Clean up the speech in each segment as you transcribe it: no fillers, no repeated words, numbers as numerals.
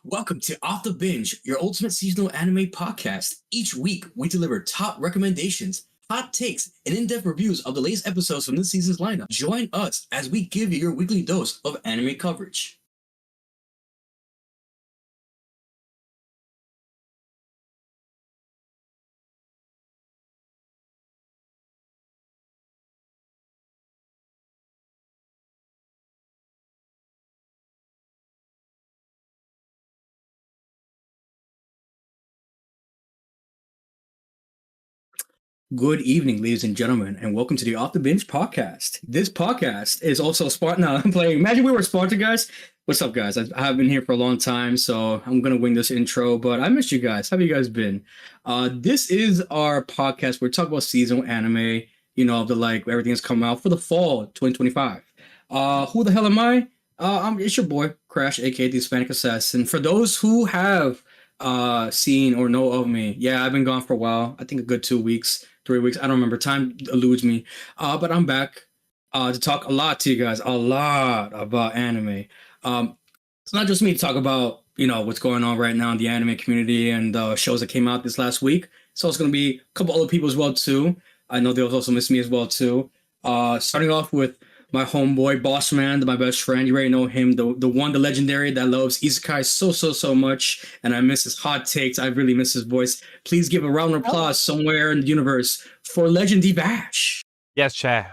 Welcome to Off the Binge, your ultimate seasonal anime podcast. Each week, we deliver top recommendations, hot takes, and in-depth reviews of the latest episodes from this season's lineup. Join us as we give you your weekly dose of anime coverage. Good evening, ladies and gentlemen, and welcome to the Off the Binge podcast. This podcast is also sponsored. No, I'm playing. Imagine we were sponsored, guys. What's up, guys? I have been here for a long time, so I'm gonna wing this intro. But I missed you guys. How have you guys been? This is our podcast. We're talking about seasonal anime. You know, everything that's coming out for the fall 2025. Who the hell am I? It's your boy Crash, aka the Hispanic Assassin. For those who have seen or know of me, yeah, I've been gone for a while. I think a good 2 weeks. 3 weeks. I don't remember. Time eludes me. But I'm back to talk a lot to you guys, a lot about anime. It's not just me to talk about, what's going on right now in the anime community and the shows that came out this last week. So it's going to be a couple other people as well, too. I know they'll also miss me as well, too. Starting off with my homeboy, Boss Man, my best friend. You already know him, the one, the legendary that loves Isekai so much. And I miss his hot takes. I really miss his voice. Please give a round of applause somewhere in the universe for Legend D Vash. Yes, Che.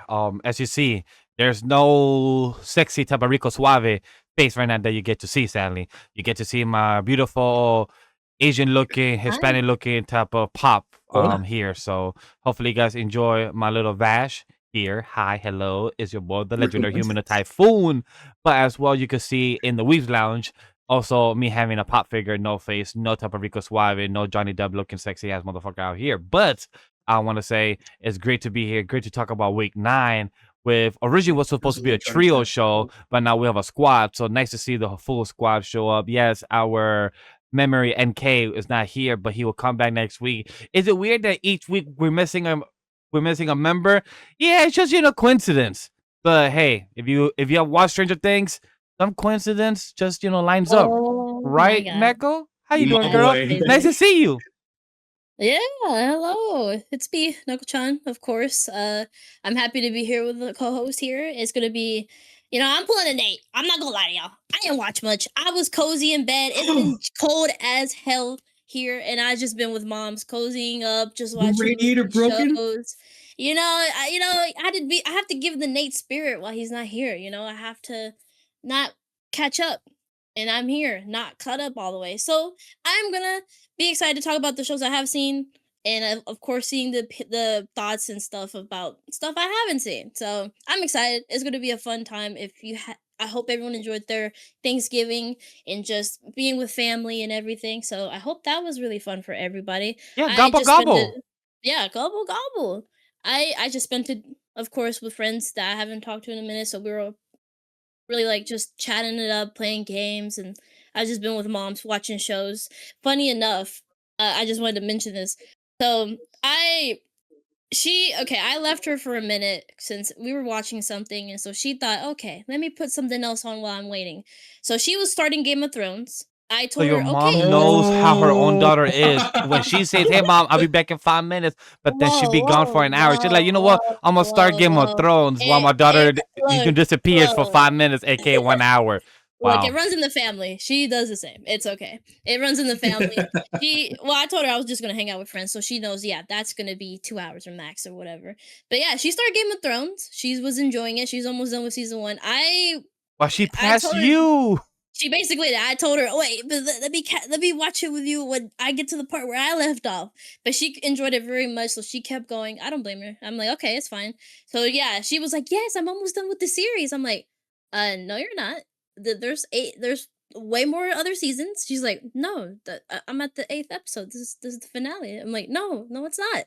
As you see, there's no sexy Tabarico Suave face right now that you get to see, sadly. You get to see my beautiful Asian-looking, Hispanic-looking type of pop here. So hopefully you guys enjoy my little Vash here. Hi, hello, is your boy, the legendary human, the Typhoon. But as well, you can see in the Weaves Lounge, also me having a pop figure, no face, no Tabarico Suave, no Johnny Depp looking sexy ass motherfucker out here. But I want to say it's great to be here. Great to talk about week 9 with originally was supposed to be a trio show, but now we have a squad. So nice to see the full squad show up. Yes, our MemoryNK is not here, but he will come back next week. Is it weird that each week we're missing a member? Yeah, it's just coincidence. But hey, if you have watched Stranger Things, some coincidence just lines up, right, Neko? How you doing, girl? Nice to see you. Yeah, hello. It's me, Neko-chan, of course. I'm happy to be here with the co-host here. It's gonna be, I'm pulling a Nate. I'm not gonna lie to y'all. I didn't watch much. I was cozy in bed. It's been cold as hell here, and I just been with moms, cozying up, just watching radiator broken? shows. I have to give the Nate spirit while he's not here. I have to not catch up, and I'm here, not caught up all the way. So I'm gonna be excited to talk about the shows I have seen, and of course seeing the thoughts and stuff about stuff I haven't seen. So I'm excited. It's gonna be a fun time. I hope everyone enjoyed their Thanksgiving and just being with family and everything. So I hope that was really fun for everybody. Yeah, gobble gobble. Yeah, gobble gobble. I just spent it, of course, with friends that I haven't talked to in a minute. So we were really just chatting it up, playing games, and I've just been with moms watching shows. Funny enough, I just wanted to mention this. So I left her for a minute since we were watching something, and so she thought, okay, let me put something else on while I'm waiting. So she was starting Game of Thrones. I told her, your mom knows how her own daughter is. When she says, "Hey, mom, I'll be back in 5 minutes," but then she'd be gone for an hour. She's like, "You know what? I'm gonna start Game of Thrones while my daughter disappears for 5 minutes, aka 1 hour." Wow. Look, it runs in the family. She does the same. It's okay. It runs in the family. I told her I was just gonna hang out with friends, so she knows. Yeah, that's gonna be 2 hours or max or whatever. But yeah, she started Game of Thrones. She was enjoying it. She's almost done with season 1. Well, she passed you. She basically, I told her, wait, but let me watch it with you when I get to the part where I left off. But she enjoyed it very much, so she kept going. I don't blame her. I'm like, okay, it's fine. So yeah, she was like, yes, I'm almost done with the series. I'm like, no, you're not. There's way more other seasons. She's like, no, I'm at the 8th episode. This is the finale. I'm like, no, it's not.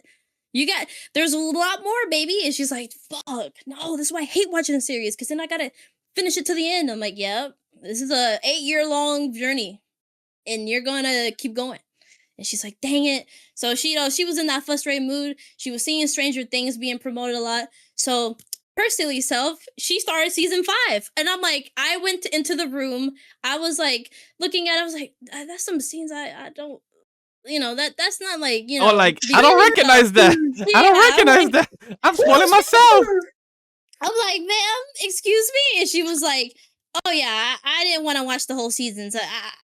There's a lot more, baby. And she's like, fuck, no, this is why I hate watching a series, because then I gotta finish it to the end. I'm like, yep. This is a 8-year-long journey, and you're gonna keep going. And she's like, dang it. So she was in that frustrated mood. She was seeing Stranger Things being promoted a lot. So her silly self, she started season 5. And I'm like, I went into the room. I was like looking at it. I was like, that's some scenes I don't, that's not like, Oh, like I don't beginning recognize stuff. that. I don't Yeah, I'm recognize like, that. I'm spoiling myself. I'm like, ma'am, excuse me. And she was like, oh yeah, I didn't want to watch the whole season. So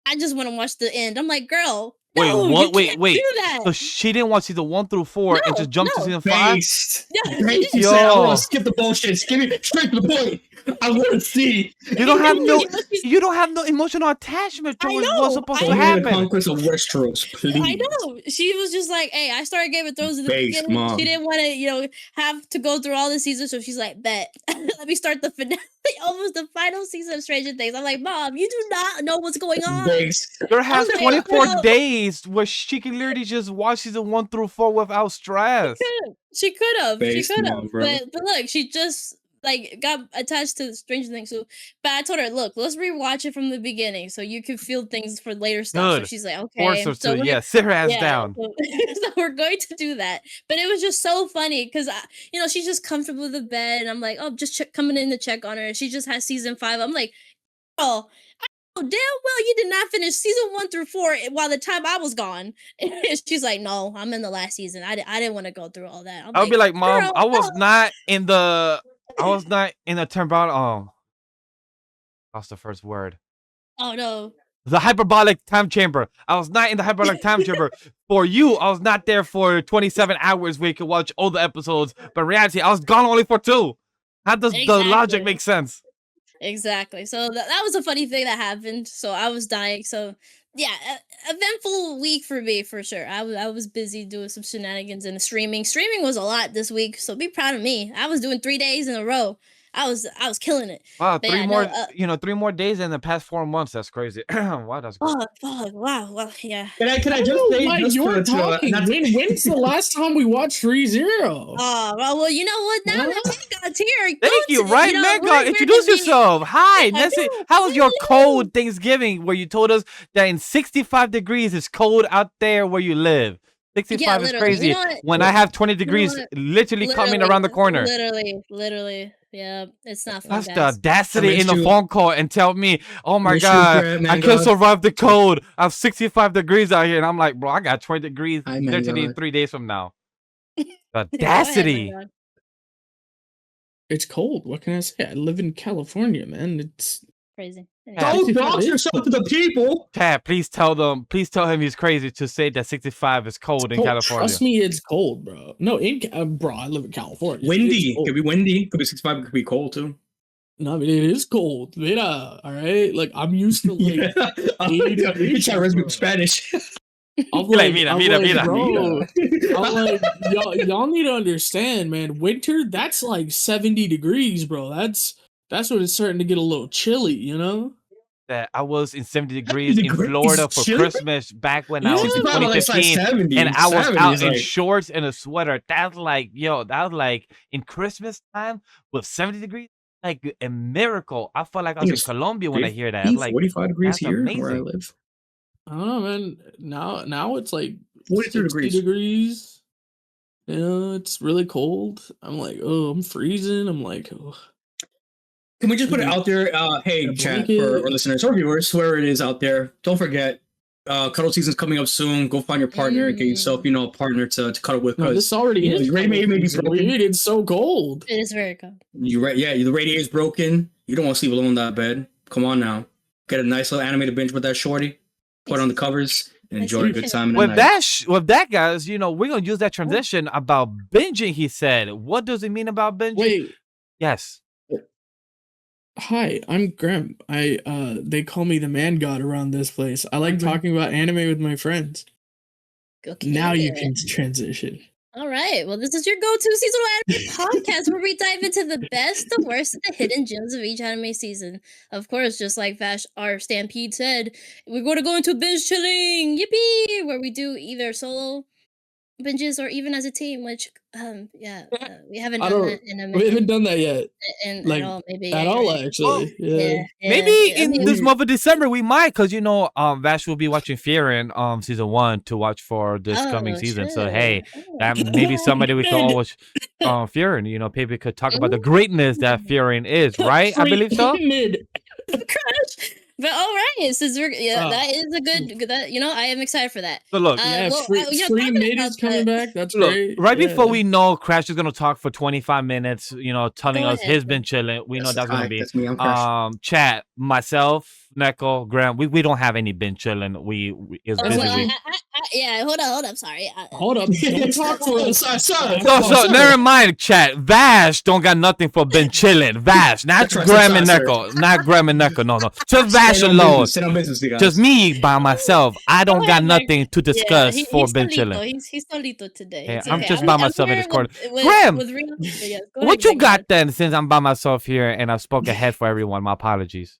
I just want to watch the end. I'm like, girl, Wait, no, you what? can't Wait. do that. So she didn't watch season 1 through 4 and No, just jumped to no. season 5? Based. No, she Based. didn't. You said, I want Yo. to skip the bullshit. Skip it straight to the point. I want to see. You don't have no. You know, she's- You don't have no emotional attachment I towards know, what's supposed I to Show me the happen. conquest of Westeros, please. I know. She was just like, hey, I started Game of Thrones at the Based, beginning. Mom. She didn't want to, have to go through all the seasons. So she's like, bet. Let me start the finale, almost the final season of Stranger Things. I'm like, Mom, you do not know what's going on. Based. Girl has I'm like, 24 girl. days where she can literally just watch season 1 through 4 without stress. She could have. She Based, could have. Mom, bro. But look, she just got attached to Stranger Things. So, but I told her, look, let's rewatch it from the beginning so you can feel things for later stuff. So Good. she's like, Force okay. her So to, we're- sit her ass down. So, so we're going to do that. But it was just so funny because she's just comfortable with the bed, and I'm like, oh, just coming in to check on her. And she just has season 5. I'm like, oh, damn well you did not finish season 1 through 4 while the time I was gone. And she's like, no, I'm in the last season. I didn't want to go through all that. I would be like, Mom, girl, I was no." not in the. I was not in the turnabout. Oh, what's the first word? Oh no. The hyperbolic time chamber. I was not in the hyperbolic time chamber. For you, I was not there for 27 hours where you could watch all the episodes. But in reality, I was gone only for 2. How does the logic Exactly. make sense? Exactly. So that was a funny thing that happened. So I was dying. So yeah, eventful week for me for sure. I was busy doing some shenanigans and streaming. Streaming was a lot this week. So be proud of me. I was doing 3 days in a row. I was killing it. Wow, But 3 yeah, more. no, 3 more days in the past 4 months. That's crazy. Wow, that's crazy. fuck, wow, well, yeah. Can I just say Why just you're to, talking? not- When's the last time we watched 3-0? Oh, well, you know what? Now that God's here, Thank you, go right, to- man? we're Introduce gonna be- yourself. Hi, I Nessie. know, How was your hello. cold Thanksgiving where you told us that in 65 degrees it's cold out there where you live? 65 is literally. crazy. You know what? When I have 20 degrees what? literally coming around the corner. Literally. Yeah, it's not fun, That's the guys. audacity in miss the you. phone call and tell me, oh my Miss you, God, Grem, I man, can't God. survive the cold. I have 65 degrees out here. And I'm like, bro, I got 20 degrees Hi, man, literally God. 3 days from now. The Go ahead, audacity. my God. It's cold. What can I say? I live in California, man. It's Crazy. Yeah. Don't 65 dox is yourself cold. to the people. Chad, please tell him he's crazy to say that 65 is cold in cold. California. Trust me, it's cold, bro. No, bro, I live in California. Windy. It's cold. Could be windy. Could be 65. Could be cold too. No, I mean, it is cold. Mira, all right? Like, I'm used to, like, Yeah. You try to resume Spanish. I'm Like, like, mira. bro, I'm like, y'all need to understand, man. Winter, that's like 70 degrees, bro. That's when it's starting to get a little chilly, you know? That I was in 70 degrees in degrees? Florida for Chilly? Christmas back when I was in 65, like, 2015, 70. and I was 70 out is in like- shorts and a sweater. That was like in Christmas time with 70 degrees, like a miracle. I felt like I was in It's Colombia when I hear that. 45 degrees that's here where I amazing. live. I don't know, man. Now it's like 42 60 degrees. You know, it's really cold. I'm like, oh, I'm freezing. I'm like, oh. Can we just put it out there? Hey, A chat blanket. for our listeners or viewers, whoever it is out there. Don't forget, cuddle season's coming up soon. Go find your partner and get yourself, a partner to cuddle with. No, Because this already you know, is. your radiator may be broken. Weird, it's so cold. It is very cold. the radiator's broken. You don't want to sleep alone in that bed. Come on now, get a nice little animated binge with that shorty. Put on the covers and enjoy a good time. In the With night. that, guys, we're gonna use that transition about binging. He said, "What does it mean about binging?" Wait, Yes. hi, I'm Grem. They call me the man god around this place. I like talking about anime with my friends. Okay. Now you can transition. All right. Well, this is your go-to seasonal anime podcast where we dive into the best, the worst, and the hidden gems of each anime season. Of course, just like Vash, our Stampede said, we're going to go into binge chilling, yippee, where we do either solo binges or even as a team, which we haven't I done don't. that in a We minute. haven't done that yet. And Like at all, maybe. at Yeah, all, you're right. actually. Yeah. Maybe I in mean, this month of December we might, because Vash will be watching Fearin season 1 to watch for this coming oh, season. So true. hey, Oh, that maybe somebody we could all Man. watch Fearin. Maybe could talk about the greatness that Fearin is, right? I believe so. Mid. crush. But all right, since we're Oh. that is a good that I am excited for that. So look, Yeah, well, free talking mid about is coming that, back. That's look, great. right Yeah. before we know Crash is gonna talk for 25 minutes, telling Go us ahead. his been chilling. We know that's gonna be That's me. I'm Crash. chat, myself, Neko, Grem. We don't have any been chilling. We it's Oh, busy well, week. yeah, hold up, sorry. Hold up, don't talk for us. So never mind, chat. Vash don't got nothing for been chilling. Vash, not That's right, Grem and sorry. Neko, not Grem and Neko. No, just Vash alone. Sit on business, you guys. Just me by myself. I don't Go got ahead, Nick. nothing to discuss for he's been solito. chilling. He's solito today. Yeah, It's I'm okay. just by myself in here this corner. with Grem, Reno. But yeah, go What ahead, you Greg, go got ahead. then? Since I'm by myself here and I've spoke ahead for everyone, my apologies.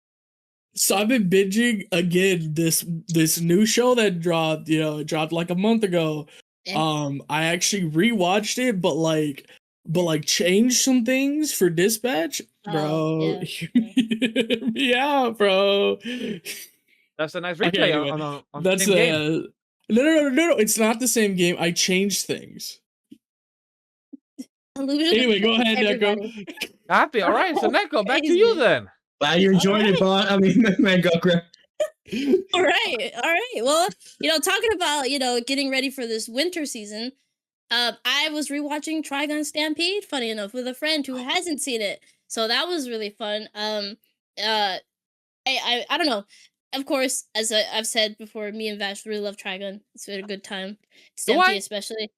So I've been binging again this new show that dropped, dropped like a month ago. Yeah. I actually rewatched it, but changed some things for Dispatch, bro. yeah. Hear me out, bro. That's a nice Okay, replay anyway, on that's the same game. no. It's not the same game. I changed things. Illusion Anyway, go of ahead, everybody. Neko. Happy. All right. So Neko, back to you Crazy. then. Glad you enjoyed it, but I mean, man, go Greg. All right. Well, talking about getting ready for this winter season. I was rewatching Trigun Stampede, funny enough, with a friend who hasn't seen it, so that was really fun. I don't know. Of course, as I've said before, me and Vash really love Trigun. It's been a good time. Stampede, especially.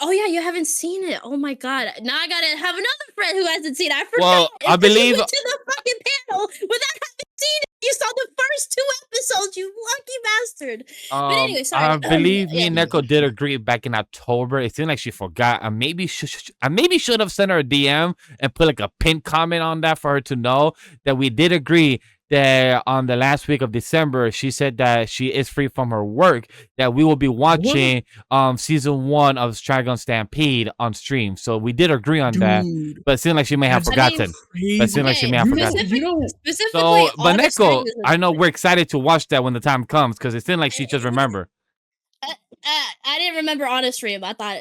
Oh yeah, you haven't seen it. Oh my god! Now I gotta have another friend who hasn't seen it. I forgot. Well, I It's 'cause you believe- went to the fucking panel without having seen it. You saw the first 2 episodes. You lucky bastard. But anyway, sorry. I believe me yeah. and Neko did agree back in October. It seemed like she forgot. I maybe should have sent her a DM and put like a pinned comment on that for her to know that we did agree that on the last week of December, she said that she is free from her work, that we will be watching season 1 of Dragon Stampede on stream. So we did agree on that, Dude, but it seemed like she may have that's forgotten. But it seemed like she may have forgotten. Specifically, So, but August Neko, is a- I know we're excited to watch that when the time comes because it seemed like she just remembered. I didn't remember on a stream. I thought,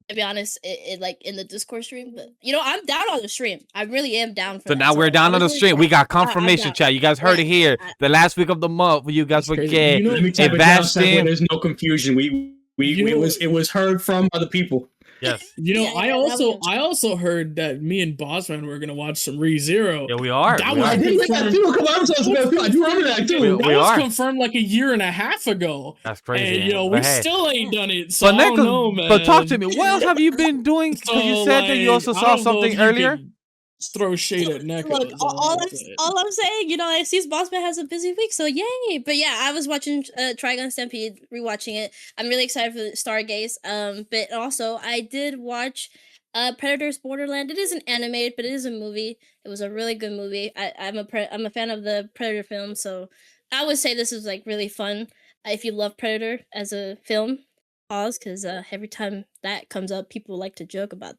to be honest, it like in the Discord stream. But I'm down on the stream. I really am down for So that. now we're down on the honestly, stream. We got I'm confirmation, down. chat. You guys heard it here. The last week of the month, you guys That's would crazy. get Let me type a it down Vash so that way stream. there's no confusion. It was heard from other people. Yes. Yeah, I also heard that me and Bossman were gonna watch some ReZero. Yeah, we are. That We was- are. I did hear that too. Come on, I'm so scared. I do remember that too. We That was are. confirmed like a year and a half ago. That's crazy. And we But hey. still ain't done it. So But I don't Neko, know, man. but talk to me. What else have you been doing? Because you So, said that you like, also I saw don't know something if you earlier. can Throw shade at Neko. Look, is all I'm saying. all I'm saying, I see Bossman has a busy week, so yay! But yeah, I was watching Trigun Stampede, rewatching it. I'm really excited for the Stargaze. But also I did watch Predator's Borderland. It isn't animated, but it is a movie. It was a really good movie. I'm a fan of the Predator film, so I would say this is like really fun. If you love Predator as a film, pause, because every time that comes up, people like to joke about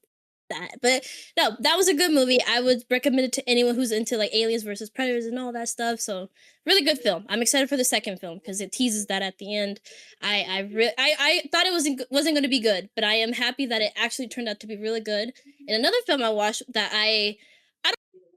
that. But no, that was a good movie. I would recommend it to anyone who's into like aliens versus predators and all that stuff. So really good film. I'm excited for the second film because it teases that at the end. I thought it wasn't going to be good, but I am happy that it actually turned out to be really good. And another film I watched that I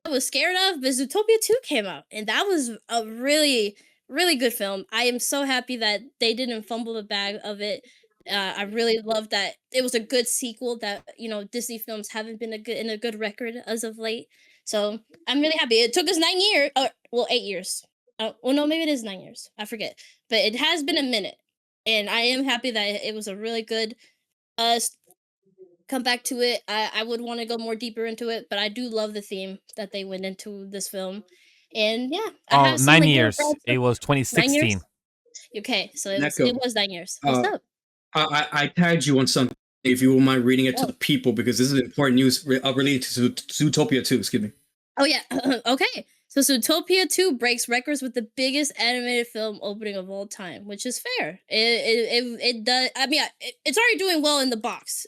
was scared of, but Zootopia 2 came out, and that was a really, really good film. I am so happy that they didn't fumble the bag of it. I really love that it was a good sequel that Disney films haven't been in a good record as of late. So I'm really happy. It took us 9 years, 8 years. Well, no, maybe it is 9 years. I forget, but it has been a minute, and I am happy that it was a really good come back to it. I would want to go more deeper into it, but I do love the theme that they went into this film, and yeah. I have some, 9 like, years. little It was 2016. Okay, so it Neko, was 9 years. What's up? I tagged you on something. If you won't mind reading it to the people, because this is important news related to Zootopia 2. Excuse me. Oh yeah. Okay. So Zootopia 2 breaks records with the biggest animated film opening of all time, which is fair. It does. I mean, it's already doing well in the box.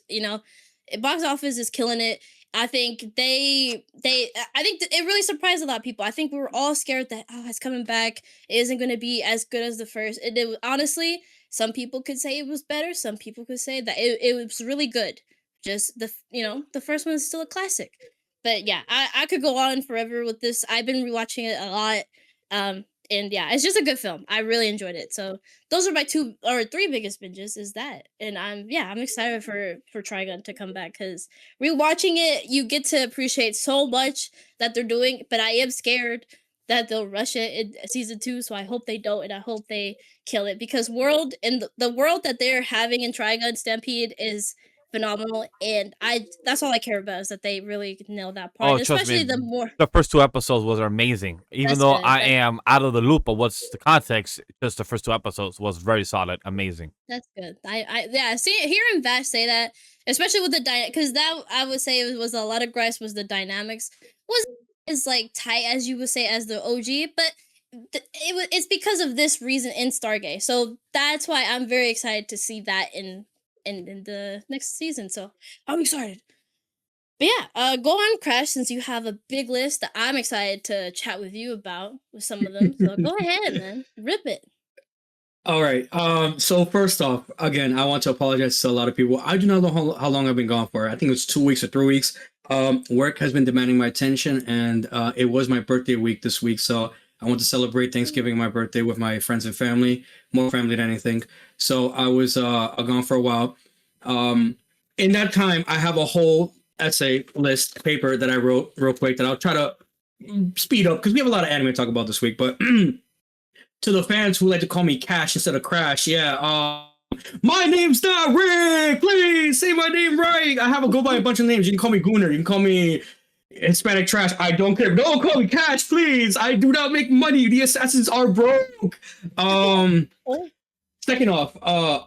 Box office is killing it. I think I think it really surprised a lot of people. I think we were all scared that it's coming back. It isn't going to be as good as the first. Honestly, some people could say it was better. Some people could say that it was really good. Just the first one is still a classic. But yeah, I could go on forever with this. I've been rewatching it a lot. And yeah, it's just a good film. I really enjoyed it. So those are my 2 or 3 biggest binges is that. And I'm excited for Trigun to come back because rewatching it, you get to appreciate so much that they're doing, but I am scared that they'll rush it in season 2. So I hope they don't, and I hope they kill it because the world that they're having in Trigun Stampede is phenomenal, and that's all I care about is that they really nail that part. Oh, and trust especially me, the more the first 2 episodes was amazing. Even That's though good. I am out of the loop of what's the context, just the first 2 episodes was very solid, amazing. that's good. Hearing Vash say that, especially with the because that I would say it was a lot of gripes was the dynamics was as like tight as you would say as the OG, but it's because of this reason in Stargate. So that's why I'm very excited to see that in the next season. So I'm excited. But yeah, go on, Crash, since you have a big list that I'm excited to chat with you about with some of them. So go ahead, man. Rip it. All right. So first off, again, I want to apologize to a lot of people. I do not know how long I've been gone for. I think it was 2 weeks or 3 weeks. Work has been demanding my attention, and it was my birthday week this week. So I want to celebrate Thanksgiving and my birthday with my friends and family, more family than anything. So I was gone for a while. In that time, I have a whole essay list paper that I wrote real quick that I'll try to speed up because we have a lot of anime to talk about this week. But to the fans who like to call me Cash instead of Crash, my name's not Rick. Please say my name right. I have a go by a bunch of names. You can call me Gooner. You can call me Hispanic Trash. I don't care. Don't call me Cash, please. I do not make money. The assassins are broke. Second off,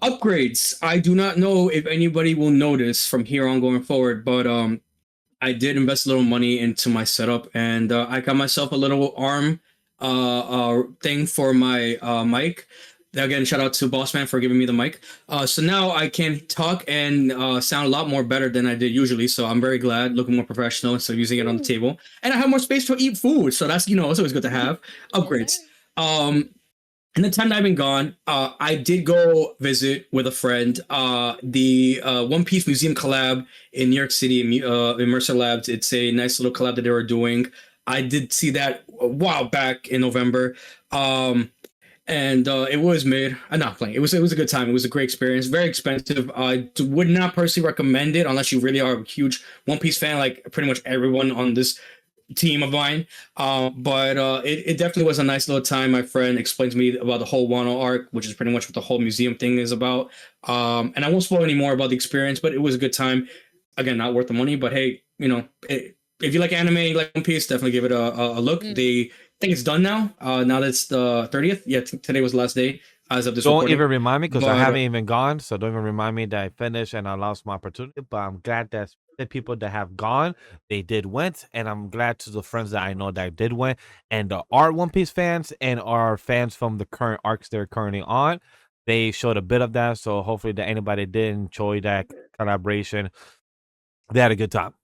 upgrades. I do not know if anybody will notice from here on going forward, but I did invest a little money into my setup, and I got myself a little arm thing for my mic. Again, shout out to Bossman for giving me the mic. So now I can talk and sound a lot more better than I did usually. So I'm very glad, looking more professional instead of using it on the table. And I have more space to eat food. So that's, it's always good to have. Upgrades. In the time that I've been gone, I did go visit with a friend the One Piece Museum collab in New York City, in Mercer Labs. It's a nice little collab that they were doing. I did see that a while back in November. And it was mid. I'm not playing. It was a good time. It was a great experience. Very expensive. I would not personally recommend it unless you really are a huge One Piece fan, like pretty much everyone on this team of mine. But it definitely was a nice little time. My friend explained to me about the whole Wano arc, which is pretty much what the whole museum thing is about. And I won't spoil any more about the experience, but it was a good time. Again, not worth the money, but hey, if you like anime, you like One Piece, definitely give it a look. They think it's done now. Now that it's the 30th. Yeah, today was the last day as of this Don't recording. even remind me because I haven't even gone. So don't even remind me that I finished and I lost my opportunity. But I'm glad that the people that have gone, they did went. And I'm glad to the friends that I know that did went. And the are One Piece fans and are fans from the current arcs they're currently on. They showed a bit of that. So hopefully that anybody did enjoy that collaboration, they had a good time.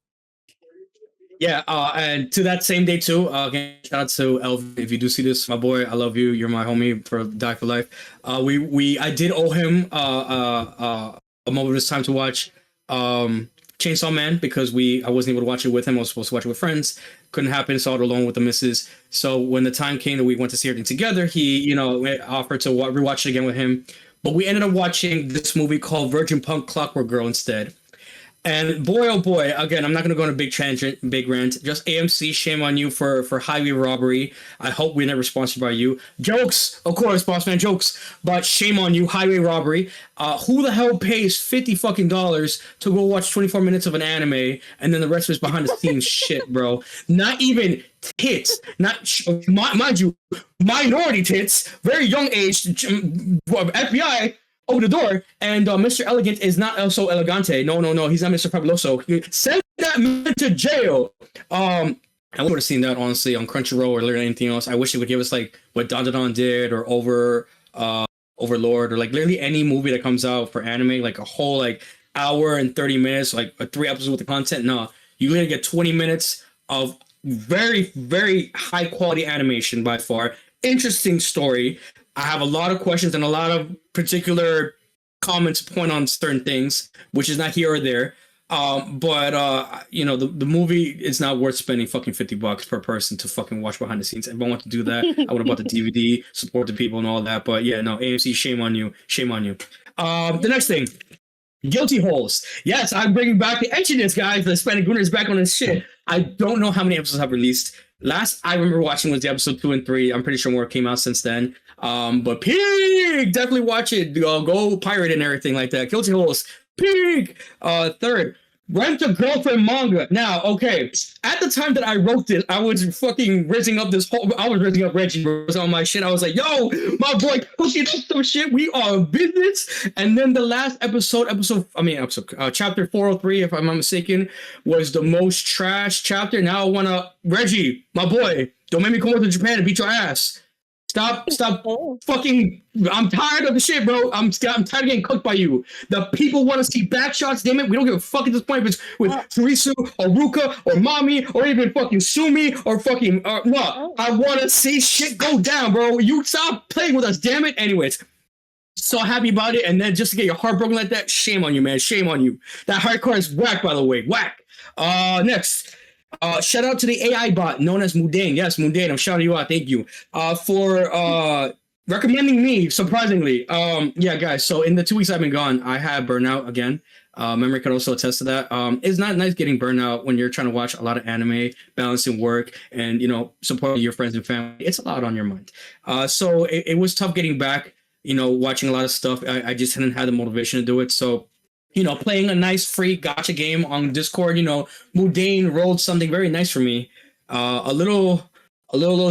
Yeah, and to that same day too. Again, shout out to Elvin. If you do see this, my boy, I love you. You're my homie for die for life. I did owe him a moment of his time to watch Chainsaw Man because I wasn't able to watch it with him. I was supposed to watch it with friends. Couldn't happen. Saw it alone with the missus. So when the time came that we went to see everything together, he offered to rewatch it again with him. But we ended up watching this movie called Virgin Punk Clockwork Girl instead. And boy, oh boy, again, I'm not going to go on a big tangent, big rant. Just AMC, shame on you for highway robbery. I hope we're never sponsored by you. Jokes, of course, boss man, jokes. But shame on you, highway robbery. Who the hell pays $50 fucking to go watch 24 minutes of an anime and then the rest is behind the scenes shit, bro? Not even tits. Mind you, minority tits, very young age, FBI. Over the door, and Mr. Elegant is not El So Elegante. No, he's not Mr. Fabuloso. Send that man to jail. I would have seen that honestly on Crunchyroll or literally anything else. I wish it would give us like what Dandadan did or Overlord or like literally any movie that comes out for anime, like a whole like hour and 30 minutes, like a 3 episodes worth of content. No, you literally get 20 minutes of very, very high quality animation by far. Interesting story. I have a lot of questions and a lot of particular comments point on certain things, which is not here or there. But you know, the movie is not worth spending fucking $50 per person to fucking watch behind the scenes. If I want to do that, I would have bought the DVD, support the people and all that. But yeah, no, AMC, shame on you, shame on you. The next thing, Guilty Holes. Yes, I'm bringing back the etchiness, guys. The Hispanic Gooner is back on this shit. I don't know how many episodes have released. Last I remember watching was the episode 2 and 3. I'm pretty sure more came out since then. But Pig, definitely watch it. Go pirate and everything like that. Guilty Holes, Pig. Third, Rent a Girlfriend manga. Now, okay, at the time that I wrote this, I was fucking raising up Reggie on my shit. I was like, yo, my boy pushing up some shit. We are in business. And then the last chapter 403, if I'm not mistaken, was the most trash chapter. Now I wanna, Reggie, my boy, don't make me come over to Japan and beat your ass. Stop fucking, I'm tired of the shit, bro. I'm tired of getting cooked by you. The people want to see back shots, damn it. We don't give a fuck at this point if it's with Tarisu or Ruka or Mommy or even fucking Sumi or fucking, no. I want to see shit go down, bro. You stop playing with us, damn it. Anyways, so happy about it. And then just to get your heart broken like that, shame on you, man. Shame on you. That hardcore is whack, by the way. Whack. Next. Shout out to the AI bot known as Mundane. Yes, Mundane, I'm shouting you out. Thank you for recommending me, surprisingly. Yeah, guys, so in the 2 weeks I've been gone, I had burnout again. Memory could also attest to that. It's not nice getting burnout when you're trying to watch a lot of anime, balancing work, and, you know, supporting your friends and family. It's a lot on your mind. So it was tough getting back, you know, watching a lot of stuff. I just hadn't had the motivation to do it. So, you know, playing a nice free gacha game on Discord, you know, Mundane rolled something very nice for me. A little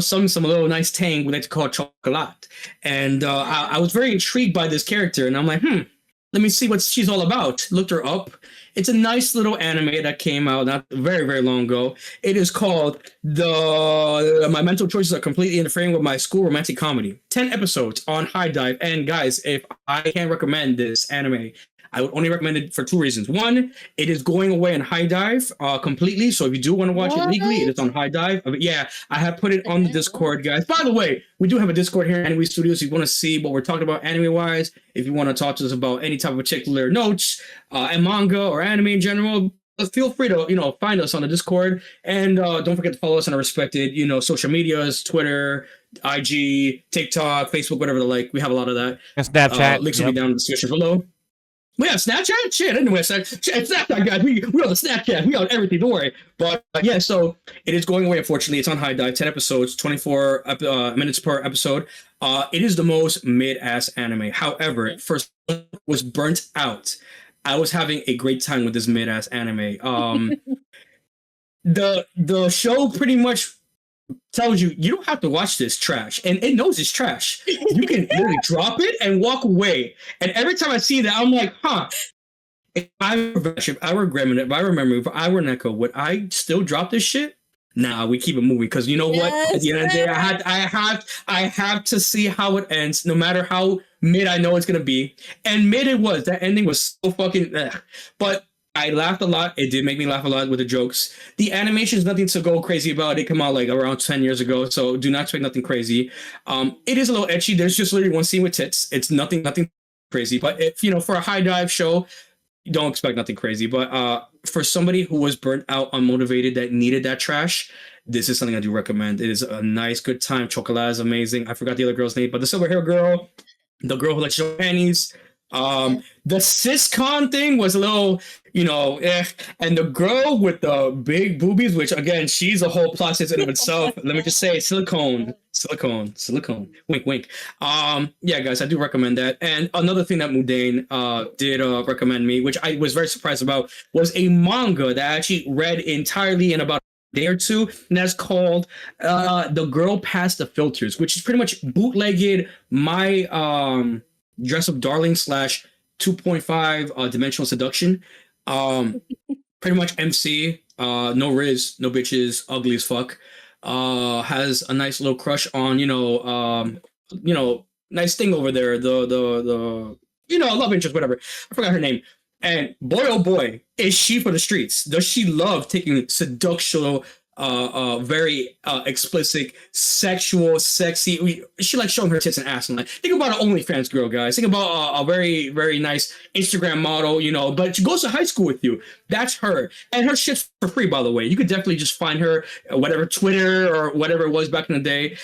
some little nice tang we like to call chocolate. And I was very intrigued by this character, and I'm like, let me see what she's all about. Looked her up. It's a nice little anime that came out not very, very long ago. It is called My Mental Choices Are Completely Interfering with My School Romantic Comedy. 10 episodes on High Dive. And guys, if I can recommend this anime, I would only recommend it for 2 reasons. One, it is going away on High Dive completely. So if you do want to watch it legally, it is on High Dive. Yeah, I have put it on the Discord, guys. By the way, we do have a Discord here in Anime Studios. If you want to see what we're talking about anime-wise, if you want to talk to us about any type of particular notes and manga or anime in general, feel free to, you know, find us on the Discord. And don't forget to follow us on our respected, you know, social medias, Twitter, IG, TikTok, Facebook, whatever the like. We have a lot of that. And Snapchat. Links will be down in the description below. We have Snapchat? Shit, anyway, Snapchat, guys. We on the Snapchat. We on everything, don't worry. But yeah, so it is going away, unfortunately. It's on High Dive, 10 episodes, 24 minutes per episode. It is the most mid-ass anime. However, first was burnt out. I was having a great time with this mid-ass anime. The show pretty much tells you don't have to watch this trash, and it knows it's trash. You can literally drop it and walk away. And every time I see that, I'm like, if I were Grem, if I were Neko, would I still drop this shit? Nah, we keep it moving, because you know what? At the end of the day, I have to see how it ends, no matter how mid I know it's gonna be. And mid it was. That ending was so fucking. But I laughed a lot. It did make me laugh a lot with the jokes. The animation is nothing to go crazy about. It came out like around 10 years ago, so do not expect nothing crazy. It is a little etchy. There's just literally one scene with tits. It's nothing crazy. But if, you know, for a High Dive show, don't expect nothing crazy. But for somebody who was burnt out, unmotivated, that needed that trash, this is something I do recommend. It is a nice, good time. Chocolate is amazing. I forgot the other girl's name, but the silver hair girl, the girl who likes to show panties. The siscon thing was a little, you know, and the girl with the big boobies, which again, she's a whole process in of itself. Let me just say, silicone. Wink, wink. Yeah, guys, I do recommend that. And another thing that Mundane did recommend me, which I was very surprised about, was a manga that I actually read entirely in about a day or two, and that's called The Girl Past the Filters, which is pretty much bootlegged my Dress Up Darling / 2.5 Dimensional Seduction. Pretty much MC no riz, no bitches, ugly as fuck. Has a nice little crush on, nice thing over there. The love interest, whatever. I forgot her name. And boy, oh boy, is she for the streets? Does she love taking seductional, very explicit, sexual, sexy? She likes showing her tits and ass. And like, think about an OnlyFans girl, guys. Think about a very, very nice Instagram model, but she goes to high school with you. That's her, and her shit's for free, by the way. You could definitely just find her, whatever Twitter or whatever it was back in the day.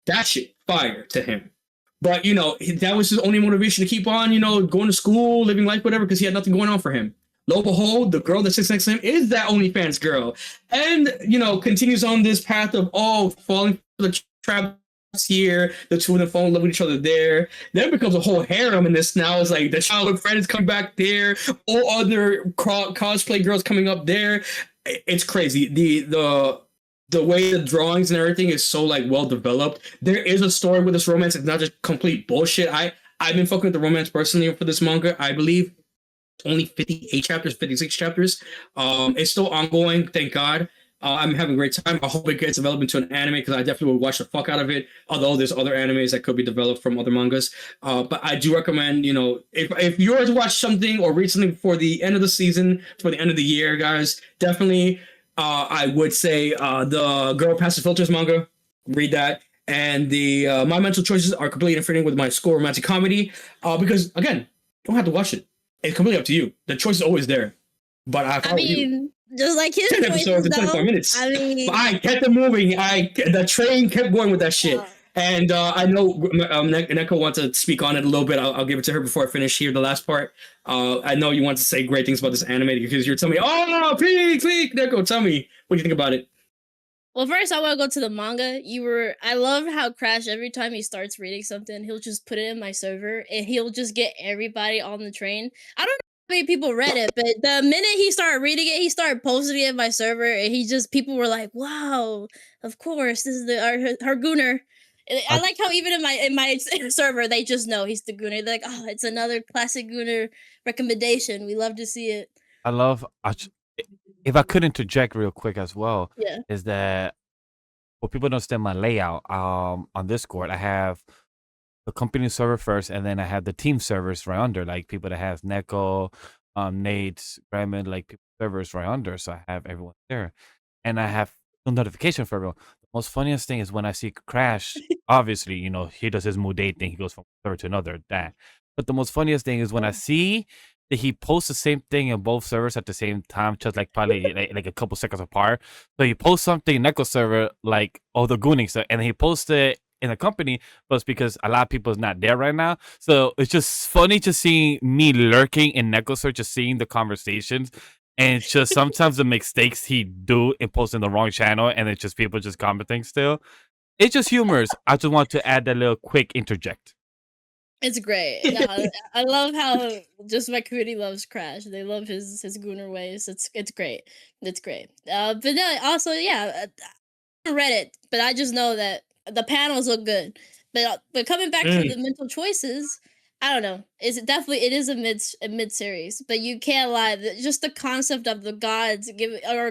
That shit fire to him. But that was his only motivation to keep on, going to school, living life, whatever, because he had nothing going on for him. Lo and behold, the girl that sits next to him is that OnlyFans girl, and continues on this path of falling for the traps here. The two of them fall in love with each other there. Then becomes a whole harem in this. Now it's like the childhood friends come back there, all other cosplay girls coming up there. It's crazy. The way the drawings and everything is so like well developed. There is a story with this romance. It's not just complete bullshit. I've been fucking with the romance personally for this manga. I believe only 58 chapters, 56 chapters. It's still ongoing, thank God. I'm having a great time. I hope it gets developed into an anime because I definitely would watch the fuck out of it. Although there's other animes that could be developed from other mangas. But I do recommend, if you were to watch something or read something for the end of the season, for the end of the year, guys, definitely I would say the Girl Past the Filters manga. Read that. And the my mental choices are completely interfering with my school romantic comedy. Because again, you don't have to watch it. It's completely up to you. The choice is always there. But I mean, just like his 10 episodes in 24 minutes. I mean, but I kept it moving. The train kept going with that shit. And I know Neko wants to speak on it a little bit. I'll give it to her before I finish here the last part. I know you want to say great things about this anime because you're telling me, oh, peak, Neko, tell me, what do you think about it? Well, first I want to go to the manga. I love how Crash, every time he starts reading something, he'll just put it in my server and he'll just get everybody on the train. I don't know how many people read it, but the minute he started reading it, he started posting it in my server, and people were like, wow, of course, this is her Gooner. I like how even in my server, they just know he's the Gooner. They're like, oh, it's another classic Gooner recommendation. We love to see it. If I could interject real quick as well, Yeah. is that for people don't understand my layout on Discord, I have the company server first, and then I have the team servers right under, like people that have Neko, Nate, Grem, like servers right under. So I have everyone there, and I have no notification for everyone. The most funniest thing is when I see Crash. Obviously, he does his mood date thing. He goes from server to another. That. But the most funniest thing is when I see that he posts the same thing in both servers at the same time, just like probably like a couple seconds apart. So he posts something in Neko server, like, the gooning stuff, and he posts it in the company, but it's because a lot of people is not there right now. So it's just funny to see me lurking in Neko server, just seeing the conversations, and it's just sometimes the mistakes he do in posting the wrong channel, and it's just people just commenting still. It's just humorous. I just want to add that little quick interject. It's great. Yeah, I love how just my community loves Crash. They love his Gooner ways. It's great. It's great. But no, also, yeah, I read it, but I just know that the panels look good. But coming back to the mental choices, I don't know. It is a mid series, but you can't lie. Just the concept of the gods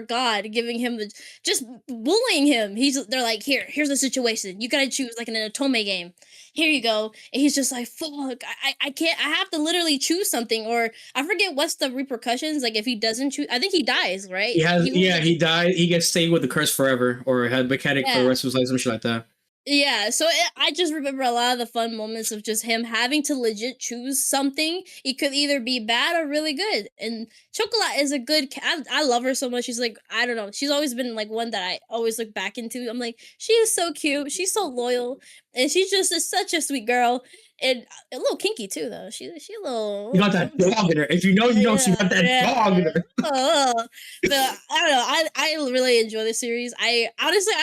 God giving him just bullying him. They're like, here's the situation. You gotta choose, like in an Otome game. Here you go. And he's just like, fuck, I can't. I have to literally choose something, or I forget what's the repercussions. Like if he doesn't choose, I think he dies, right? He died. He gets stayed with the curse forever, or had mechanic for the rest of his life, some shit like that. Yeah, so I just remember a lot of the fun moments of just him having to legit choose something. It could either be bad or really good. And Chocolat is a good. I love her so much. She's like, I don't know. She's always been like one that I always look back into. I'm like, she is so cute. She's so loyal, and she's just such a sweet girl. And a little kinky too, though. She a little. You got that dog in her. If you know, you know. She got that dog in her. But I don't know. I really enjoy this series. I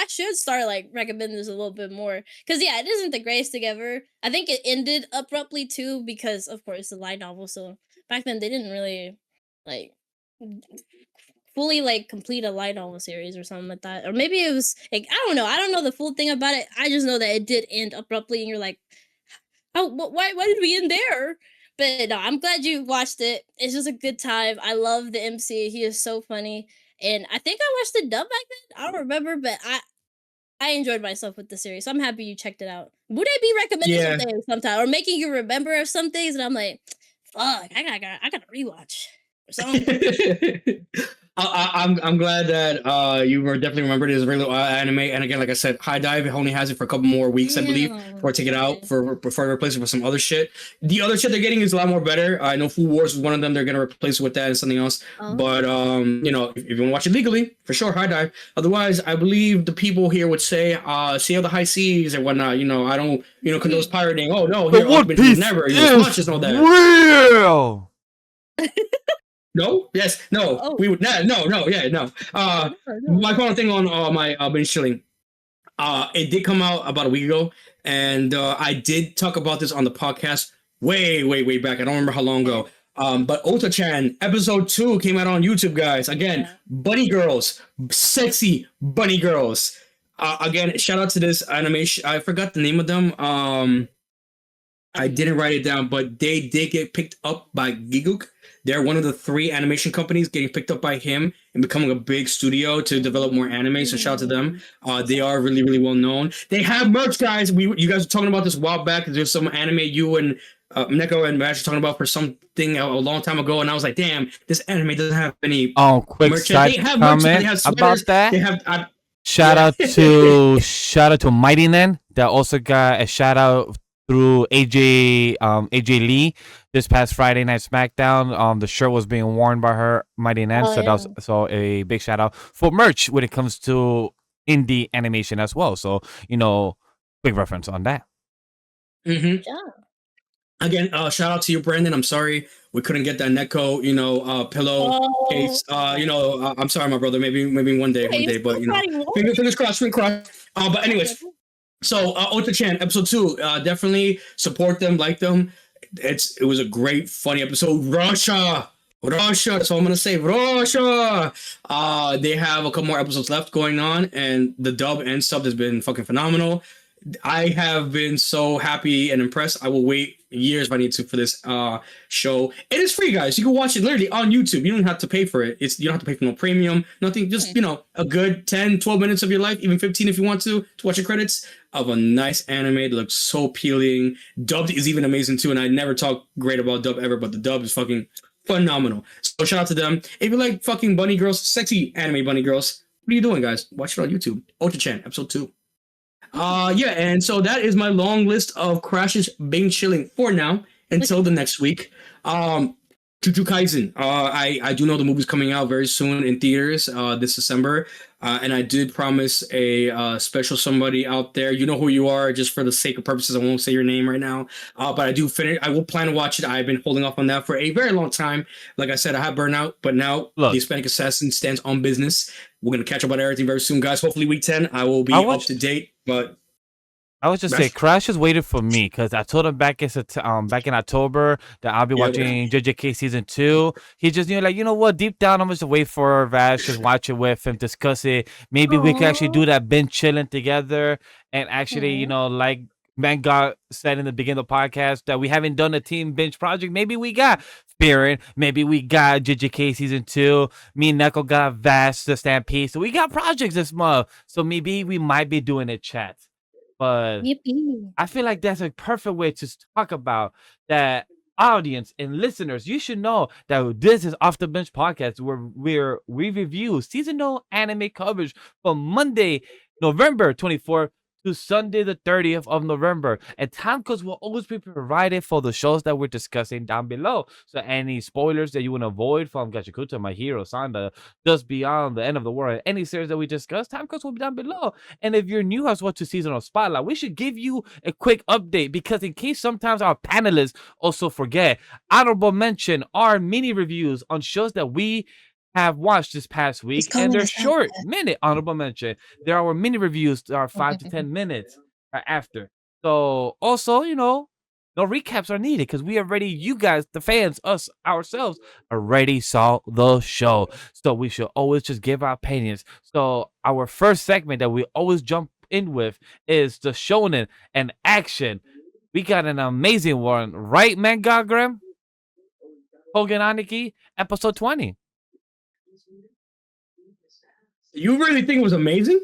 should start like recommending this a little bit more because it isn't the greatest thing ever. I think it ended abruptly too because of course the light novel. So back then they didn't really like fully like complete a light novel series or something like that. Or maybe it was like I don't know. I don't know the full thing about it. I just know that it did end abruptly, and you're like, oh, why did we end there? But no, I'm glad you watched it. It's just a good time. I love the MC. He is so funny. and I think I watched the dub back then. I don't remember, but I enjoyed myself with the series. So I'm happy you checked it out. Would I be recommending Yeah. some things sometime or making you remember of some things? And I'm like, fuck, I gotta rewatch. Or something. I'm glad that you were definitely remembered as a regular anime. And again, like I said, High Dive only has it for a couple more weeks, I believe, before I take it out for before I replace it with some other shit. The other shit they're getting is a lot more better. I know Food Wars is one of them. They're gonna replace it with that and something else. Oh. But you know, if you want to watch it legally, for sure, High Dive. Otherwise, I believe the people here would say, "Sail the high seas" or whatnot. You know, I don't, condone pirating. Oh no, The here, One Piece never. You is watch this and all that. real. No, yes, no, Oh. we would no, yeah, no. My final thing on my binge chilling. It did come out about a week ago, and I did talk about this on the podcast way back. I don't remember how long ago. But Ota-chan episode 2 came out on YouTube, guys. Again, bunny girls, sexy bunny girls. Again, shout out to this animation. I forgot the name of them. I didn't write it down, but they did get picked up by Giguk. They're one of the 3 animation companies getting picked up by him and becoming a big studio to develop more anime. So shout out to them. They are really well known. They have merch, guys. You guys were talking about this a while back. There's some anime you and Neko and Vash were talking about for something a long time ago, and I was like, damn, this anime doesn't have any Quick merch. side They have merch, comment they have sweaters, about that. They have Shout out to MightyNen that also got a shout out through AJ Lee this past Friday Night SmackDown. The shirt was being worn by her, MightyNen, so that was a big shout out for merch when it comes to indie animation as well. So big reference on that. Mm-hmm. Yeah. Again, shout out to you, Brandon. I'm sorry we couldn't get that Neko, pillow case. I'm sorry, my brother. Maybe one day, but fingers crossed, but anyways, so Ota-chan episode 2, definitely support them, like them. It was a great, funny episode. Russia, that's all I'm gonna say. Russia. They have a couple more episodes left going on, and the dub and sub has been fucking phenomenal. I have been so happy and impressed. I will wait years if I need to for this show. It is free, guys. You can watch it literally on YouTube. You don't have to pay for it. You don't have to pay for no premium, nothing. Just, a good 10, 12 minutes of your life, even 15 if you want to watch the credits of a nice anime that looks so appealing. Dubbed is even amazing too, and I never talk great about dub ever, but the dub is fucking phenomenal. So shout out to them. If you like fucking bunny girls, sexy anime bunny girls, what are you doing, guys? Watch it on YouTube. Ota-chan episode 2. And so that is my long list of crashes being chilling for now until the next week. Jujutsu Kaisen. I do know the movie's coming out very soon in theaters this December. And I did promise a special somebody out there. You know who you are, just for the sake of purposes. I won't say your name right now. But I do finish. I will plan to watch it. I've been holding off on that for a very long time. Like I said, I have burnout, but now the Hispanic Assassin stands on business. We're going to catch up on everything very soon, guys. Hopefully week 10, I will be up to date. But I was just say, Crash is waiting for me because I told him back in October that I'll be watching JJK season 2. He just you know what? Deep down, I'm just wait for Vash, just watch it with him, discuss it. Maybe we can actually do that binge chilling together, and actually, like Manga said in the beginning of the podcast that we haven't done a team binge project. Maybe we got Spirit, maybe we got JJK season 2. Me and Neko got Vash the Stampede, so we got projects this month. So maybe we might be doing a chat. But I feel like that's a perfect way to talk about that. Audience and listeners, you should know that this is Off the Bench Podcast, where we review seasonal anime coverage from Monday, November 24th to Sunday, the 30th of November. And time codes will always be provided for the shows that we're discussing down below. So any spoilers that you want to avoid from Gachiakuta, My Hero, SANDA, Dusk Beyond, The End of the World, any series that we discuss, time codes will be down below. And if you're new as well to Seasonal Spotlight, we should give you a quick update because in case sometimes our panelists also forget, honorable mention are mini reviews on shows that we have watched this past week, and they're short minute honorable mention. There are mini reviews that are 5 to 10 minutes after. So also, no recaps are needed because we already, you guys, the fans, us ourselves, already saw the show. So we should always just give our opinions. So our first segment that we always jump in with is the shonen and action. We got an amazing one, right, Manga Grem? Tougen Anki, episode 20. You really think it was amazing?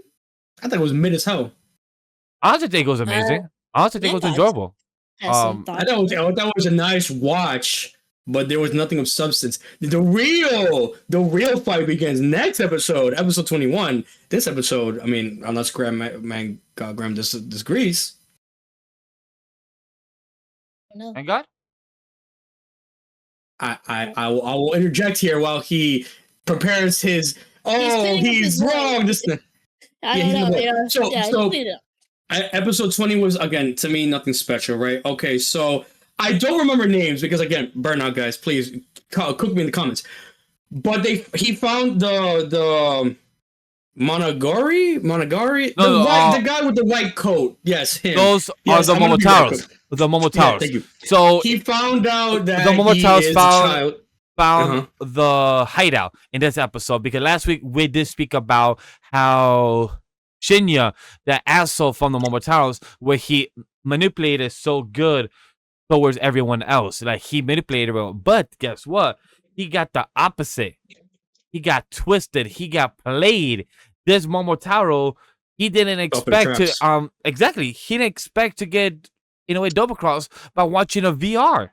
I thought it was mid as hell. I honestly think it was amazing. I honestly think it was yeah, enjoyable. Has some I thoughts. thought it was a nice watch, but there was nothing of substance. The real fight begins next episode 21. This episode, I mean, unless Grem disagrees. No. Thank God. I will interject here while he prepares his. cleaning up He's his wrong. voice. This. I Yeah, don't know. he's Yeah, So- yeah, so- clean it up. Episode 20 was, again, to me, nothing special, right? Okay, so I don't remember names because, again, burnout, guys, please cook me in the comments. But he found the Monogari, the guy with the white coat. Yes, him. Those Yes, are the I'm gonna be right Momotaros. quick. The Yeah, Momotaros. thank you. So He found out that the Momotaros he is found- a child. found the hideout in this episode because last week we did speak about how Shinya, that asshole from the Momotaros, where he manipulated so good towards everyone else. Like he manipulated everyone. But guess what? He got the opposite. He got twisted. He got played. This Momotaro, he didn't expect traps. to exactly. He didn't expect to get double cross by watching a VR.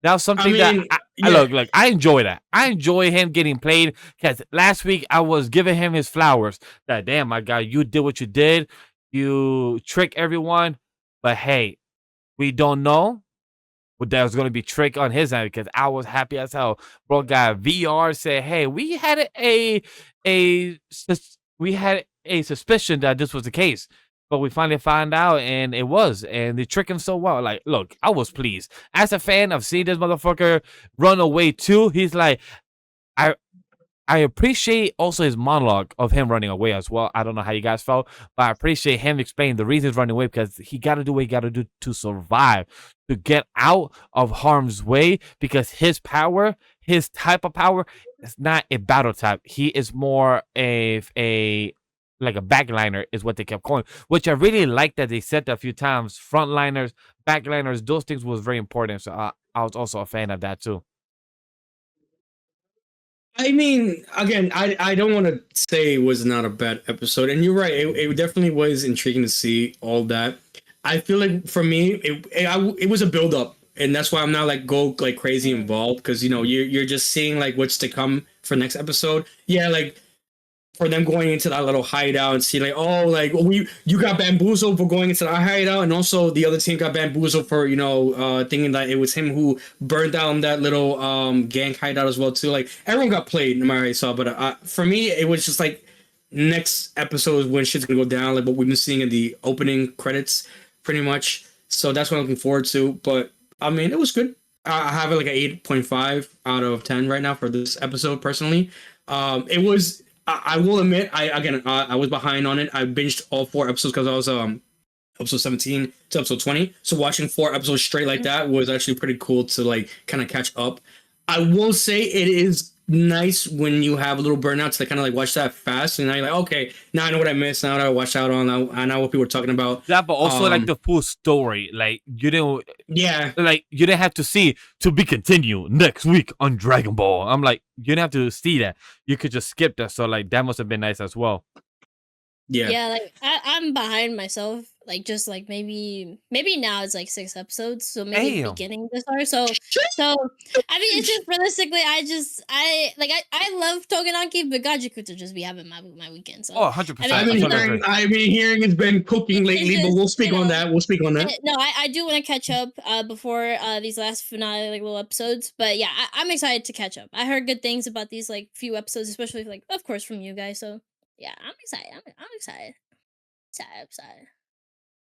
That was something mean, I look. I enjoy that. I enjoy him getting played because last week I was giving him his flowers. That damn, my guy, you did what you did. You trick everyone, but hey, we don't know. But there was going to be trick on his end because I was happy as hell. Bro got VR, said, hey, we had a suspicion that this was the case. But we finally found out, and it was. And they tricked him so well. Like, look, I was pleased. As a fan of seeing this motherfucker run away too, he's like, I appreciate also his monologue of him running away as well. I don't know how you guys felt, but I appreciate him explaining the reasons running away because he got to do what he got to do to survive, to get out of harm's way because his power, his type of power is not a battle type. He is more like a backliner is what they kept calling, which I really like that they said that a few times. Frontliners, backliners, those things was very important. So I was also a fan of that too. I mean, again, I don't want to say it was not a bad episode, and you're right. It definitely was intriguing to see all that. I feel like for me, it was a build up, and that's why I'm not like crazy involved because you're just seeing like what's to come for next episode. Yeah, like for them going into that little hideout and see like, oh, like you got bamboozled for going into that hideout, and also the other team got bamboozled for thinking that it was him who burned down that little gang hideout as well too. Like everyone got played, no matter how you saw. But for me, it was just like next episode is when shit's gonna go down, like what we've been seeing in the opening credits, pretty much. So that's what I'm looking forward to. But I mean, it was good. I have it like an 8.5 out of 10 right now for this episode personally. It was. I will admit, I was behind on it. I binged all 4 episodes because I was episode 17 to episode 20. So watching 4 episodes straight like that was actually pretty cool to like kind of catch up. I will say it is nice when you have a little burnout to kind of like watch that fast, and now you're like, okay, now I know what I missed. Now that I watched out on, I know what people are talking about. Yeah, but also like the full story, like you didn't have to see to be continued next week on Dragon Ball. I'm like, you didn't have to see that. You could just skip that. So like that must have been nice as well. Yeah, like I'm behind myself. Like just like maybe now it's like 6 episodes, so maybe the beginning to start. So I mean, it's just realistically, I love Tougen Anki, but Gachiakuta just be having my weekend. So 100%. I've been hearing it's been cooking lately, but we'll speak on that. We'll speak on that. No, I do want to catch up before these last finale like little episodes. But yeah, I'm excited to catch up. I heard good things about these like few episodes, especially like of course from you guys. So yeah, I'm excited. I'm excited. Excited.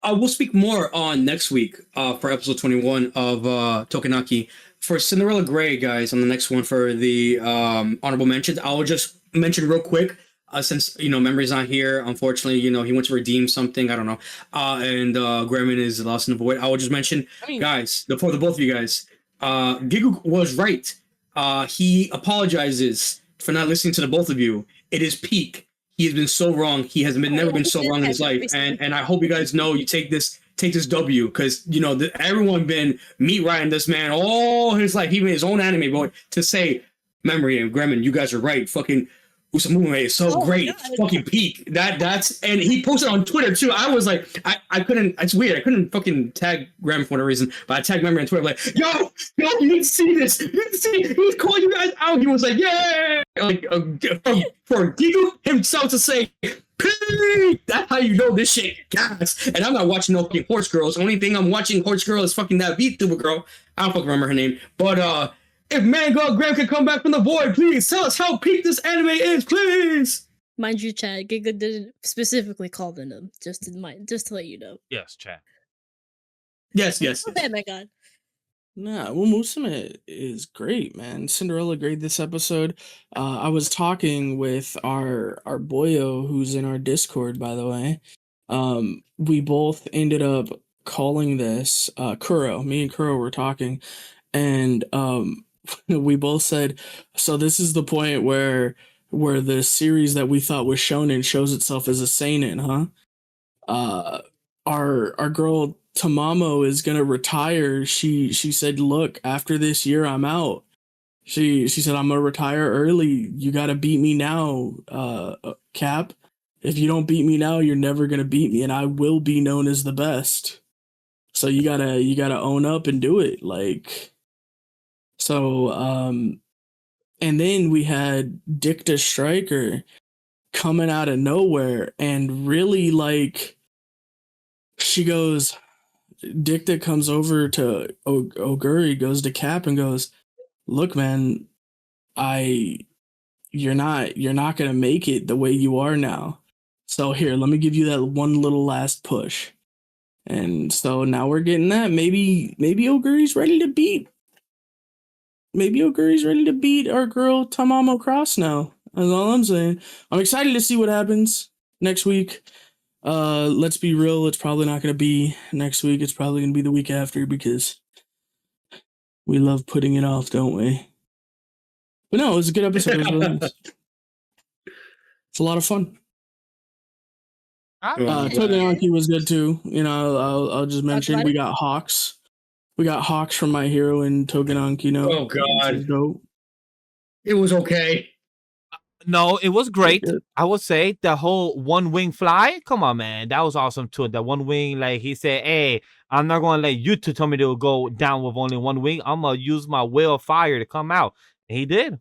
We'll speak more on next week for episode 21 of Tokenaki. For Cinderella Grey, guys, on the next one for the honorable mentions, I will just mention real quick, since, Memory's not here, unfortunately, he went to redeem something, I don't know, and Gremlin is lost in the void. I will just mention, guys, for the both of you guys, Gigu was right. He apologizes for not listening to the both of you. It is peak. He has been so wrong. He has never been so wrong in his life. And I hope you guys know you take this W, because everyone been meat riding this man all his life. He made his own anime, but to say Memory and Gremlin, you guys are right. Fucking Usamume is so Oh my great. God. It's fucking peak. That's and he posted on Twitter too. I was like, I couldn't. It's weird. I couldn't fucking tag Grem for whatever reason, but I tagged Memory on Twitter like, yo, you need to see this. You need to see. He was calling you guys out. He was like, yeah, like for Gigu himself to say, peak. That's how you know this shit. Gas. And I'm not watching no fucking Horse Girls. The only thing I'm watching Horse Girl is fucking that VTuber girl. I don't fucking remember her name, but if Mango Graham can come back from the void, please tell us how peak this anime is, please. Mind you, Chad, Giga didn't specifically call them just to let you know. Yes, chat. Yes. Oh my God. Nah, well, Musume is great, man. Cinderella great this episode. I was talking with our boyo who's in our Discord, by the way. We both ended up calling this Kuro. Me and Kuro were talking, and we both said, so this is the point where the series that we thought was shonen shows itself as a seinen, huh? Our girl Tamamo is gonna retire. She said, look, after this year I'm out. She said, I'm gonna retire early. You gotta beat me now, Cap. If you don't beat me now, you're never gonna beat me, and I will be known as the best. So you gotta own up and do it. Like, so and then we had Dicta Striker coming out of nowhere and really like she goes, Dicta comes over to Oguri, goes to Cap and goes, look, man, you're not gonna make it the way you are now. So here, let me give you that one little last push. And so now we're getting that. Maybe Oguri's ready to beat. Maybe Oguri's ready to beat our girl Tamamo Cross now. That's all I'm saying. I'm excited to see what happens next week. Let's be real, it's probably not going to be next week. It's probably going to be the week after because we love putting it off, don't we? But no, it was a good episode. It was really nice. It's a lot of fun. Tougen Anki was good too. You know, I'll just mention we got Hawks. We got Hawks from My Hero and Tougen Anki. Oh God, it was okay. No, it was great. I would say the whole one wing fly. Come on, man, that was awesome too. The one wing, like he said, "Hey, I'm not gonna let you two tell me to go down with only one wing. I'm gonna use my will of fire to come out." And he did.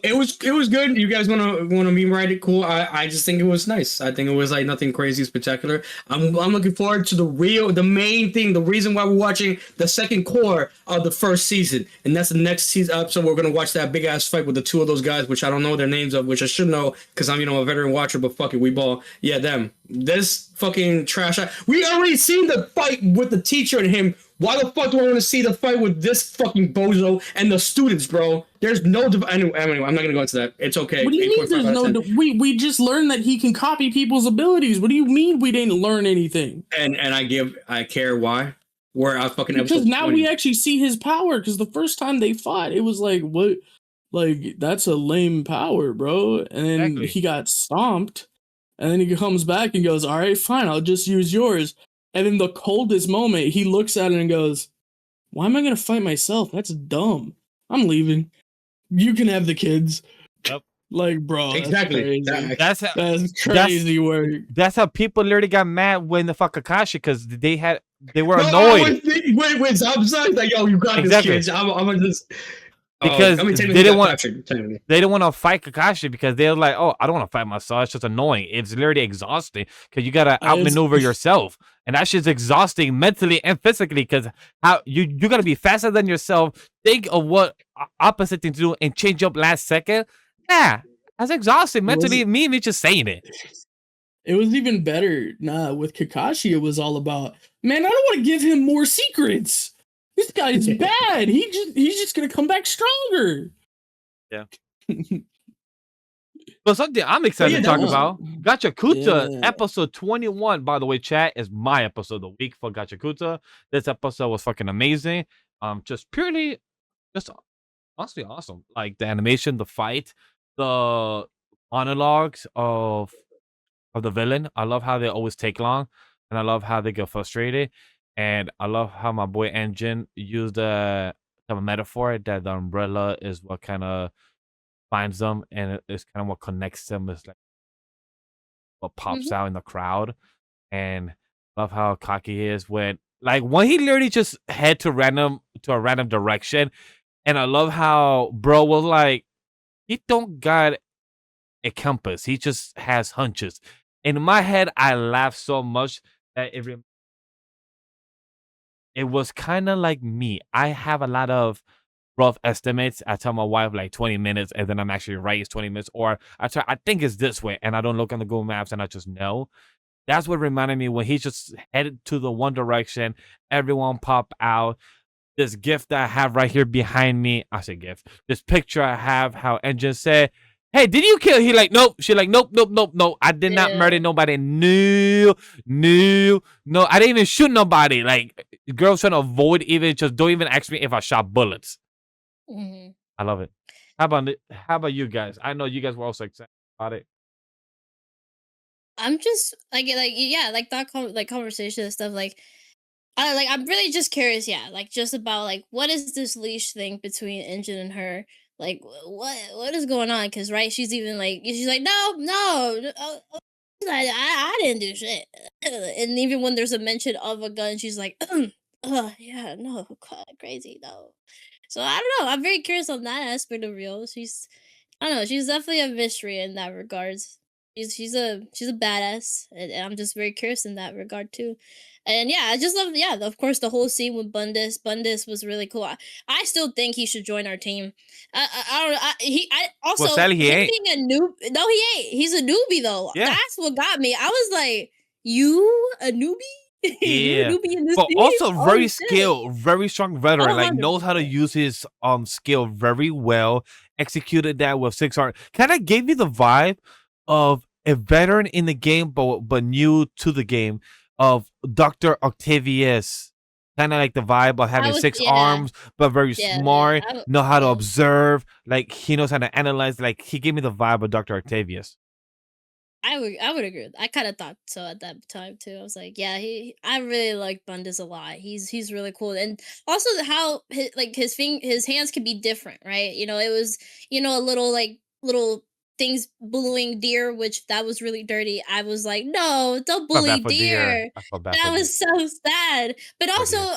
It was good. You guys want to be right? Cool. I just think it was nice. I think it was like nothing crazy spectacular. I'm looking forward to the main thing, the reason why we're watching the second core of the first season, and that's the next season episode. We're gonna watch that big ass fight with the two of those guys, which I don't know their names of, which I should know because I'm a veteran watcher. But fuck it, we ball. Yeah, them. This fucking trash. We already seen the fight with the teacher and him. Why the fuck do I want to see the fight with this fucking bozo and the students, bro? There's no anyway, I'm not gonna go into that. It's okay. What do you mean there's no? We just learned that he can copy people's abilities. What do you mean we didn't learn anything? And I care why. Where I fucking because now 20. We actually see his power. Because the first time they fought, it was like what, like that's a lame power, bro. And then he got stomped, and then he comes back and goes, "All right, fine, I'll just use yours." And in the coldest moment, he looks at it and goes, "Why am I going to fight myself? That's dumb. I'm leaving. You can have the kids." Yep. Like, bro, exactly. That's crazy work. That's how people literally got mad when the fuck Kakashi, because they were annoyed. Wait, so I'm sorry that yo, you got this kids. I'm gonna just because they didn't want to fight Kakashi because they're like, oh, I don't want to fight myself. It's just annoying. It's literally exhausting because you gotta outmaneuver yourself, and that shit's exhausting mentally and physically. Because how you gotta be faster than yourself. Think of what opposite thing to do and change up last second. Yeah, that's exhausting mentally. Me just saying it. It was even better. With Kakashi, it was all about, man, I don't want to give him more secrets. This guy's bad. He's just gonna come back stronger. Yeah. But something I'm excited to talk about. Gachiakuta episode 21. By the way, chat is my episode of the week for Gachiakuta. This episode was fucking amazing. Just honestly awesome. Like the animation, the fight, the monologues of the villain. I love how they always take long, and I love how they get frustrated. And I love how my boy Engine used a metaphor that the umbrella is what kind of finds them, and it's kind of what connects them. Is like what pops Mhm. out in the crowd, and love how cocky he is when he literally just head to a random direction, and I love how bro was like he don't got a compass, he just has hunches. In my head, I laughed so much that it was kind of like me. I have a lot of rough estimates. I tell my wife like 20 minutes, and then I'm actually right. It's 20 minutes. Or I think it's this way, and I don't look on the Google Maps, and I just know. That's what reminded me when he just headed to the one direction. Everyone pop out. This gift that I have right here behind me. I say gift. This picture I have, how Engine said, "Hey, did you kill?" He like, nope. She like, nope, nope, nope, nope. I did not murder Yeah. nobody. No, no, no. I didn't even shoot nobody. Like, girls trying to avoid even just don't even ask me if I shot bullets. Mhm. I love it. How about you guys? I know you guys were also excited about it. I'm just like yeah, like that like conversation and stuff. I'm really just curious, yeah, like just about like what is this leash thing between Engine and her? Like what is going on? Because right, she's like no, no, I didn't do shit. And even when there's a mention of a gun, she's like, yeah, no, crazy, no. So I don't know. I'm very curious on that aspect of Rio. I don't know. She's definitely a mystery in that regards. She's a badass, and I'm just very curious in that regard too. And yeah, I just love of course the whole scene with Bundus. Bundus was really cool. I still think he should join our team. I don't know. I Well, also sadly, he him ain't. being a noob. No, he ain't. He's a newbie though. Yeah. That's what got me. I was like, you a newbie? You're a Yeah. newbie in this But team? also Oh very shit! skilled, very strong veteran, Oh, like knows how to 100%. use his skill very well, executed that with 6 heart. Kind of gave me the vibe of a veteran in the game, but new to the game of Dr. Octavius. Kind of like the vibe of I having was six yeah, arms, but very yeah, smart, know how to yeah. observe, like he knows how to analyze, like he gave me the vibe of Dr. Octavius. I would agree. I kind of thought so at that time too. I was like, yeah, I really like Bundes a lot. He's really cool, and also how his hands can be different, right? It was a little little things bullying deer, which that was really dirty. I was like, no, don't I felt bully bad for deer. deer. I felt bad That for deer. was so sad. But For also, deer.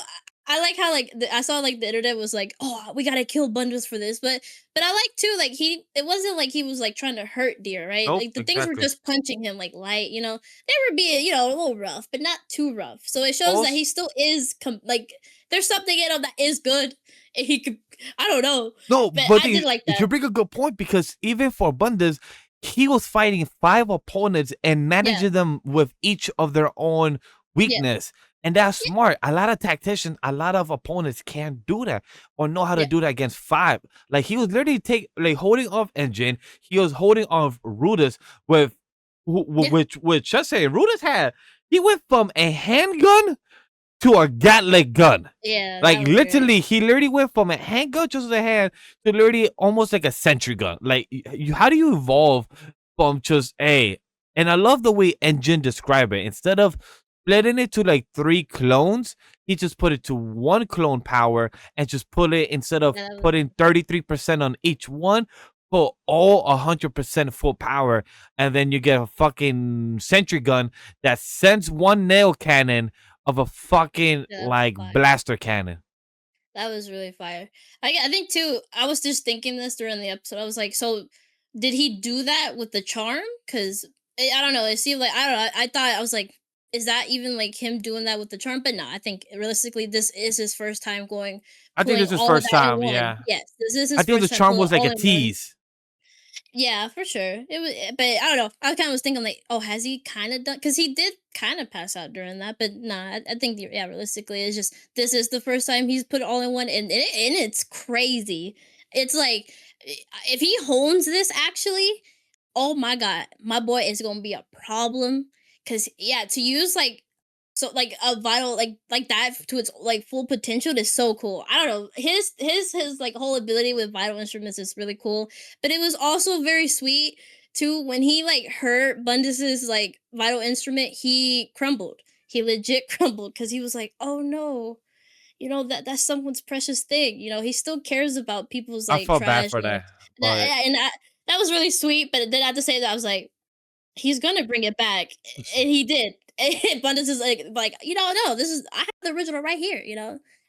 I like how I saw like the internet was like, oh, we gotta kill Bundes for this, but I like too, like it wasn't like he was like trying to hurt deer, right? Nope, Like the things were exactly. just punching him like light, They were being, a little rough, but not too rough. So it shows that Also, he still is like there's something in him that is good. And he could I don't know. no, But but I did like you that. bring a good point because even for Bundes, he was fighting 5 opponents and Yeah. managing them with each of their own Yeah. weakness. And that's Yeah. smart. A lot of tacticians, a lot of opponents can't do that or know how to Yeah. do that against 5. Like he was literally holding off Engine. He was holding off Rudis Yeah. which just say Rudis he went from a handgun to a Gatling gun. Yeah, Like that was great. literally, he literally went from a handgun just with a hand to literally almost like a sentry gun. Like, how do you evolve from just a? And I love the way Engine described it. Instead of splitting it to like 3 clones, he just put it to 1 clone power and just put it instead of Yeah, that was putting 33% on each one, put all 100% full power, and then you get a fucking sentry gun that sends 1 nail cannon of a fucking yeah, that was like fire. blaster cannon. That was really fire. I think too. I was just thinking this during the episode. I was like, so did he do that with the charm? Because I don't know. It seemed like I don't know. I thought I was like, is that even like him doing that with the charm? But no, I think realistically, this is his first time I think pulling this is all of first that in time, one. yeah. Yes, this is I his think the first time charm pulling was like a all in one. tease. Yeah, for sure. It was, but I don't know. I kind of was thinking like, oh, has he kind of done? Because he did kind of pass out during that, but nah. I think yeah, realistically, it's just this is the first time he's put it all in one, and it's crazy. It's like if he hones this, actually, oh my god, my boy is gonna be a problem. Cause yeah, to use like a vital like that to its like full potential is so cool. I don't know. His like whole ability with vital instruments is really cool. But it was also very sweet too when he like heard Bundus's like vital instrument, he crumbled. He legit crumbled because he was like, oh no. that's someone's precious thing. He still cares about people's I like felt bad trash. for that, but That, and that was really sweet. But then at the same time, I was like, he's gonna bring it back, and he did. Abundance is like no, this is I have the original right here.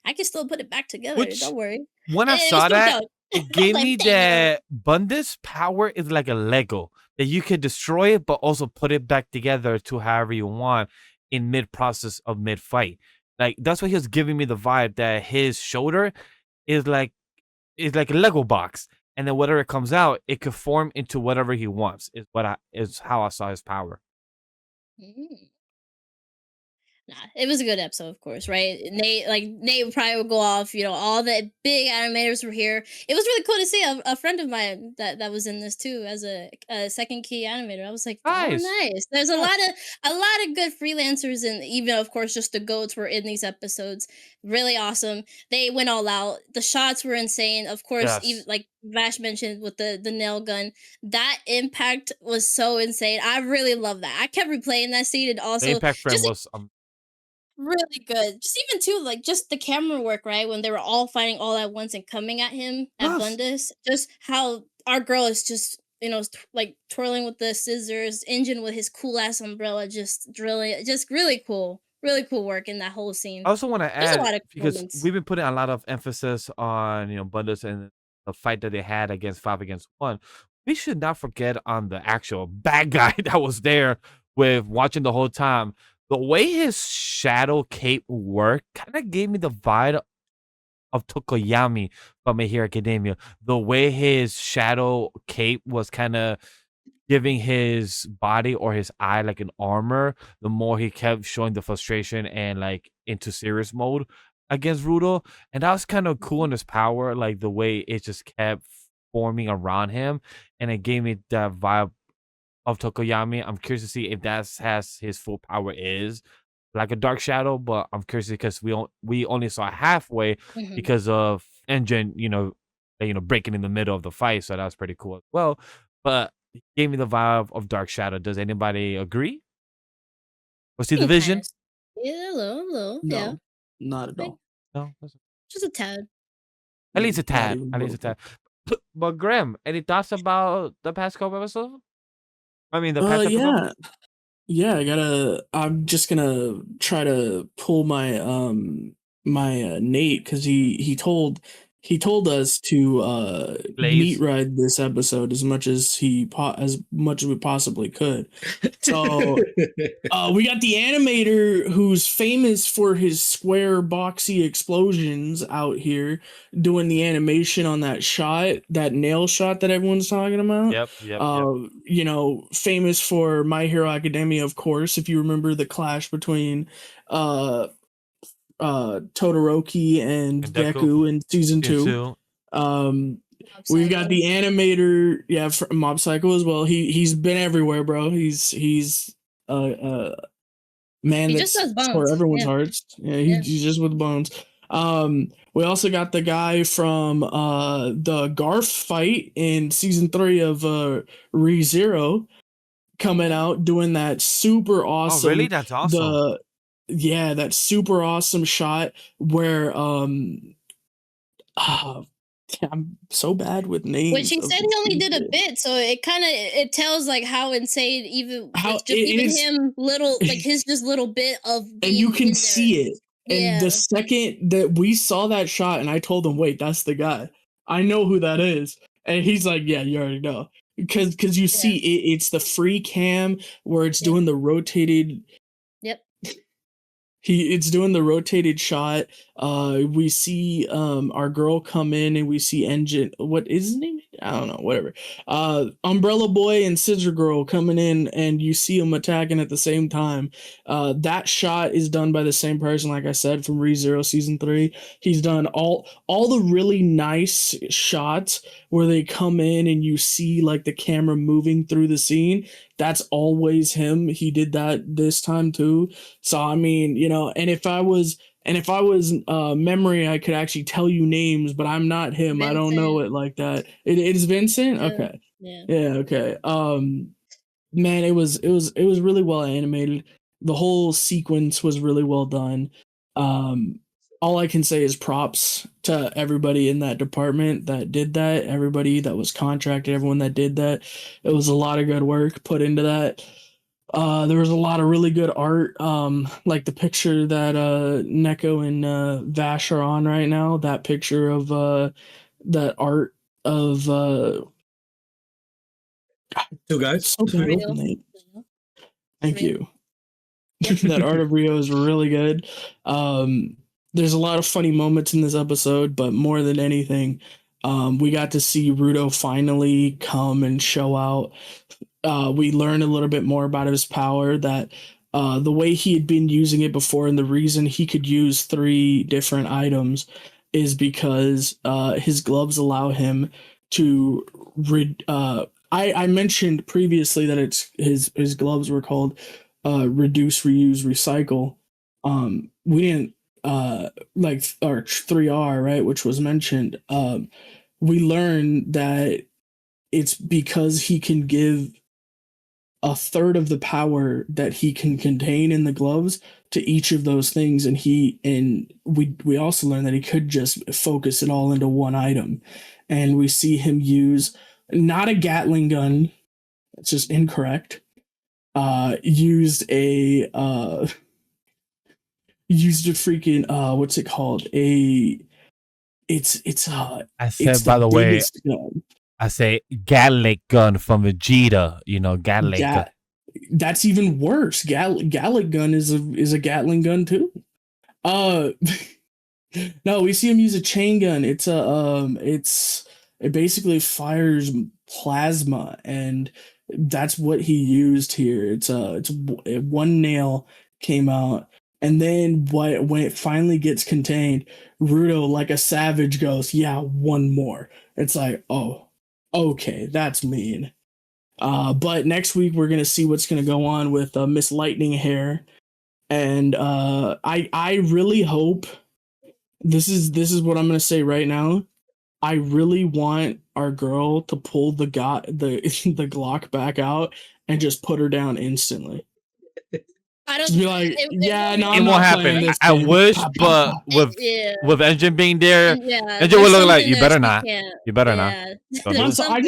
I can still put it back together. which Don't worry. when I It was saw still that, dope. I it was gave like, me damn. that Bundes power is like a Lego that you could destroy it, but also put it back together to however you want in mid process of mid fight. Like that's what he was giving me the vibe that his shoulder is like a Lego box, and then whatever comes out, it could form into whatever he wants. Is how I saw his power. Mm. Nah, it was a good episode, of course, right? Nate probably would go off. All the big animators were here. It was really cool to see a friend of mine that was in this too as a second key animator. I was like, oh, Nice. nice. There's Yeah. a lot of good freelancers, and even of course just the goats were in these episodes. Really awesome. They went all out. The shots were insane. Of course, even Yes. like Vash mentioned with the nail gun, that impact was so insane. I really love that. I kept replaying that scene, and The also impact frame just was really good. Just even too, like just the camera work, right? When they were all fighting all at once and coming at him at yes. Bundes. Just how our girl is just, like twirling with the scissors, Engine with his cool ass umbrella, just drilling. Just really cool. Really cool work in that whole scene. I also want to There's a add lot of because moments. we've been putting a lot of emphasis on Bundes and the fight that they had against 5 against 1. We should not forget on the actual bad guy that was there with watching the whole time. The way his shadow cape worked kind of gave me the vibe of Tokoyami from My Hero Academia. The way his shadow cape was kind of giving his body or his eye like an armor, the more he kept showing the frustration and like into serious mode against Rudo. And that was kind of cool in his power, like the way it just kept forming around him. And it gave me that vibe of Tokoyami. I'm curious to see if that has his full power is like a dark shadow, but I'm curious because we only saw halfway Mhm. because of Engine, breaking in the middle of the fight. So that was pretty cool as well. But it gave me the vibe of Dark Shadow. Does anybody agree? Or see the Kind vision? of. Yeah, a little, yeah. No, not at Like all. No, just a tad. at least a Not tad. even At a least a little tad. But Graham, any thoughts about the past couple episodes? I mean, the bit. past episode. Yeah, I'm just gonna try to pull my my Nate because he told us to meat Blaze. ride this episode as much as as much as we possibly could. So we got the animator who's famous for his square boxy explosions out here doing the animation on that nail shot that everyone's talking about. Yep. Famous for My Hero Academia, of course, if you remember the clash between uh Todoroki and And Deku. Deku in season 2. Into Um Mob we've got Psycho. the animator, yeah, for Mob Psycho as well. He's been everywhere, bro. He's man He just that's does for bones. everyone's Yeah. hearts. Yeah, Yeah. he's just with bones. We also got the guy from the Garf fight in season 3 of ReZero coming out doing that super oh, really? awesome That's awesome. that super awesome shot where ah, I'm so bad with names. Which he of said the he only did a people. bit, so it tells like how insane even How with just it even is, him little like his just little bit of and being you can in there. see it. And the Yeah. second that we saw that shot, and I told him, "Wait, that's the guy. I know who that is." And he's like, "Yeah, you already know." Because you see it's the free cam where it's Yep. doing the rotated. Yep. It's doing the rotated shot. We see our girl come in, and we see Engine. What is his name? I don't know. Whatever. Umbrella Boy and Scissor Girl coming in, and you see them attacking at the same time. That shot is done by the same person, like I said, from ReZero season 3. He's done all the really nice shots where they come in and you see like the camera moving through the scene. That's always him. He did that this time too. So I mean, and if I was memory, I could actually tell you names, but I'm not him. I don't know Vincent. it like that. It is Vincent. Yeah. Okay. Yeah. Yeah. Okay. Man, it was really well animated. The whole sequence was really well done. all I can say is props to everybody in that department that did that, everybody that was contracted, everyone that did that. It was a lot of good work put into that. There was a lot of really good art, like the picture that Neko and Vash are on right now. That picture of that art of Two guys. so beautiful, Nate. Thank Rio. you. That art of Rio is really good. There's a lot of funny moments in this episode, but more than anything, we got to see Rudo finally come and show out. We learned a little bit more about his power, that the way he had been using it before, and the reason he could use 3 different items is because his gloves allow him to I mentioned previously that it's his gloves were called reduce, reuse, recycle. We didn't like our 3R, right, which was mentioned. We learned that it's because he can give a third of the power that he can contain in the gloves to each of those things, and we also learned that he could just focus it all into one item. And we see him use not a Gatling gun, it's just incorrect. Used a freaking what's it called? It's I said, it's by the way, biggest gun. I say Gallic gun from Vegeta. You know, Gallic gun. That's even worse. Gallic gun is a Gatling gun too. No, we see him use a chain gun. It basically fires plasma, and that's what he used here. It's one nail came out, and then when it finally gets contained, Rudo, like a savage, goes, "Yeah, one more." It's like, oh, okay, that's mean. But next week we're gonna see what's gonna go on with Miss Lightning Hair, and I really hope this is what I'm gonna say right now. I really want our girl to pull the Glock back out and just put her down instantly. I don't. Just be like, yeah, no, It I'm won't not happen. playing this I game. wish, Pop, but pop, with Yeah. Engine being there, Yeah, Engine would there's look like, something you there better she not. can't. You better not. Yeah. Don't do There's it. So I something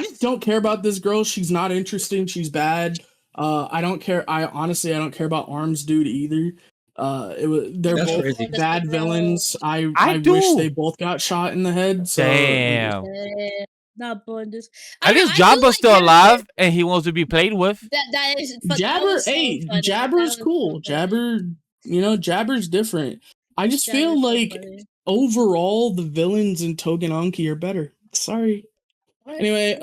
just don't care about this girl. She's not interesting. She's bad. I don't care. I honestly don't care about Arms Dude either. They're That's both crazy. bad villains. I wish do. they both got shot in the head. So Damn. Not Bundus. At least Jabba's still alive, and he wants to be played with. That is Jabber, so hey, funny. Jabber's That was cool. so funny. Jabber, Jabber's different. I just feel Jabber's so like funny. overall the villains in Tougen Anki are better. Sorry. Anyway,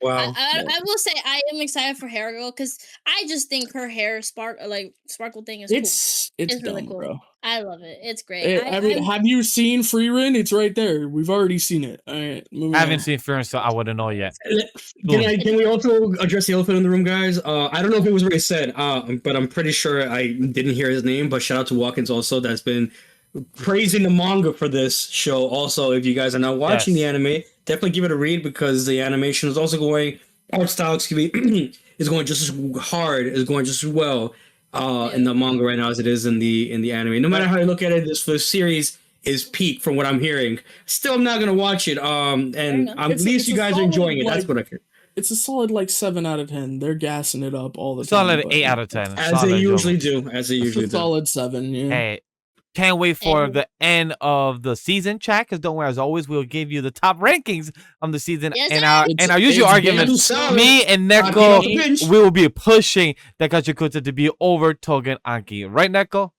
Wow. I will say I am excited for Hair Girl because I just think her hair sparkle thing is cool. it's really dumb, cool. bro. I love it. It's great. Have you seen Free Run? It's right there. We've already seen it. All right, I haven't seen Fear, so I wouldn't know yet. Can we also address the elephant in the room, guys? I don't know if it was already said, but I'm pretty sure I didn't hear his name. But shout out to Watkins also, that's been praising the manga for this show. Also, if you guys are not watching the anime, definitely give it a read because the animation is also going, art style, excuse me, is going just as hard, is going just as well in the manga right now as it is in the anime. No matter how you look at it, this series is peak from what I'm hearing. Still, I'm not gonna watch it. And at least you guys are enjoying it. That's what I care. It's a solid 7 out of 10. They're gassing it up all the time. Solid 8 out of 10. As they usually do. As they usually do. Solid 7. Yeah. Hey, can't wait for the end of the season, chat. Because don't worry, as always, we'll give you the top rankings on the season. Yes, and our usual argument, me and Neko, we will be pushing the Gachiakuta to be over Tougen Anki. Right, Neko?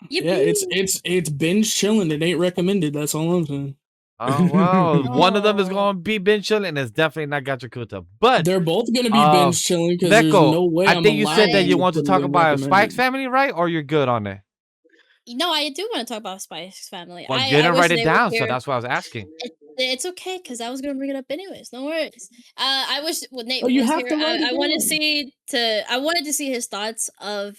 Yeah, it's binge chilling. It ain't recommended. That's all I'm saying. Oh well, one of them is going to be binge chilling, and it's definitely not Gachiakuta. But they're both going to be binge chilling because there's no way. I think you said that you want to talk about Spike's family, right? Or you're good on it? No, I do want to talk about Spike's family. Well, you didn't write it down, so that's why I was asking. It's okay because I was gonna bring it up anyways. No worries. I wish Nate you was have here. to write it I wanted down. I wanted to see his thoughts of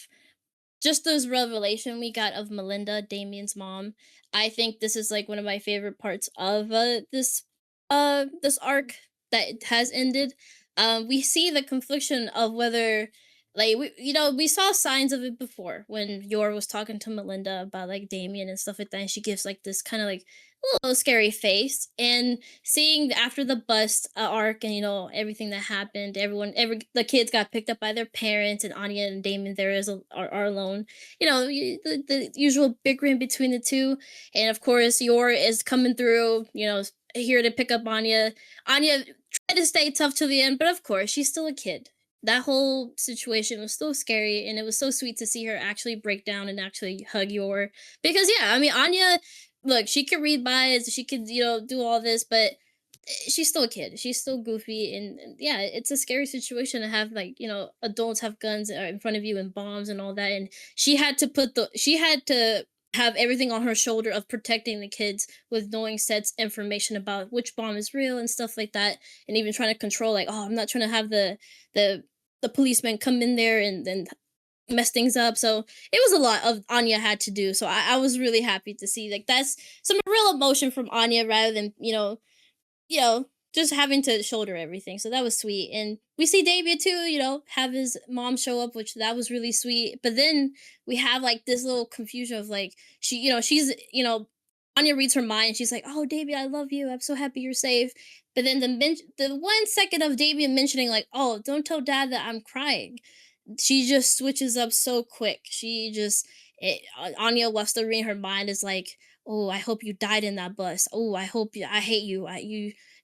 just this revelation we got of Melinda, Damien's mom. I think this is like one of my favorite parts of this arc that has ended. We see the confliction of whether like we saw signs of it before when Yor was talking to Melinda about like Damien and stuff like that, and she gives like this kind of like a little scary face. And seeing after the bust arc and everything that happened, the kids got picked up by their parents, and Anya and Damien are alone. The usual bickering between the two, and of course Yor is coming through. Here to pick up Anya. Anya tried to stay tough to the end, but of course she's still a kid. That whole situation was so scary, and it was so sweet to see her actually break down and actually hug Yor. Because yeah, I mean Anya, look, she could read minds, she could do all this, but she's still a kid. She's still goofy, and yeah, it's a scary situation to have like adults have guns in front of you and bombs and all that, and she had to have everything on her shoulder of protecting the kids with knowing sets information about which bomb is real and stuff like that, and even trying to control like, oh, I'm not trying to have the policemen come in there and then mess things up. So it was a lot of Anya had to do. So I was really happy to see like that's some real emotion from Anya rather than just having to shoulder everything. So that was sweet. And we see Damien too, have his mom show up, which that was really sweet. But then we have like this little confusion of like she's Anya reads her mind and she's like, "Oh, Damien, I love you. I'm so happy you're safe." But then the 1 second of Damien mentioning like, "Oh, don't tell Dad that I'm crying," she just switches up so quick. Anya wants to read her mind is like, "Oh, I hope you died in that bus. Oh, I hate you.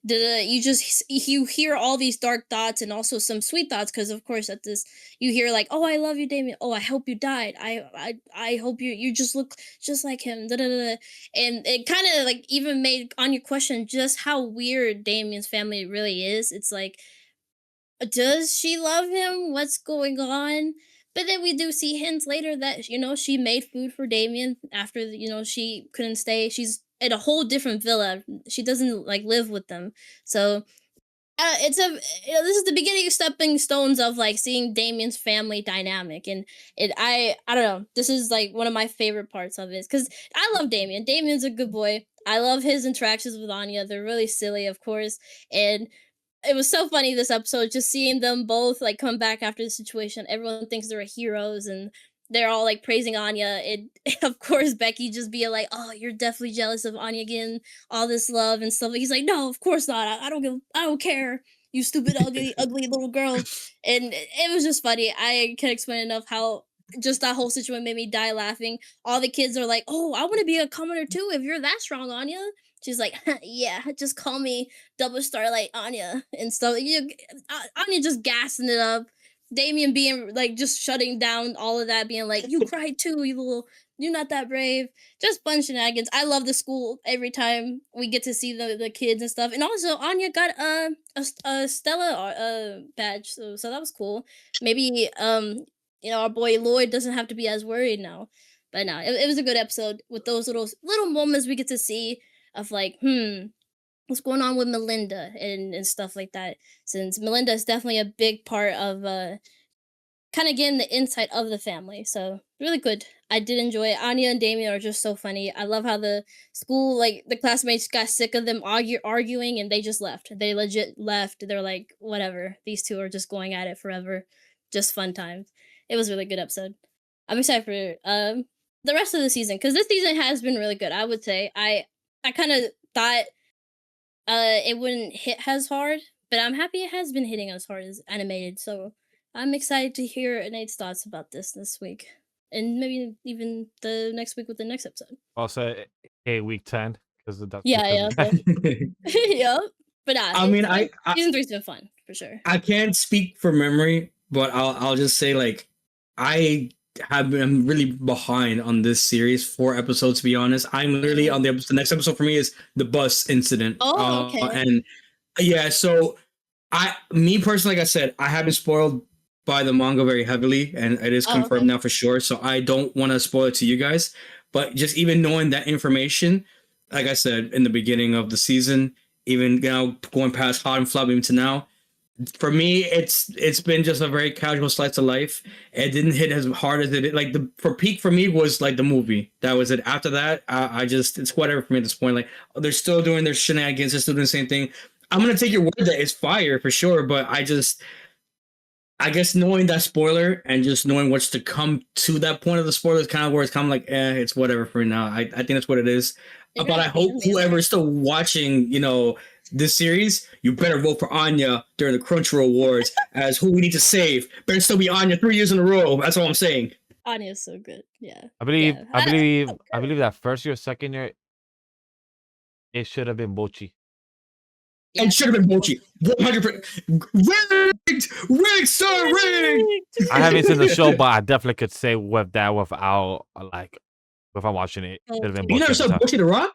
You hear all these dark thoughts and also some sweet thoughts because of course at this you hear like, "Oh, I love you, Damien. Oh, I hope you died. I hope you just look just like him." Da, da, da, da. And it kind of like even made Anya question just how weird Damien's family really is. It's like, does she love him? What's going on? But then we do see hints later that she made food for Damien after she couldn't stay. She's at a whole different villa. She doesn't like live with them. So this is the beginning of stepping stones of like seeing Damien's family dynamic, and I don't know. This is like one of my favorite parts of it because I love Damien. Damien's a good boy. I love his interactions with Anya. They're really silly, of course, and it was so funny this episode just seeing them both like come back after the situation. Everyone thinks they're heroes and they're all like praising Anya, and of course Becky just being like, "Oh, you're definitely jealous of Anya getting all this love and stuff." He's like, "No, of course not. I don't care. You stupid ugly little girl." And it was just funny. I can't explain enough how just that whole situation made me die laughing. All the kids are like, "Oh, I want to be a commoner too if you're that strong, Anya." She's like, "Yeah, just call me Double Starlight Anya and stuff." Anya just gassing it up. Damien being like just shutting down all of that, being like, "You cried too, you're not that brave." Just fun shenanigans. I love the school every time we get to see the kids and stuff. And also Anya got a Stella badge, so that was cool. Maybe our boy Lloyd doesn't have to be as worried now. But no, it was a good episode with those little moments we get to see of like, what's going on with Melinda and stuff like that. Since Melinda is definitely a big part of kind of getting the insight of the family. So really good. I did enjoy it. Anya and Damien are just so funny. I love how the school, like the classmates got sick of them arguing and they just left. They legit left. They're like, whatever. These two are just going at it forever. Just fun times. It was a really good episode. I'm excited for the rest of the season because this season has been really good. I would say I kind of thought it wouldn't hit as hard, but I'm happy it has been hitting as hard as animated. So I'm excited to hear Nate's thoughts about this week, and maybe even the next week with the next episode. Also, week 10 because of that. Yeah. Yep. But I mean, season 3's been fun for sure. I can't speak for memory, but I'll just say like I have been really behind on this series. 4 episodes, to be honest. I'm literally on the next episode for me is the bus incident. Oh, okay. And yeah, so me personally, like I said, I have been spoiled by the manga very heavily, and it is confirmed now for sure. So I don't want to spoil it to you guys, but just even knowing that information, like I said in the beginning of the season, even now going past Hot and Flop even to now, for me, it's been just a very casual slice of life. It didn't hit as hard as it did. Like for peak for me was like the movie. That was it. After that, I just it's whatever for me at this point. Like they're still doing their shenanigans. They're still doing the same thing. I'm gonna take your word that it's fire for sure, but I just I guess knowing that spoiler and just knowing what's to come to that point of the spoiler is kind of where it's kind of like, it's whatever for now. I think that's what it is. They're But I not hope family, whoever right? is still watching, this series, you better vote for Anya during the Crunchyroll Awards as who we need to save. Better still be Anya 3 years in a row. That's all I'm saying. Anya's so good. Yeah. I believe Yeah. I believe I believe that first year, second year, it should have been Bochi. Yeah, And should have been Mochi. 100%. Rigged, sir, rigged. I haven't seen the show, but I definitely could say with that without without watching it. Should have been You Bochi. never at the saw time. Bochi the Rock?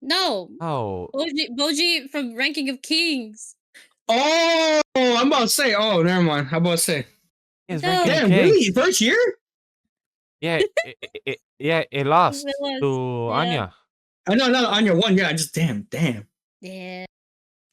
No. Oh, Boji from Ranking of Kings. Oh, I'm about to say. Oh, never mind. I'm about to say. yeah, it's No. Ranking of Damn, Kings. really? First year? Yeah, it lost It to lost, yeah. Anya. I know, not Anya 1. Yeah, I just damn. Yeah.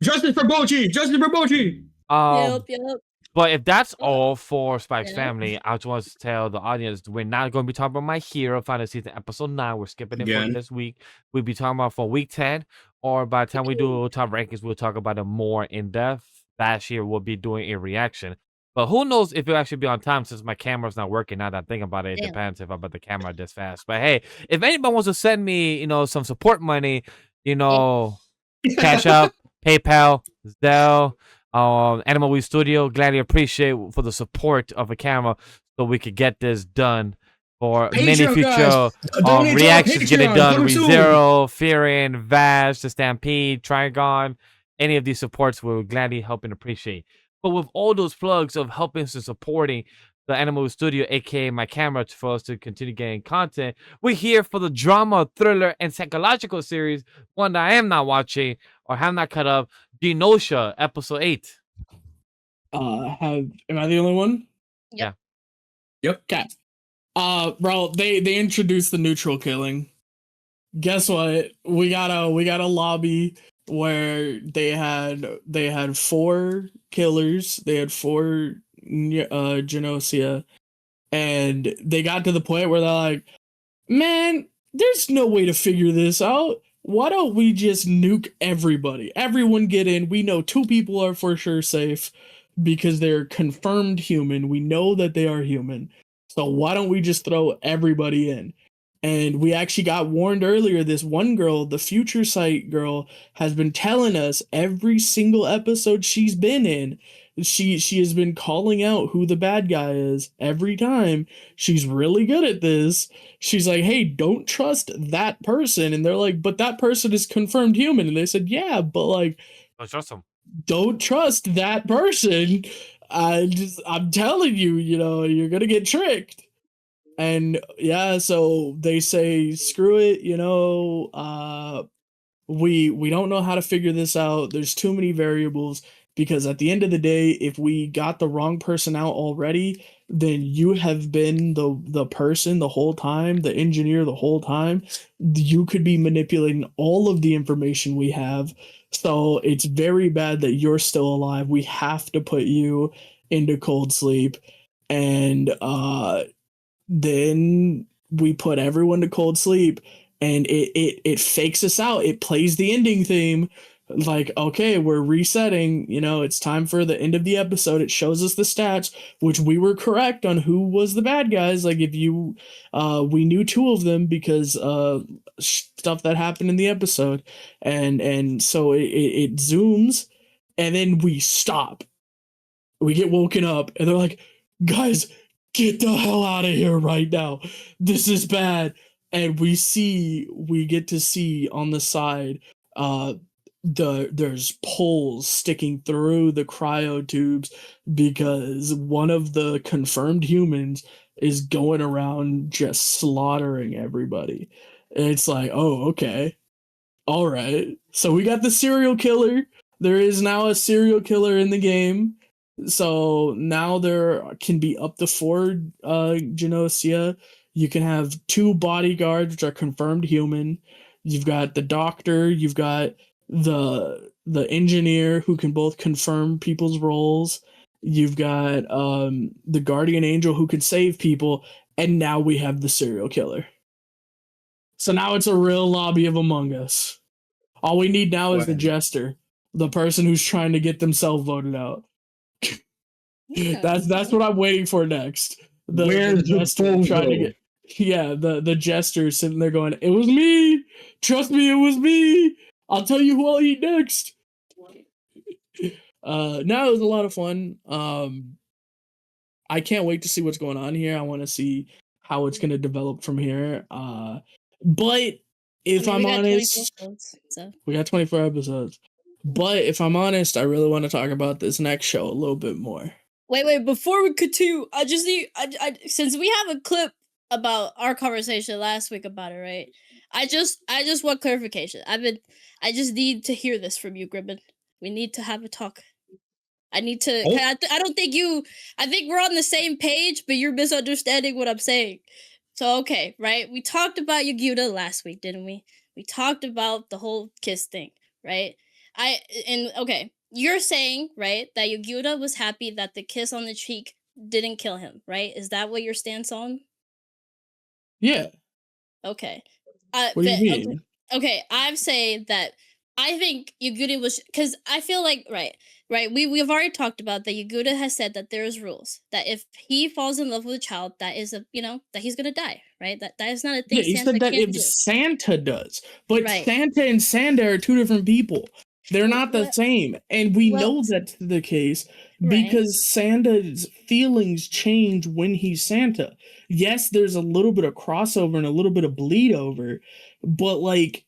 Justice for Bochi. Justice for Bochi. Yep. But if that's all for Spike's Yeah. family, I just want to tell the audience we're not going to be talking about My Hero Final Season episode 9. We're skipping it for Again. this week. We'll be talking about for week 10, or by the time we do top rankings, we'll talk about it more in depth. Bash here will be doing a reaction. But who knows if it'll actually be on time since my camera's not working. Now that I'm thinking about it, it Damn. depends if I bought the camera this fast. But hey, if anybody wants to send me, some support money, Cash App, PayPal, Zelle, Animal Weed Studio, gladly appreciate for the support of a camera so we could get this done for many Patreon, future guys. Donate to our reactions getting Patreon. done. Coming soon. ReZero, Fearin, Vash, The Stampede, Trigon, any of these supports we will gladly help and appreciate. But with all those plugs of helping and supporting the Animal Studio, aka my camera, for us to continue getting content, we're here for the drama, thriller, and psychological series, one that I am not watching or have not cut up, Gnosia, episode 8. Am I the only one? Yep. Okay. Bro, they introduced the neutral killing. Guess what? We got a lobby where they had 4 killers. They had 4 Gnosia, and they got to the point where they're like, man, there's no way to figure this out. Why don't we just nuke everybody? Everyone get in. We know 2 people are for sure safe because they're confirmed human. We know that they are human. So why don't we just throw everybody in? And we actually got warned earlier. This one girl, the Future Sight girl, has been telling us every single episode she's been in. She has been calling out who the bad guy is every time. She's really good at this. She's like, hey, don't trust that person. And they're like, but that person is confirmed human. And they said, yeah, but like, Don't trust him. don't trust that person. I'm telling you, you're gonna get tricked. And yeah, so they say, screw it, we don't know how to figure this out. There's too many variables, because at the end of the day, if we got the wrong person out already, then you have been the person the whole time, the engineer the whole time. You could be manipulating all of the information we have. So it's very bad that you're still alive. We have to put you into cold sleep. And then we put everyone to cold sleep, and it fakes us out. It plays the ending theme, like, okay, we're resetting, it's time for the end of the episode. It shows us the stats, which we were correct on who was the bad guys. Like, if you we knew 2 of them because stuff that happened in the episode, and so it zooms, and then we stop. We get woken up, and they're like, guys, get the hell out of here right now. This is bad. And we get to see on the side, there's poles sticking through the cryo tubes because one of the confirmed humans is going around just slaughtering everybody. And it's like, oh, okay. All right. So we got the serial killer. There is now a serial killer in the game. So now there can be up to 4 Gnosia. You can have 2 bodyguards, which are confirmed human. You've got the doctor. You've got the engineer, who can both confirm people's roles. You've got the guardian angel, who can save people. And now we have the serial killer. So now it's a real lobby of Among Us. All we need now is the jester, the person who's trying to get themselves voted out. That's what I'm waiting for next. Where's the jester bozo? trying to get the jester sitting there going, "It was me. Trust me, it was me. I'll tell you who I'll eat next." No, it was a lot of fun. I can't wait to see what's going on here. I want to see how it's gonna develop from here. But if I'm honest, we got 24 episodes. But if I'm honest, I really want to talk about this next show a little bit more. Wait, before we continue, I just need, since we have a clip about our conversation last week about it, right? I just want clarification. I just need to hear this from you, Gribben. We need to have a talk. I need to, I don't think I think we're on the same page, but you're misunderstanding what I'm saying. So, okay, right? We talked about Yaguta last week, didn't we? We talked about the whole kiss thing, right? Okay, you're saying, right, that Yaguta was happy that the kiss on the cheek didn't kill him, right? Is that what your stance on? Yeah. Okay. What do you mean? Okay, I'm saying that I think Yaguta was, because I feel like, right, we've already talked about that Yaguta has said that there's rules, that if he falls in love with a child, that is that he's gonna die, right? That is not a thing. Yeah, he said that if Santa does, but Santa and Sanda are two different people. They're not the same, and we know that's the case because Sanda's feelings change when he's Santa. Yes, there's a little bit of crossover and a little bit of bleed over, but like,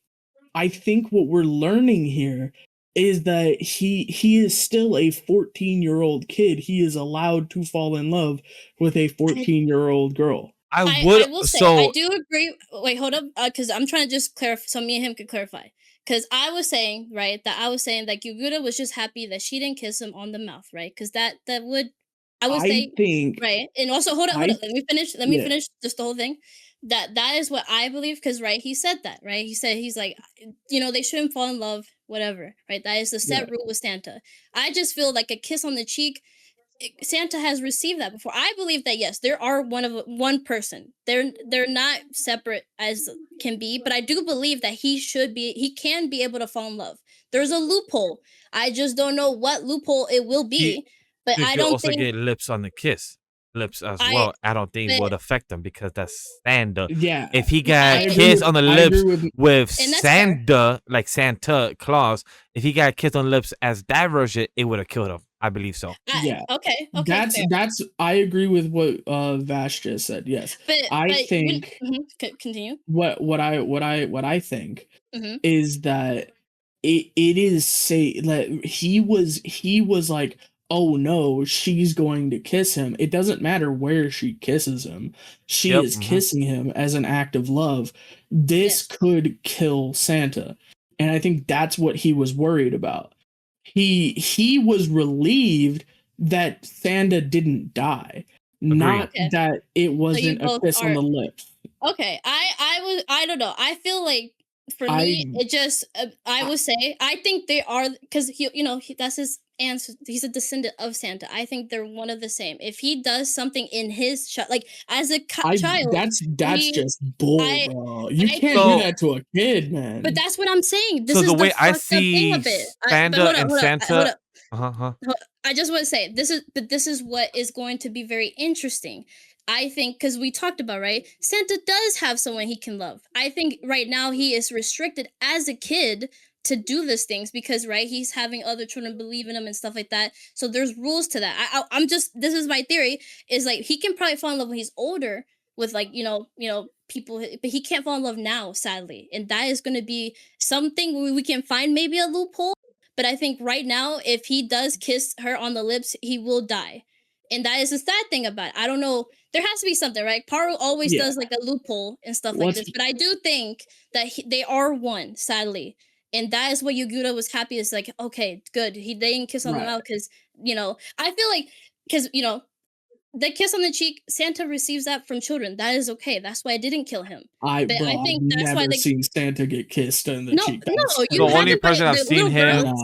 I think what we're learning here is that he is still a 14-year-old kid. He is allowed to fall in love with a 14-year-old girl. I will say, I do agree. Wait, hold up, because I'm trying to just clarify, so me and him could clarify. Because I was saying, right, that Yaguta was just happy that she didn't kiss him on the mouth, right? Because that would, I would say, right. And also, hold up, let me finish. Let me finish just the whole thing. That is what I believe, because right, he said that, right? He's like, they shouldn't fall in love, whatever, right? That is the set rule with Santa. I just feel like a kiss on the cheek, Santa has received that before. I believe that yes, there are one person. They're not separate as can be, but I do believe that he can be able to fall in love. There's a loophole. I just don't know what loophole it will be. But I don't also get lips on the kiss. Lips as well. I don't think would affect them because that's Santa. Yeah. If he got kiss on the lips with Santa, like Santa Claus, if he got kiss on the lips as that version, it would have killed him. I believe so. Yeah. Okay. That's. I agree with what Vash just said. Yes. But I think. Continue. What I think is that it is say that he was like, oh no, she's going to kiss him. It doesn't matter where she kisses him. She is kissing him as an act of love. This could kill Santa. And I think that's what he was worried about. He was relieved that Santa didn't die. Agreed. Not that it wasn't a kiss on the lips. Okay. I don't know. I feel like for me, it just, I would say, I think they are, because that's his answer. He's a descendant of Santa. I think they're one of the same. If he does something in his like as a child, that's just bull, bro. You can't do that to a kid, man. But that's what I'm saying. This is the way I see Santa and Santa. I just want to say this is what is going to be very interesting. I think, because we talked about, right, Santa does have someone he can love. I think right now he is restricted as a kid to do these things because, right, he's having other children believe in him and stuff like that. So there's rules to that. I'm just, this is my theory, is like he can probably fall in love when he's older with like, people, but he can't fall in love now, sadly. And that is going to be something we can find maybe a loophole. But I think right now, if he does kiss her on the lips, he will die. And that is the sad thing about it. I don't know. There has to be something, right? Paru always does like a loophole and stuff like this. But I do think that they are one, sadly. And that is what Yaguta was happy. Is like, okay, good. They didn't kiss on the mouth because, I feel like, because, the kiss on the cheek, Santa receives that from children. That is okay. That's why I didn't kill him. I've never seen Santa get kissed on the cheek. The only person I've seen him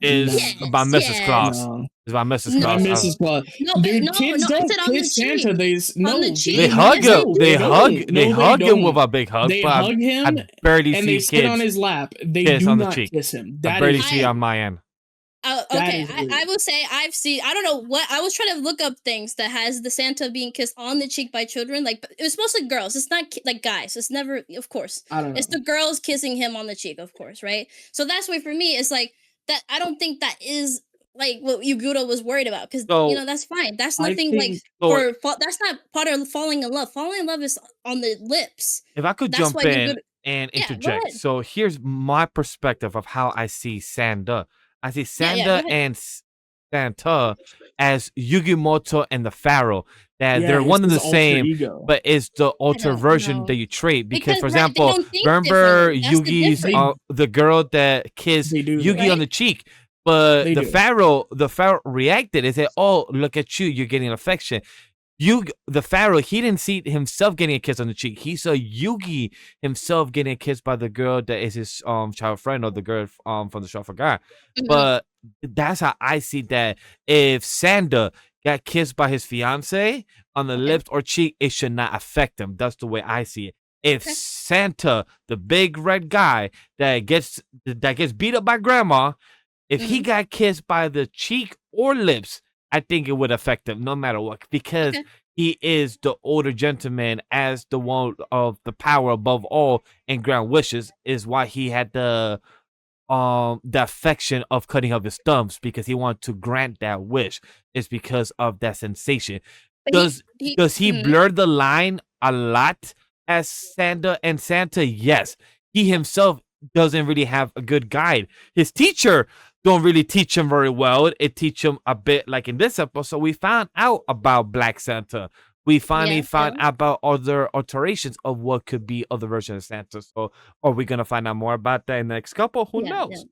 is by Mrs. Claus. Is by Mrs. Claus. Mrs. Claus. Dude, kids don't kiss Santa. They hug him. They hug him with a big hug. They hug him. I barely and see they sit kids on his lap. They do not kiss him. I barely see on my end. That Okay, is I weird. will say I've seen. I don't know what I was trying to look up things that has the Santa being kissed on the cheek by children. Like it was mostly girls. It's not like guys. It's never, of course. I don't It's know. the girls kissing him on the cheek, of course, right? So that's why for me, it's like that. I don't think that is like what Yugura was worried about because So that's fine. That's I nothing like think so that's not part of falling in love. Falling in love is on the lips. if I could That's why jump in Yugura. and Yeah, go interject. ahead. So here's my perspective of how I see Sanda. I see Yeah, go Sanda ahead. and Santa as Yugimoto and the Pharaoh. That Yeah, they're it's one and his the alter same, ego. but it's the I alter don't version that know you trade. Because, because for right, they example, don't think remember differently. That's the Yugi's difference, They the girl that kissed they do that. Yugi on right? the cheek, but They do. The Pharaoh reacted and said, "Oh, look at you! You're getting affection." The Pharaoh, he didn't see himself getting a kiss on the cheek. He saw Yugi himself getting a kiss by the girl that is his child friend, or the girl from the show I forgot. Mhm. But that's how I see that. If Sanda got kissed by his fiance on the Okay. lips or cheek, it should not affect him. That's the way I see it. If Okay. Santa, the big red guy that gets beat up by grandma, if he Mhm. got kissed by the cheek or lips, I think it would affect him no matter what, because Okay. he is the older gentleman, as the one of the power above all and grand wishes, is why he had the affection of cutting off his thumbs, because he wanted to grant that wish. It's because of that sensation. But he Does he mhm. blur the line a lot as Santa and Santa? Yes. He himself doesn't really have a good guide. His teacher don't really teach him very well. It teach him a bit, like in this episode, we found out about Black Santa. We finally Yeah, found yeah. out about other alterations of what could be other versions of Santa. So are we gonna find out more about that in the next couple? Who Yeah, yeah. knows?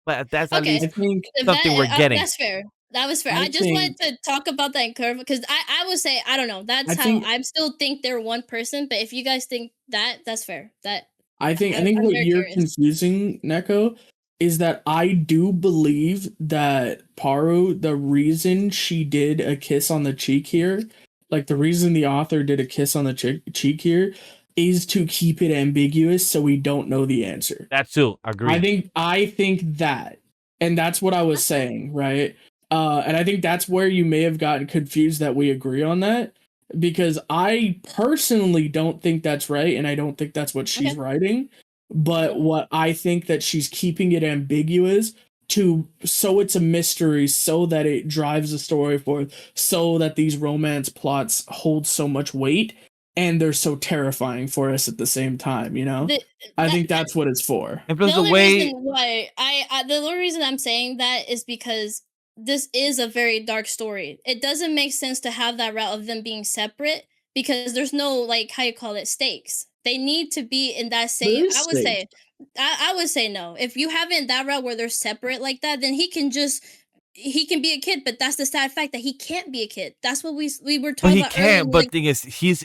But that's at Okay. I least think If something we're getting. that's fair. That was fair. I I just wanted think to talk about that in curve because I would say I don't know. That's I how think I still think they're one person. But if you guys think that, that's fair. That I think I'm what very you're curious. confusing, Neko, is that I do believe that Paru, the reason she did a kiss on the cheek here, like the reason the author did a kiss on the cheek here, is to keep it ambiguous so we don't know the answer. That too. Agree. I think that, and that's what I was That's fair. saying, right? And I think that's where you may have gotten confused that we agree on that, because I personally don't think that's right, and I don't think that's what she's Okay. writing. But Okay. what I think that she's keeping it ambiguous to, so it's a mystery, so that it drives the story forward, so that these romance plots hold so much weight and they're so terrifying for us at the same time, you know? The I that think that's what it's for. And the plus the only reason way why the only reason I'm saying that is because this is a very dark story. It doesn't make sense to have that route of them being separate because there's no like how you call it stakes. They need to be in that There same. is stakes. I would say no. If you have it in that route where they're separate like that, then he can be a kid, but that's the sad fact that he can't be a kid. That's what we were But talking he about earlier. can't. But thing is, he's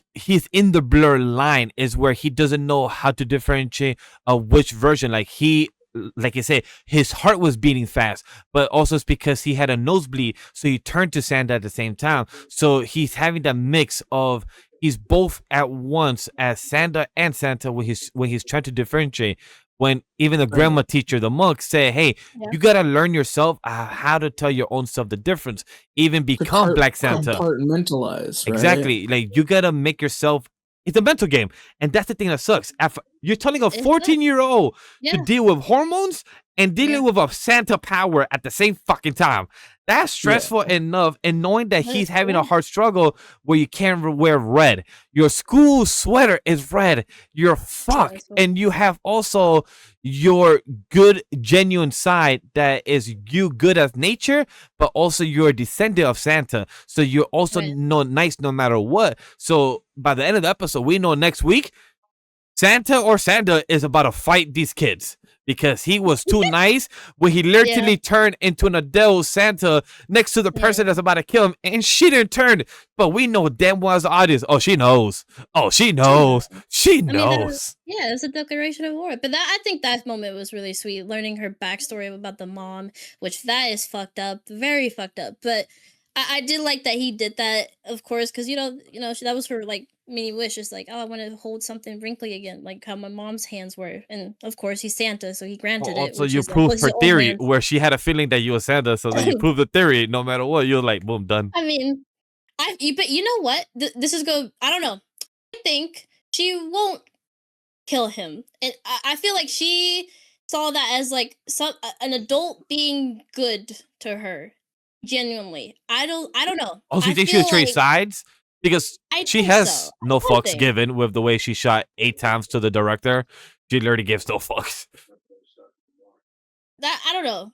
in the blur line, is where he doesn't know how to differentiate which version. Like you say, his heart was beating fast, but also it's because he had a nosebleed, so he turned to Santa at the same time. So he's having that mix of he's both at once as Santa and Santa when he's trying to differentiate. When even the grandma teacher, the monk, say, "Hey, Yeah. you gotta learn yourself how to tell your own self the difference, even become Black Santa." Compartmentalize, right? Exactly. Like you gotta make yourself. It's a mental game, and that's the thing that sucks. You're telling a It does. 14-year-old to Yeah. deal with hormones and dealing Yeah. with a Santa power at the same fucking time. That's stressful enough, and knowing that But he's having yeah. a hard struggle where you can't wear red. Your school sweater is red. You're fucked, Stressful. and you have also your good, genuine side that is you good as nature, but also you're a descendant of Santa. So you're also Right. nice no matter what. So by the end of the episode, we know next week Santa or Santa is about to fight these kids because he was too nice when he literally turned into an adult Santa next to the person that's about to kill him, and she didn't turn. But we know damn well as the audience, oh, she knows. Oh, she knows. She I mean, knows. yeah, it's a declaration of war. But I think that moment was really sweet, learning her backstory about the mom, which that is fucked up, very fucked up. But I did like that he did that, of course, because that was her like mini wish. Is like, oh, I want to hold something wrinkly again, like how my mom's hands were. And of course, he's Santa, so he granted it, Also, which you is like, proved was her his old theory hands. where she had a feeling that you were Santa, so then you proved the theory. No matter what, you're like, boom, done. I mean, but you know what? This is go. I don't know. I think she won't kill him, and I feel like she saw that as like an adult being good to her. Genuinely, I don't know. Also, you I think she feel would trade like sides? Because I she think has so. no I hope fucks they- given with the way she shot 8 times to the director. She literally gives no fucks. That I don't know.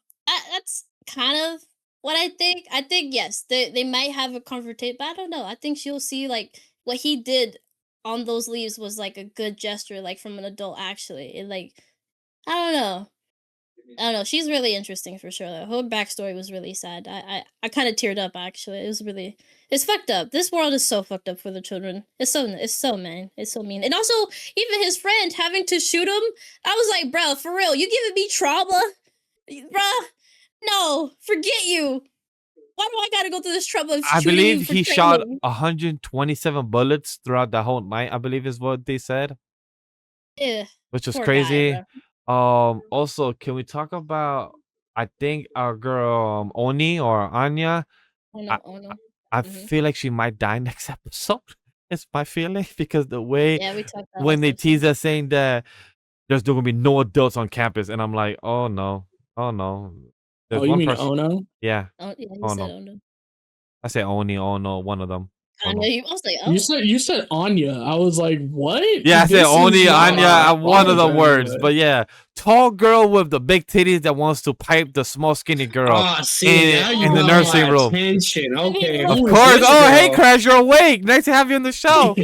That's kind of what I think. I think yes, they might have a confrontation, but I don't know. I think she'll see like what he did on those leaves was like a good gesture, like from an adult. Actually, I don't know. I don't know. She's really interesting for sure. Though. Her backstory was really sad. I kind of teared up actually. It's fucked up. This world is so fucked up for the children. It's so mean. It's so mean. And also even his friend having to shoot him. I was like, bro, for real, you giving me trauma, bruh? No, forget you. Why do I gotta go through this trouble of I shooting you believe for he shot training? 127 bullets throughout the whole night, I believe is what they said, Yeah, which was poor crazy. guy, Also, can we talk about, I think our girl Oni or Anya? I, oh no. I Mhm. feel like she might die next episode. It's my feeling because the way Yeah, we talked about when last they episode. tease us saying that there's gonna be no adults on campus, and I'm like, oh no, oh no. There's Oh, you one mean person. Ono? Yeah. Oh yeah, you Oh said no. oh no. I say Oni. Oh no. One of them. Oh I know no. you. I was like, You oh. said Anya. I was like, what? Yeah, I said This is Oni, not Anya, one of the okay, words. But yeah, tall girl with the big titties that wants to pipe the small skinny girl Ah, see, now you in the got nursing my room. attention. Okay, Of Of who is course. this Oh, hey, girl? Crash, you're awake. Nice to have you on the show.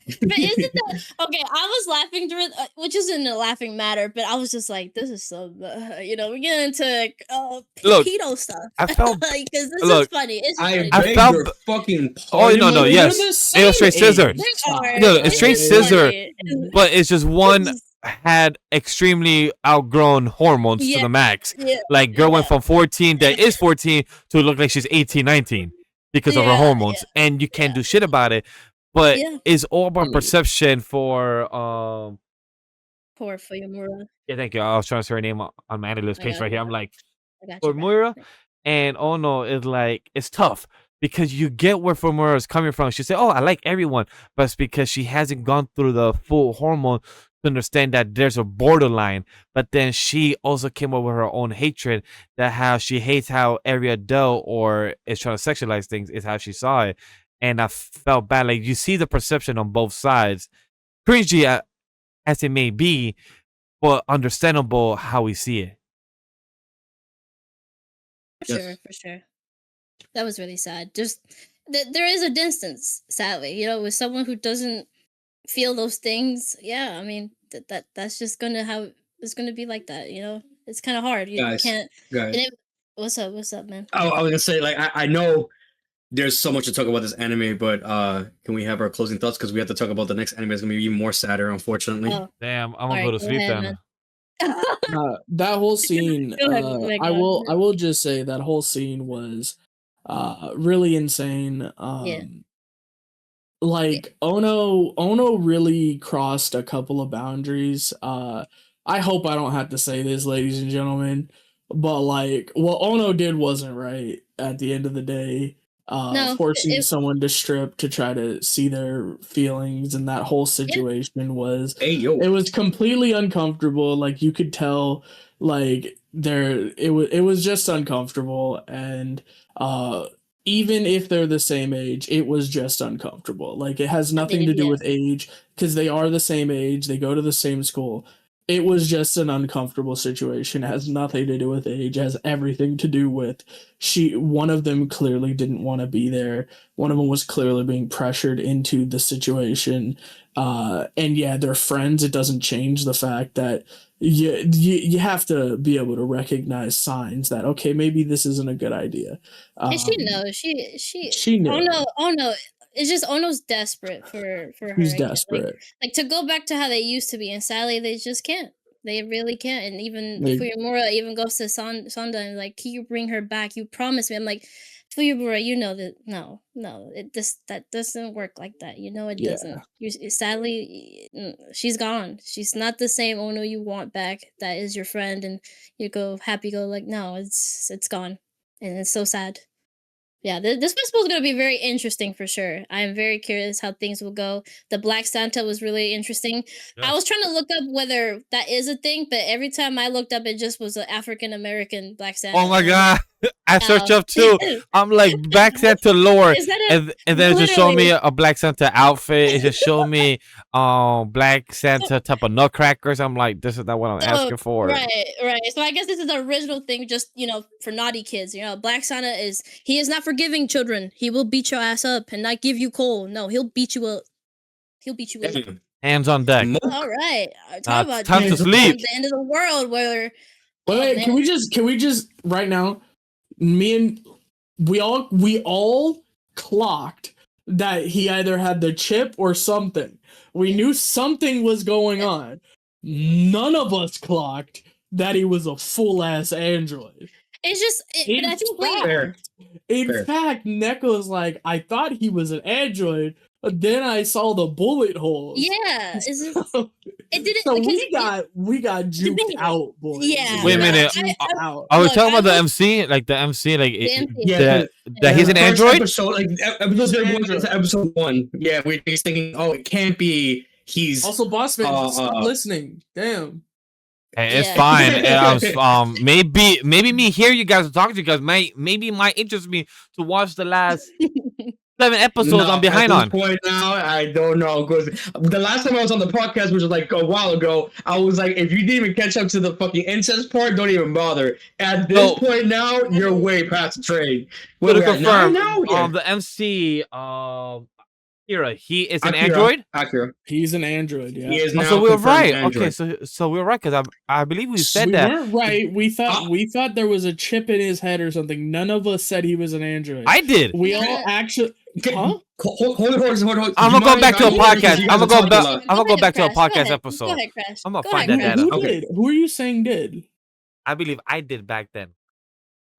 But isn't that okay? I was laughing during, which isn't a laughing matter, but I was just like, "This is so," we get into Look, pedo stuff. I felt. Like, because this Look, is funny. It's just I funny. I beg felt. your fucking Oh pardon. no, no, my yes. lord. the same It was straight scissor. age. They are. No, it's straight just scissor. funny. But it's just one just- had extremely outgrown hormones to Yeah, the max. yeah, Like girl went yeah. from 14 that is 14 to look like she's 18, 19 because of her Yeah, hormones, and you can't do shit about it. But Yeah. it's all about Mm. perception for Poor Fuyamura. yeah, thank you. I was trying to say her name on my analyst I page got right here. you. I'm like, I got for you. bro. Moira and Ono is like, it's tough because you get where Fumura is coming from. She said, oh, I like everyone, but it's because she hasn't gone through the full hormone to understand that there's a borderline. But then she also came up with her own hatred, that how she hates how every adult or is trying to sexualize things is how she saw it. And I felt bad. Like, you see the perception on both sides. Cringy as it may be, but understandable how we see it. For Yes. sure, for sure. That was really sad. Just there is a distance, sadly, with someone who doesn't feel those things. Yeah, I mean that's just it's gonna be like that. It's kind of hard. You Guys, can't. guys. And what's up, man? I was gonna say, like, I know there's so much to talk about this anime, but can we have our closing thoughts? Because we have to talk about the next anime. It's gonna be even more sadder, unfortunately. Oh, Damn, I'm gonna Alright, go to go sleep ahead, then. man. That whole scene. Go ahead, oh my I God. will just say that whole scene was really insane. Like Ono really crossed a couple of boundaries. I hope I don't have to say this, ladies and gentlemen, but like what Ono did wasn't right at the end of the day. No, Forcing someone to strip to try to see their feelings, and that whole situation was Hey yo, it was completely uncomfortable. Like you could tell, like it was just uncomfortable, and even if they're the same age, it was just uncomfortable. Like it has nothing to do yeah. with age, because they are the same age, they go to the same school. It was just an uncomfortable situation. It has nothing to do with age. It has everything to do with one of them clearly didn't want to be there. One of them was clearly being pressured into the situation. And yeah, they're friends. It doesn't change the fact that you have to be able to recognize signs that, okay, maybe this isn't a good idea. And she knows. She knew. Oh no. It's just Ono's desperate for her. He's again. desperate. Like to go back to how they used to be, and sadly they just can't. They really can't. And even Like- Fuyamura even goes to Sanda and like, can you bring her back? You promised me. I'm like, Fuyamura, you know that that doesn't work like that. You know it Yeah. doesn't. Sadly, she's gone. She's not the same Ono you want back. That is your friend, and you go happy go like, no, it's gone, and it's so sad. Yeah, this festival is going to be very interesting for sure. I am very curious how things will go. The Black Santa was really interesting. Yeah. I was trying to look up whether that is a thing, but every time I looked up, it just was an African American Black Santa. Oh my and- god! I search Oh. up too. I'm like Black Santa lore, Is that a- and then it just showed me literally- a Black Santa outfit. It just showed me Black Santa type of nutcrackers. I'm like, this is not what I'm asking for. Right. So I guess this is the original thing, just for naughty kids. Black Santa he is not forgiving children. He will beat your ass up and not give you coal. No, he'll beat you up. He'll beat you up. Damn. Hands on deck. All right. Talk about time to sleep. The end of the world where. Wait, man. can we just right now? We all clocked that he either had the chip or something. We knew something was going on. None of us clocked that he was a full ass android. It's just, and I think Fair. In fact, Neko's like, I thought he was an android, but then I saw the bullet holes. yeah, it's just, it didn't. So because we got juked didn't- out, boys. Yeah. Wait a minute. Out. Are we Look, talking I about the was- MC? Like the MC, like The MC. Yeah, that he's an First android? Episode, like episode 1 to episode 1. Yeah, we're just thinking, oh, it can't be. He's Also, Bossman, stop listening. Damn. Hey, it's Yeah. fine. Maybe me hear you guys talking to you guys maybe might interest me to watch the last 7 episodes I'm behind at on. this point now, I don't know. Because the last time I was on the podcast, which was like a while ago, I was like, if you didn't even catch up to the fucking incest part, don't even bother. At this So- point now, you're way past the trade. But to confirm, Yeah. the MC Akira, he is an Akira. android. Akira. He's an android, yeah. He is Oh, now so we were confirmed right. android. Okay, so we were right because I believe we said we that. weren't right. We thought there was a chip in his head or something. None of us said he was an android. I did. We all Yeah. actually. Okay, Huh? Hold on. I'm gonna go back to a podcast. I'm gonna go back. I'm gonna go ahead, back to a Crash. Go podcast ahead. episode. Go ahead, Crash. I'm gonna Go find ahead, that Crash. data. Who Okay. did? Who are you saying did? I believe I did back then.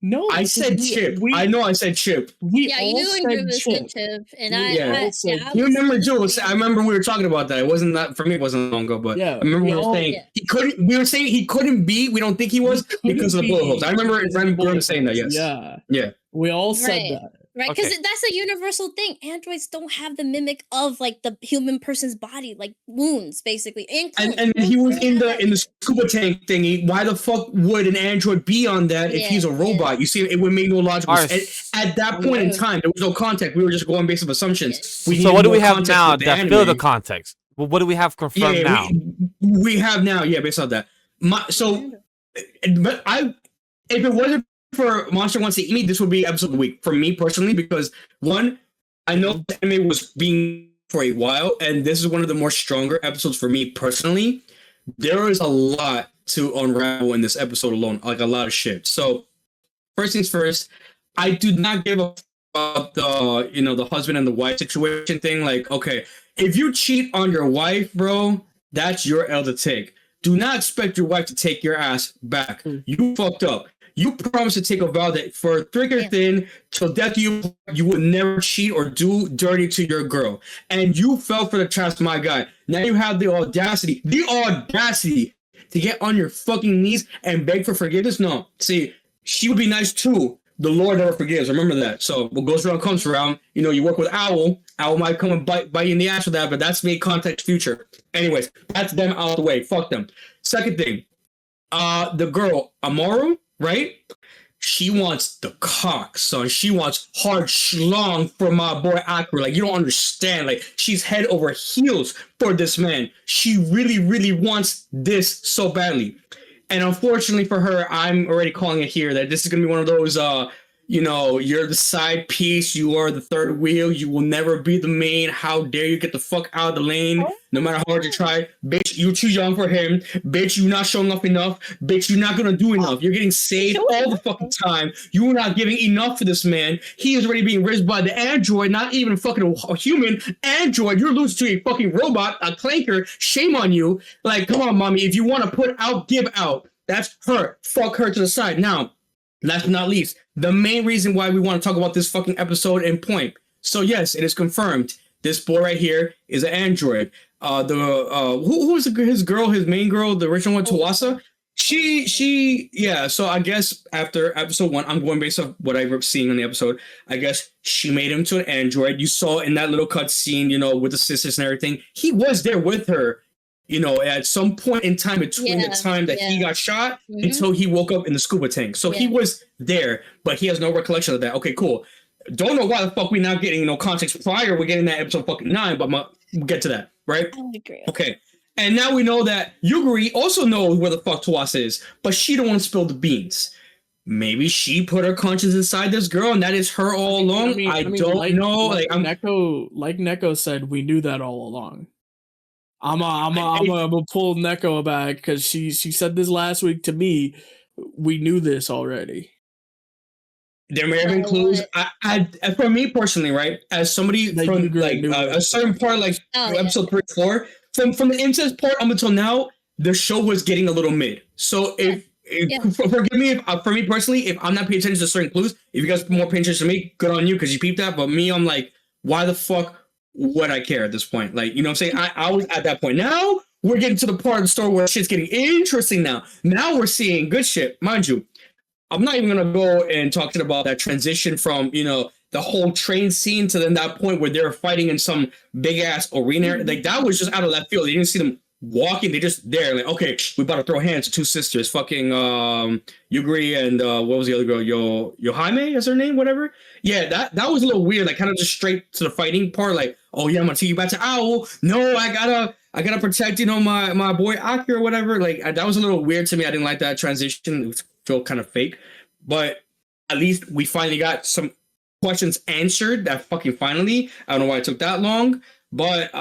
No, I said chip. I know I said chip. We Yeah, all you and said Grimm chip. Chip, and Yeah. I You was- remember, Jules? I remember we were talking about that. It wasn't that for me. It wasn't long ago, but Yeah, I remember we we were all- saying Yeah. he couldn't. We were saying he couldn't be. We don't think he was Couldn't because of the be bullet holes. I remember because of the Grimm bullet saying that. holes. Yes. Yeah. Yeah. We all said Right. that. Right, because Okay. that's a universal thing. Androids don't have the mimic of like the human person's body, like wounds, basically. And he was in the scuba tank thingy. Why the fuck would an android be on that if Yeah, he's a robot? You see, it would make no logical Alright. sense. At that point in time, there was no context. We were just going based on assumptions. So needed what do we more have context now with the that fill the anime. context? Well, what do we have confirmed now? We have now, based on that. But if it wasn't for Monster Wants to Eat Me, this would be episode of the week for me personally, because one, I know the anime was being for a while, and this is one of the more stronger episodes for me personally. There is a lot to unravel in this episode alone, like a lot of shit. So, first things first, I do not give a about the husband and the wife situation thing. Like, okay, if you cheat on your wife, bro, that's your L to take. Do not expect your wife to take your ass back. You fucked up. You promised to take a vow that for thick or thin, till death you would never cheat or do dirty to your girl. And you fell for the trap, my guy. Now you have the audacity to get on your fucking knees and beg for forgiveness? No. See, she would be nice too. The Lord never forgives. Remember that. So what goes around comes around. You work with Owl. Owl might come and bite you in the ass for that, but that's made context future. Anyways, that's them out the way. Fuck them. Second thing, the girl, Amaru, right? She wants the cock, son. She wants hard schlong for my boy Akira. Like, you don't understand. Like, she's head over heels for this man. She really, really wants this so badly. And unfortunately for her, I'm already calling it here that this is going to be one of those, You're the side piece. You are the third wheel. You will never be the main. How dare you get the fuck out of the lane? No matter how hard you try. Bitch, you're too young for him. Bitch, you're not showing up enough. Bitch, you're not gonna do enough. You're getting saved all the fucking time. You're not giving enough for this man. He is already being raised by the android, not even fucking a human android. You're losing to a fucking robot, a clanker. Shame on you. Like, come on, mommy. If you want to put out, give out. That's her. Fuck her to the side. Now, last but not least, the main reason why we want to talk about this fucking episode and point. So yes, it is confirmed. This boy right here is an android. Who was his girl, his main girl, the original one, Tawasa? Yeah. So I guess after episode 1, I'm going based off what I've seen in the episode. I guess she made him to an android. You saw in that little cut scene, with the sisters and everything. He was there with her. At some point in time between the time that he got shot until he woke up in the scuba tank. So he was there, but he has no recollection of that. Okay, cool. Don't know why the fuck we're not getting, context prior. We're getting that episode fucking 9, but we'll get to that, right? I would agree. Okay. And now we know that Yuguri also knows where the fuck Tawasa is, but she don't want to spill the beans. Maybe she put her conscience inside this girl, and that is her all along. I don't know. Like Neko said, we knew that all along. I'm gonna pull Neko back because she said this last week to me. We knew this already. There may have been clues. For me personally, right, as somebody from a certain part, episode 3 or 4, from the incest part up until now, the show was getting a little mid. So forgive me for me personally, if I'm not paying attention to certain clues. If you guys are more paying attention to me, good on you because you peeped that. But me, I'm like, why the fuck would I care at this point? Like, you know what I'm saying? I was at that point. Now we're getting to the part of the story where shit's getting interesting now. Now we're seeing good shit. Mind you, I'm not even going to go and talking about that transition from, the whole train scene to then that point where they're fighting in some big ass arena. Like, that was just out of left field. You didn't see them walking. They just there. Like, okay, we about to throw hands to 2 sisters. Fucking Yuguri and what was the other girl? Yohime is her name? Whatever. Yeah, that was a little weird. Like, kind of just straight to the fighting part. Like, oh yeah, I'm gonna take you back to Owl. No, I gotta protect, my boy Aki or whatever. Like, that was a little weird to me. I didn't like that transition. It felt kind of fake. But at least we finally got some questions answered. That fucking finally. I don't know why it took that long. But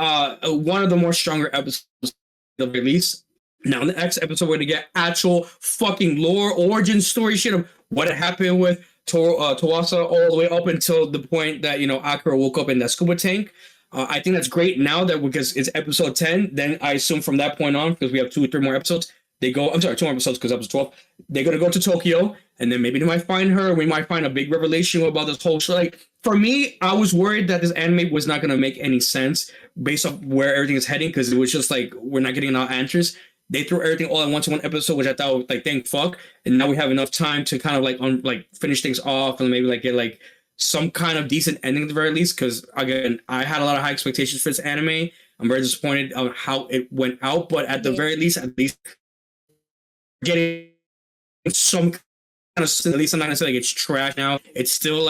one of the more stronger episodes of the release. Now in the next episode, we're gonna get actual fucking lore, origin story shit of what had happened with Tawasa all the way up until the point that Akira woke up in that scuba tank. I think that's great now that because it's episode 10. Then I assume from that point on, because we have 2 or 3 more episodes, 2 more episodes because episode 12. They're gonna go to Tokyo, and then maybe they might find her. We might find a big revelation about this whole show. Like, for me, I was worried that this anime was not gonna make any sense based off where everything is heading, because it was just like we're not getting enough answers. They threw everything all at once in one episode, which I thought was like, thank fuck. And now we have enough time to kind of finish things off and maybe get some kind of decent ending at the very least. Because again, I had a lot of high expectations for this anime. I'm very disappointed on how it went out, but at the very least, getting some kind of, at least I'm not gonna say it's trash now. It's still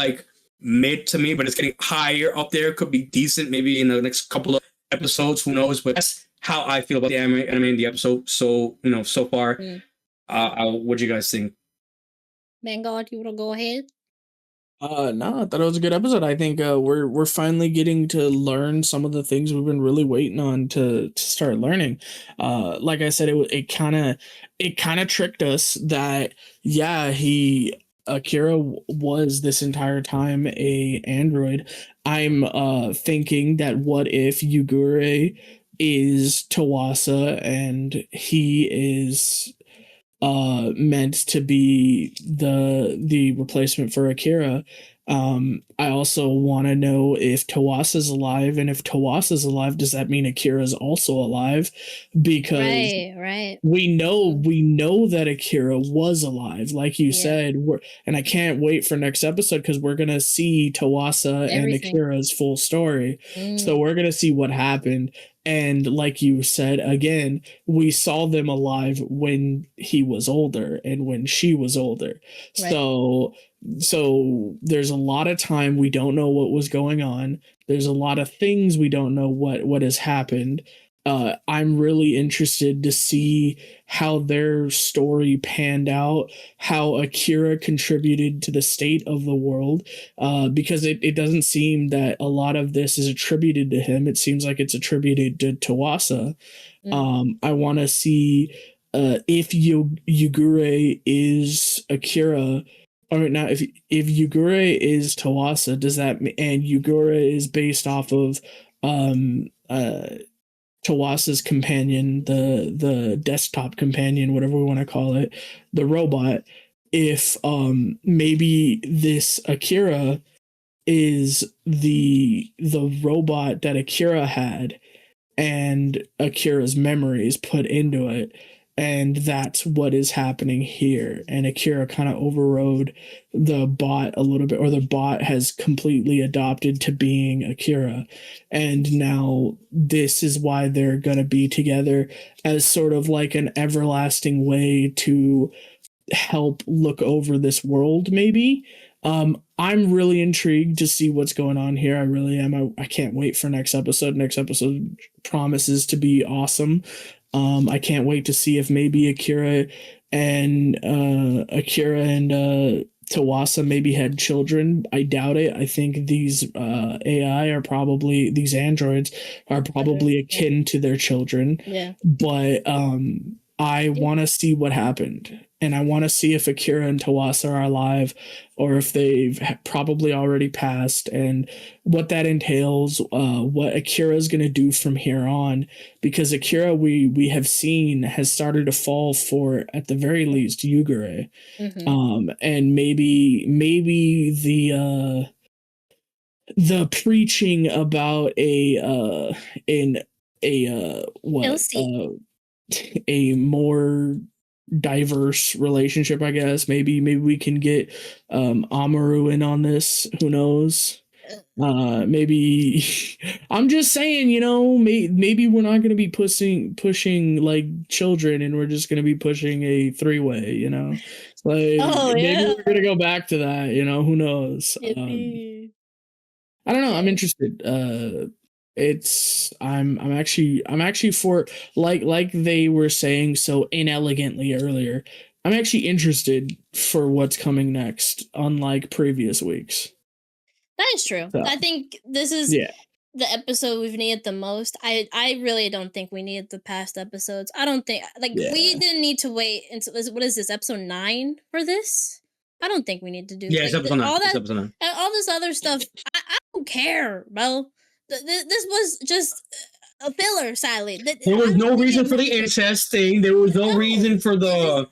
mid to me, but it's getting higher up there. Could be decent maybe in the next couple of episodes. Who knows? But that's how I feel about the anime in the episode. So so far. What do you guys think? Vanguard, you wanna go ahead? No, I thought it was a good episode. I think we're finally getting to learn some of the things we've been really waiting on to start learning. Like I said, it kind of tricked us that Akira was this entire time a android. I'm thinking that what if Yugure is Tawasa and he is meant to be the replacement for Akira. I also want to know if Tawasa's alive, and if Tawasa's alive, does that mean Akira's also alive? Because right. we know that Akira was alive, like you said. And I can't wait for next episode because we're gonna see Tawasa and Akira's full story. So we're gonna see what happened. And like you said, again, we saw them alive when he was older and when she was older. Right. So there's a lot of time we don't know what was going on. There's a lot of things we don't know what has happened. I'm really interested to see how their story panned out, how Akira contributed to the state of the world, because it doesn't seem that a lot of this is attributed to him. It seems like it's attributed to Tawasa. I want to see if Yugure is Akira. Or now, if Yugure is Tawasa, does that and Yugure is based off of Tawasa's companion, the desktop companion, whatever we want to call it, the robot, if maybe this Akira is the robot that Akira had and Akira's memories put into it, and that's what is happening here, and Akira kind of overrode the bot a little bit, or the bot has completely adopted to being Akira, and now this is why they're going to be together as sort of like an everlasting way to help look over this world, maybe. I'm really intrigued to see what's going on here. I really am. I can't wait for next episode. Next episode promises to be awesome. I can't wait to see if maybe Akira and Tawasa maybe had children. I doubt it. I think these AI are probably, these androids are probably akin to their children. Yeah. But I want to see what happened. And I want to see if Akira and Tawasa are alive, or if they've probably already passed, and what that entails, what Akira is going to do from here on. Because Akira, we have seen, has started to fall for, at the very least, Yugure. And maybe the preaching about a more diverse relationship, I guess. Maybe we can get Amaru in on this. Who knows? Maybe I'm just saying, maybe we're not going to be pushing like children, and we're just going to be pushing a three-way, like maybe we're going to go back to that, who knows? I don't know. I'm interested. I'm actually for, like they were saying so inelegantly earlier, I'm actually interested for what's coming next, unlike previous weeks. That is true. So, I think this is the episode we've needed the most. I really don't think we needed the past episodes. I don't think we didn't need to wait until, what is this, episode 9 for this? I don't think we need to do it's episode 9. Episode 9. All this other stuff. I don't care, bro. This was just a filler, sadly. There was no reason for the incest thing. There was no reason for the...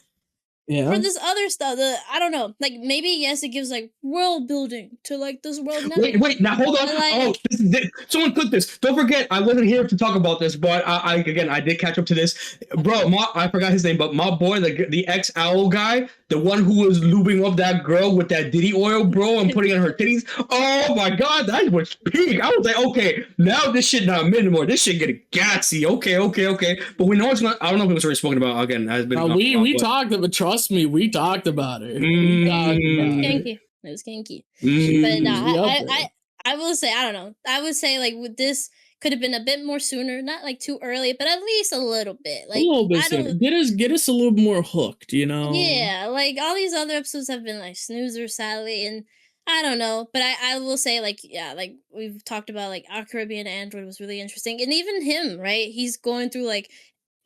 For this other stuff, I don't know. Like, maybe, yes, it gives, like, world building to, like, this world. Wait, now, hold on. Someone clip this. Don't forget, I wasn't here to talk about this, but I did catch up to this. Bro, I forgot his name, but my boy, the ex-owl guy, the one who was lubing up that girl with that Diddy oil, bro, and putting on her titties. Oh, my God, that was peak. I was like, okay, now this shit not mid anymore. This shit getting gassy. Okay. But we know it's not, I don't know if it was already spoken about, again. We talked about, trust me, we talked about it. Kinky. It was kinky. But I will say, I don't know. I would say, like, with this, could have been a bit more sooner, not like too early, but at least a little bit. Like, a little bit sooner. Get us a little more hooked, Yeah, like all these other episodes have been like snoozers, sadly, and I don't know. But I will say, like, like we've talked about, like, our Caribbean Android was really interesting, and even him, right? He's going through, like,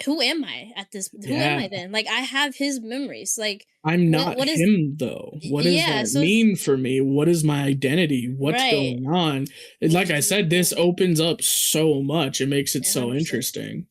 who am I at this? Who am I then? Like, I have his memories. Like, I'm not him, though. What does that mean for me? What is my identity? What's going on? And like I said, this opens up so much. It makes it so interesting.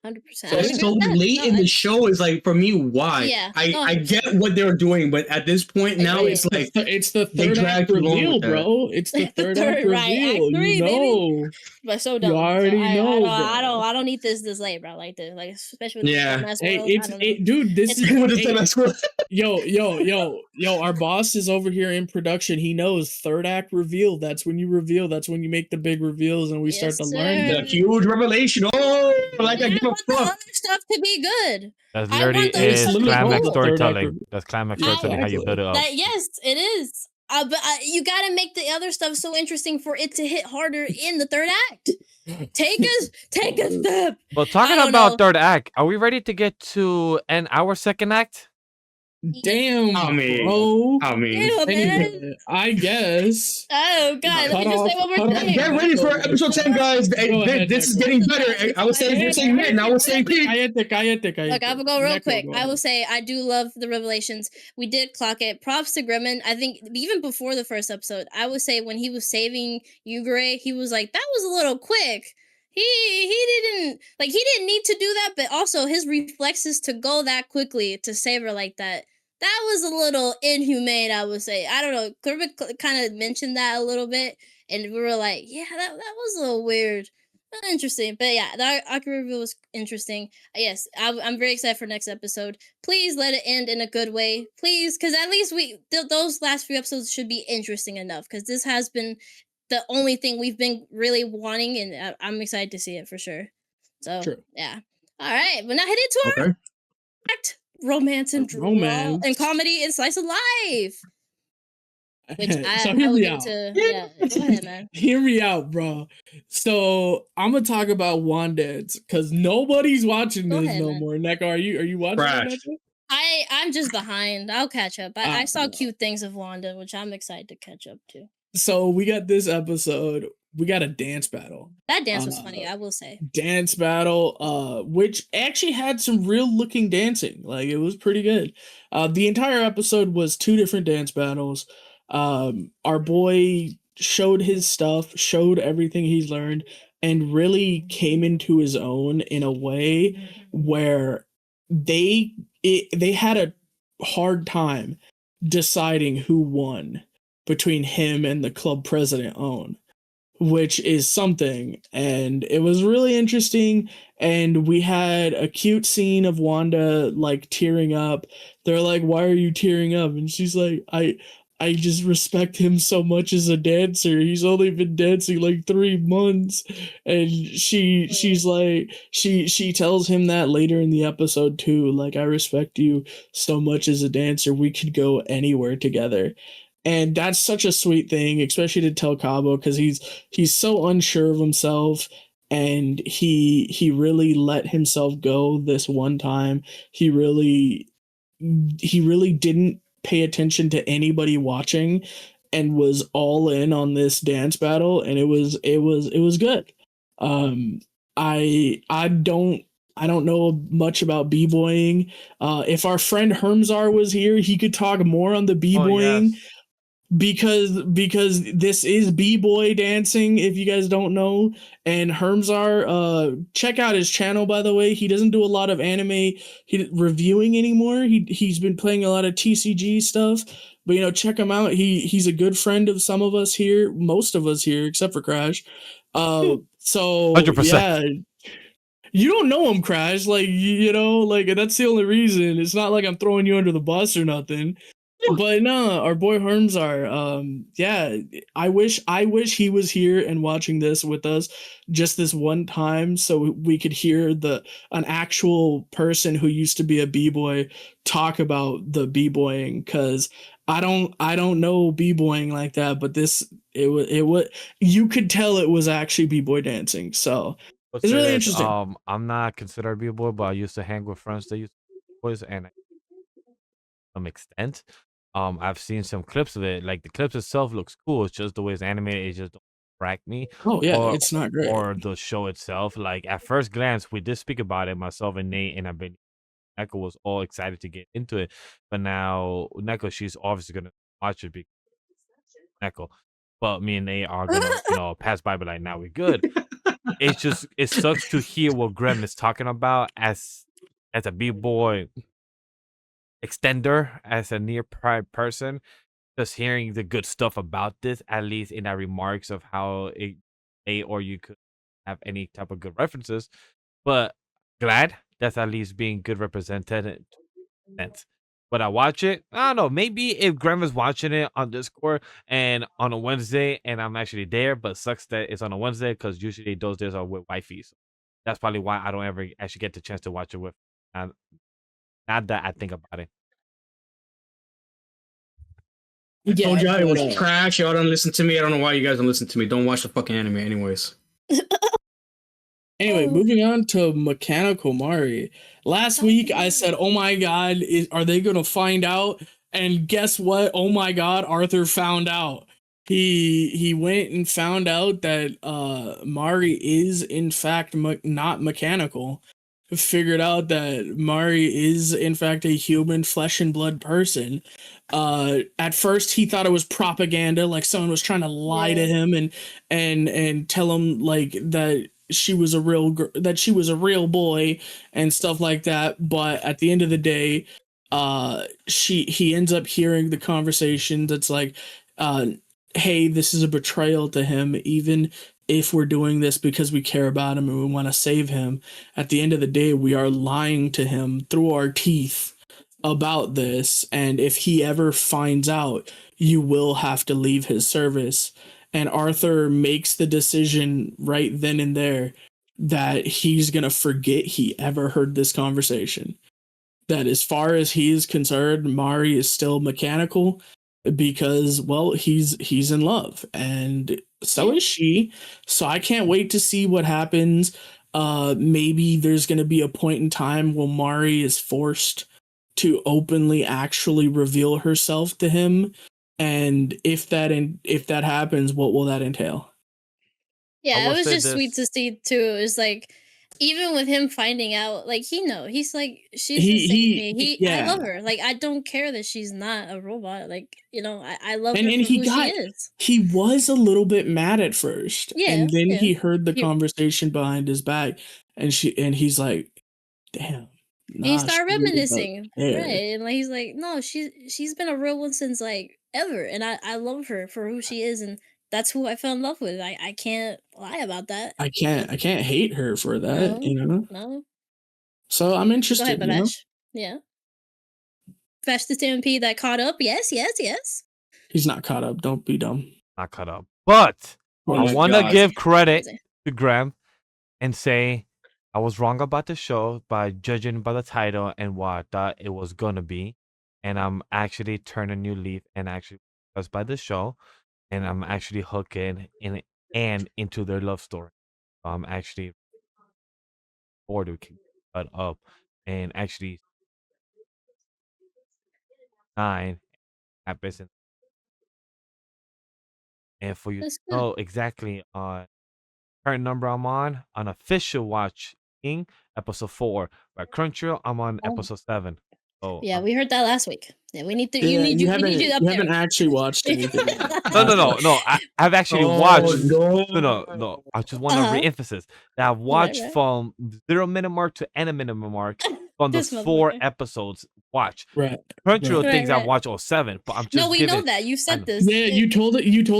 100%. So late in the show is like, for me, why? Yeah, I get what they're doing, but at this point now it's like it's the third act reveal, bro. It's the third act reveal. Act 3, baby. But so dumb. You already know. I don't need this late, bro. Like this, like especially with the MS world. Dude, this is with the MS world. Yo, our boss is over here in production. He knows third act reveal. That's when you reveal. That's when you make the big reveals, and we start to learn the huge revelation. Like I give a fuck. Other stuff to be good. That literally is climax storytelling. That's climax storytelling. How you build it up. Yes, it is. But you gotta make the other stuff so interesting for it to hit harder in the third act. Take a step. Well, talking don't about know. third act, are we ready to get to end our second act? Damn, I mean, bro. I mean, Ew, man. Anyway, I guess. Oh god, let me just say one more Cut off- thing. get ready for episode 10, guys. Go ahead, This is Neko. getting better. I was saying you're saying mid, now we're saying peak. Cállate. Look, I will go real Neko, quick. go I will ahead. say I do love the revelations. We did clock it. Props to Gremlin. I think even before the first episode, I would say when he was saving Yugure, he was like, that was a little quick. He didn't need to do that, but also his reflexes to go that quickly to save her like that. That was a little inhumane, I would say. I don't know. Kermit kind of mentioned that a little bit, and we were like, yeah, that was a little weird. Interesting. But yeah, the Aki review was interesting. Yes, I'm very excited for next episode. Please let it end in a good way. Please, because at least those last few episodes should be interesting enough, because this has been the only thing we've been really wanting, and I'm excited to see it for sure. So, True. yeah. All right, we're now headed to our Okay. act. Romance and drama Romance. and comedy and slice of life. Which So I hear will me get out. to. Yeah, go ahead, man. Hear me out, bro. So I'm gonna talk about Wandance because nobody's watching Go this ahead, no man. more. Neko, are you watching Trash. it, Neko? I'm just behind. I'll catch up. I saw no. cute things of Wanda, which I'm excited to catch up to. So we got this episode. We got a dance battle. That dance was funny, I will say. Dance battle, which actually had some real looking dancing. Like, it was pretty good. The entire episode was 2 different dance battles. Our boy showed his stuff, showed everything he's learned, and really came into his own in a way where they had a hard time deciding who won between him and the club president own, which is something. And it was really interesting. And we had a cute scene of Wanda like tearing up. They're like, "Why are you tearing up?" And she's like, I just respect him so much as a dancer. He's only been dancing like 3 months." And she's like, she tells him that later in the episode too, like, "I respect you so much as a dancer. We could go anywhere together." And that's such a sweet thing, especially to tell Cabo, because he's so unsure of himself, and he really let himself go this one time. He really didn't pay attention to anybody watching and was all in on this dance battle, and it was good. I don't know much about b-boying. If our friend Hermzar was here, he could talk more on the b-boying. yes. Because this is b-boy dancing, if you guys don't know. And Hermzar, check out his channel, by the way. He doesn't do a lot of anime reviewing anymore. He's been playing a lot of TCG stuff, but check him out. He's a good friend of some of us here, most of us here except for Crash. So 100%. yeah, you don't know him, Crash. Like, like, that's the only reason. It's not like I'm throwing you under the bus or nothing. But no, our boy Hermzar, yeah, I wish he was here and watching this with us just this one time, so we could hear an actual person who used to be a b-boy talk about the b-boying, because I don't know b-boying like that, but it was you could tell it was actually b-boy dancing, so But it's really serious, interesting. I'm not considered a b-boy, but I used to hang with friends that used to be boys, and to some extent, I've seen some clips of it. Like, the clips itself looks cool. It's just the way it's animated. It just don't attract me. Oh yeah, Or it's not great. or the show itself. Like, at first glance, we did speak about it, myself and Nate, and I've been. Neko was all excited to get into it, but now Neko, she's obviously gonna watch it because Neko. But me and Nate are gonna pass by, but like, now we're good. It's just, it sucks to hear what Grem is talking about as a b-boy extender, as a near pride person. Just hearing the good stuff about this, at least in our remarks of how or you could have any type of good references. But glad that's at least being good represented. But I watch it, I don't know, maybe if Grem is watching it on Discord and on a Wednesday and I'm actually there, but sucks that it's on a Wednesday because usually those days are with wifey. So that's probably why I don't ever actually get the chance to watch it with. Now that I think about it. I told y'all it was but, trash. Y'all don't listen to me. I don't know why you guys don't listen to me. Don't watch the fucking anime, anyways. Anyway, Oh. moving on to Mechanical Mari. Last week I said, "Oh my god, are they gonna find out?" And guess what? Oh my god, Arthur found out. He went and found out that Mari is in fact not mechanical. Figured out that Mari is in fact a human flesh and blood person. At first he thought it was propaganda, like someone was trying to lie to him and tell him like that she was a real that she was a real boy and stuff like that. But at the end of the day, he ends up hearing the conversation that's like, hey, this is a betrayal to him, even if we're doing this because we care about him and we want to save him. At the end of the day, we are lying to him through our teeth about this, and if he ever finds out, you will have to leave his service. And Arthur makes the decision right then and there that he's gonna forget he ever heard this conversation. That as far as he is concerned, Mari is still mechanical because, well, he's in love, and so is she. So I can't wait to see what happens. Maybe there's gonna be a point in time when Mari is forced to openly actually reveal herself to him, and if that happens, what will that entail? Yeah, I it will was say just sweet to see too. It was like, even with him finding out, like he's like, she's the same to me. I love her. Like, I don't care that she's not a robot. Like, I love her And for who she is. he was a little bit mad at first, Yeah, and then yeah. he heard the He- conversation behind his back, and he's like, damn. And he started she really does reminiscing, care. right? And like, he's like, no, she's been a real one since like ever, and I love her for who she is, and that's who I fell in love with. I can't lie about that. I can't hate her for that, No, no. So I'm Go interested, ahead, Babash. Yeah, Bash the stampede that caught up. Yes, yes, yes. He's not caught up. Don't be dumb. Not caught up. But Oh I my want to God. give credit Crazy. to Grem and say I was wrong about the show by judging by the title and what I thought it was gonna be, and I'm actually turning a new leaf and actually impressed by the show, and I'm actually hooking in and into their love story. I'm actually bored we can cut up and actually 9 happens and for you to That's good. know exactly current number I'm on official watching episode 4. By Crunchyroll, I'm on Oh. episode 7. So Yeah, we heard that last week. Yeah, we need to. Yeah, we need you up you there. haven't actually watched anything. no. I've actually Oh, watched. no. No. I just want to Uh-huh. re-emphasize that I've watched right. from 0 minute mark to end a minute mark on those This 4 motherfucker. episodes. Watch Right. Crunchyroll Right. thinks Right, I've watched all 7, but I'm just No, we know giving. that. You know. said this. Yeah, you told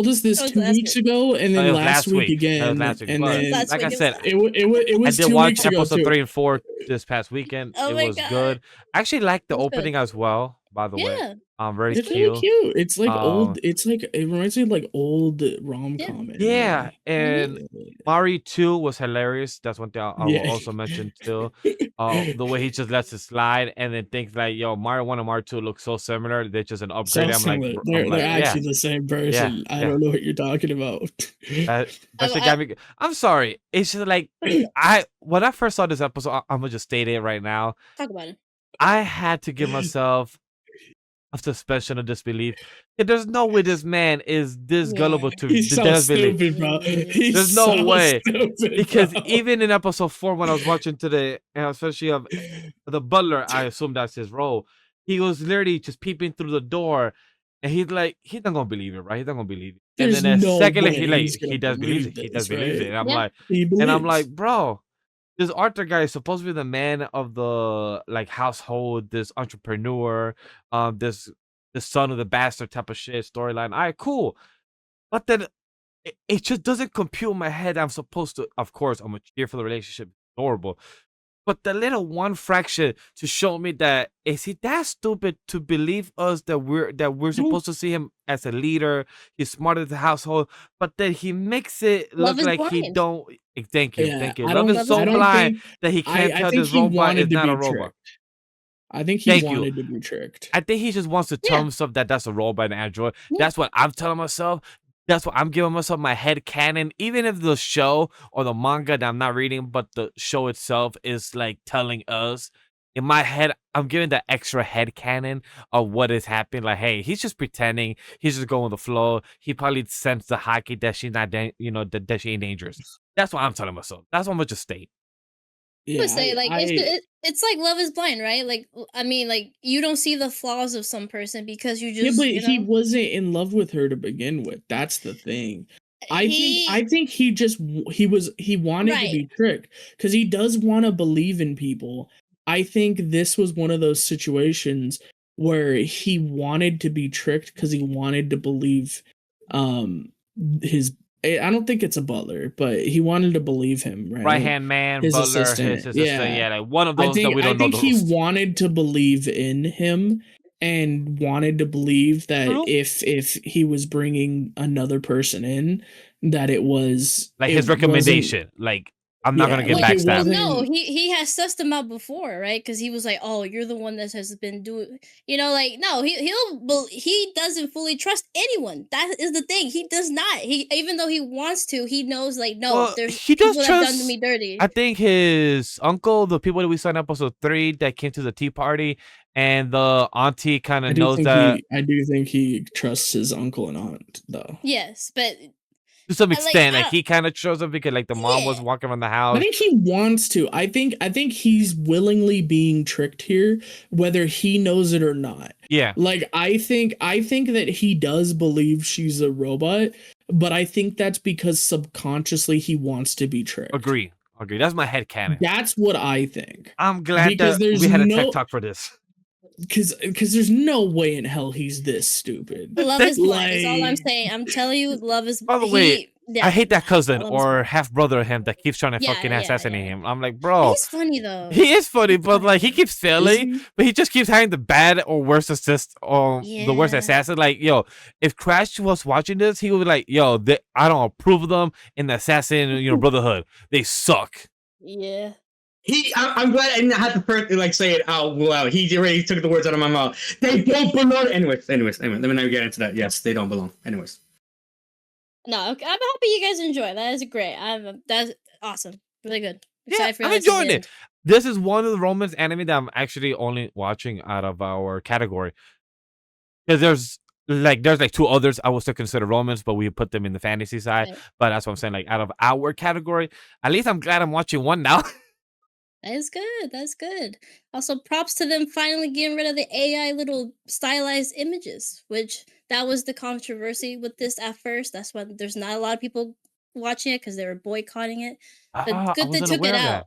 us this That was 2 last weeks week. ago, and No, then it was last week That again, was last week. and But then Last like I week, said, it was it was I did 2 watch weeks ago episode too. 3 and 4 this past weekend. Oh It my was God. good. I actually liked the It was good. opening as well. By the way, Yeah. very It's cute. really cute. It's like Um, old. It's like it reminds me of like old rom-com. Yeah, and Mm-hmm. Mari 2 was hilarious. That's one thing I will Yeah. also mention too. The way he just lets it slide and then thinks like, yo, Mario 1 and Mario 2 look so similar. They're just an upgrade. So I'm like, similar. I'm like, They're yeah, actually the same person. I yeah. don't know what you're talking about. That's I- what got me. I'm sorry. It's just like when I first saw this episode, I'm gonna just state it right now. Talk about it. I had to give myself a suspension of disbelief. There's no way this man is this gullible to He's so disbelief. stupid, bro. He's There's no so way. stupid, Because bro. even in episode 4, when I was watching today, and especially of the butler, I assume that's his role. He was literally just peeping through the door, and he's like, he's not gonna believe it, right? He's not gonna believe it. There's and then no secondly, way he's gonna he does believe it. believe He does this, believe it. right? And I'm Yeah. like, He believes. bro, this Arthur guy is supposed to be the man of the like household, this entrepreneur, this the son of the bastard type of shit storyline. All right, cool. But then it just doesn't compute in my head. I'm supposed to, of course, I'm a cheer for the relationship. Adorable. But the little one fraction to show me that is he that stupid to believe us that we're supposed to see him as a leader. He's smart as the household, but then he makes it Love look is like he blind. don't. Thank you, Yeah, thank you. I Love don't- is so I don't blind think- that he can't I tell think this he robot wanted is to not be a robot. tricked. I think he Thank you. wanted to be tricked. I think he just wants to tell himself that that's a robot and android. That's what I'm telling myself. That's what I'm giving myself my head canon. Even if the show or the manga that I'm not reading, but the show itself is like telling us, in my head, I'm giving the extra head canon of what is happening. Like, hey, he's just pretending. He's just going with the flow. He probably sensed the haki that she's not, that she ain't dangerous. That's what I'm telling myself. That's what I'm gonna just state. I would say like it's like Love is Blind, right? Like I mean, like you don't see the flaws of some person because you just he wasn't in love with her to begin with. That's the thing. I think he wanted to be tricked because he does want to believe in people. I think this was one of those situations where he wanted to be tricked because he wanted to believe his. I don't think it's a butler, but he wanted to believe him, right? Right-hand man, his butler, assistant. his assistant. Yeah, like one of those that we don't know. I think he wanted to believe in him and wanted to believe that if he was bringing another person in, that it was like his recommendation. Like, I'm not gonna get backstabbed. No, he has sussed him out before, right? Because he was like, "Oh, you're the one that has been doing," like no, he doesn't fully trust anyone. That is the thing. He does not. Even though he wants to, he knows like no, there's he does people trust, that done me dirty. I think his uncle, the people that we saw in episode 3 that came to the tea party, and the auntie kind of knows that. I do think he trusts his uncle and aunt, though. Yes, but. To some extent, like he kind of shows up because like the mom was walking around the house. I think he wants to. I think he's willingly being tricked here, whether he knows it or not. Yeah. Like I think that he does believe she's a robot, but I think that's because subconsciously he wants to be tricked. Agree. That's my headcanon. That's what I think. I'm glad that we had a tech talk for this. Because there's no way in hell he's this stupid. Love is blind is all I'm saying. I'm telling you, love is. By the way, I hate that cousin or half brother of him that keeps trying to fucking assassinate him. I'm like, bro, he's funny though. He is funny, but like he keeps failing, but he just keeps having the bad or worst assist or the worst assassin. Like, yo, if Crash was watching this, he would be like, yo, I don't approve of them in the assassin, brotherhood. They suck. Yeah. I'm glad I didn't have to first say it out loud. He already took the words out of my mouth. They don't belong. Anyways. Let me not get into that. Yes, they don't belong. Anyways. No, I'm happy you guys enjoy. That is great. That's awesome. Really good. Yeah, I'm enjoying it. This is one of the romance anime that I'm actually only watching out of our category. Because there's like 2 others I would still consider romance, but we put them in the fantasy side. Right. But that's what I'm saying. Like out of our category, at least I'm glad I'm watching one now. That is good. That's good. Also, props to them finally getting rid of the AI little stylized images, which that was the controversy with this at first. That's why there's not a lot of people watching it because they were boycotting it. But good they took it out.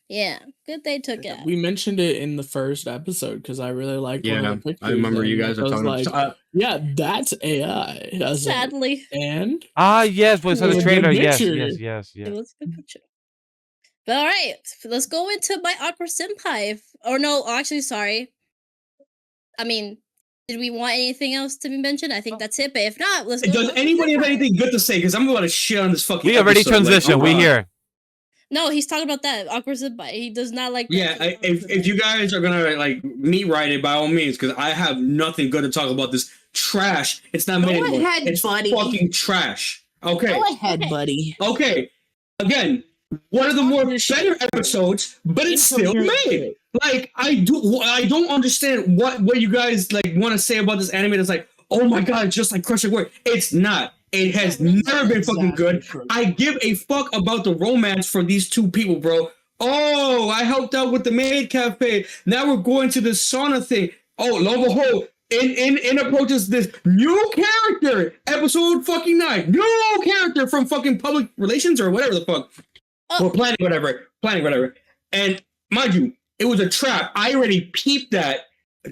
Yeah, good they took it out. We mentioned it in the first episode because I really liked one of the pictures. I remember you guys were talking about yeah, that's AI. Sadly. And? Yes, was the trailer. Yes. It was a good picture. But all right, let's go into my Awkward Senpai. Sorry. I mean, did we want anything else to be mentioned? I think that's it. But if not, let's. Does anybody have anything good to say? Because I'm about to shit on this fucking. We already transitioned. We here. No, he's talking about that Awkward Senpai. He does not like. Yeah, if you guys are gonna me write it, by all means, because I have nothing good to talk about this trash. It's not made. Go ahead, it's buddy. Fucking trash. Okay. Go ahead, buddy. Okay. Again, one of the more better episodes, but it's still made. Like I don't understand what you guys want to say about this anime. That's like, oh my god, it's just like Crush Your Work. It's not. It has never been fucking good. I give a fuck about the romance for these 2 people, bro. Oh, I helped out with the maid cafe. Now we're going to the sauna thing. Oh, lo and behold, in approaches this new character, episode fucking 9. New character from fucking public relations or whatever the fuck. Or planning whatever. And mind you, it was a trap. I already peeped that.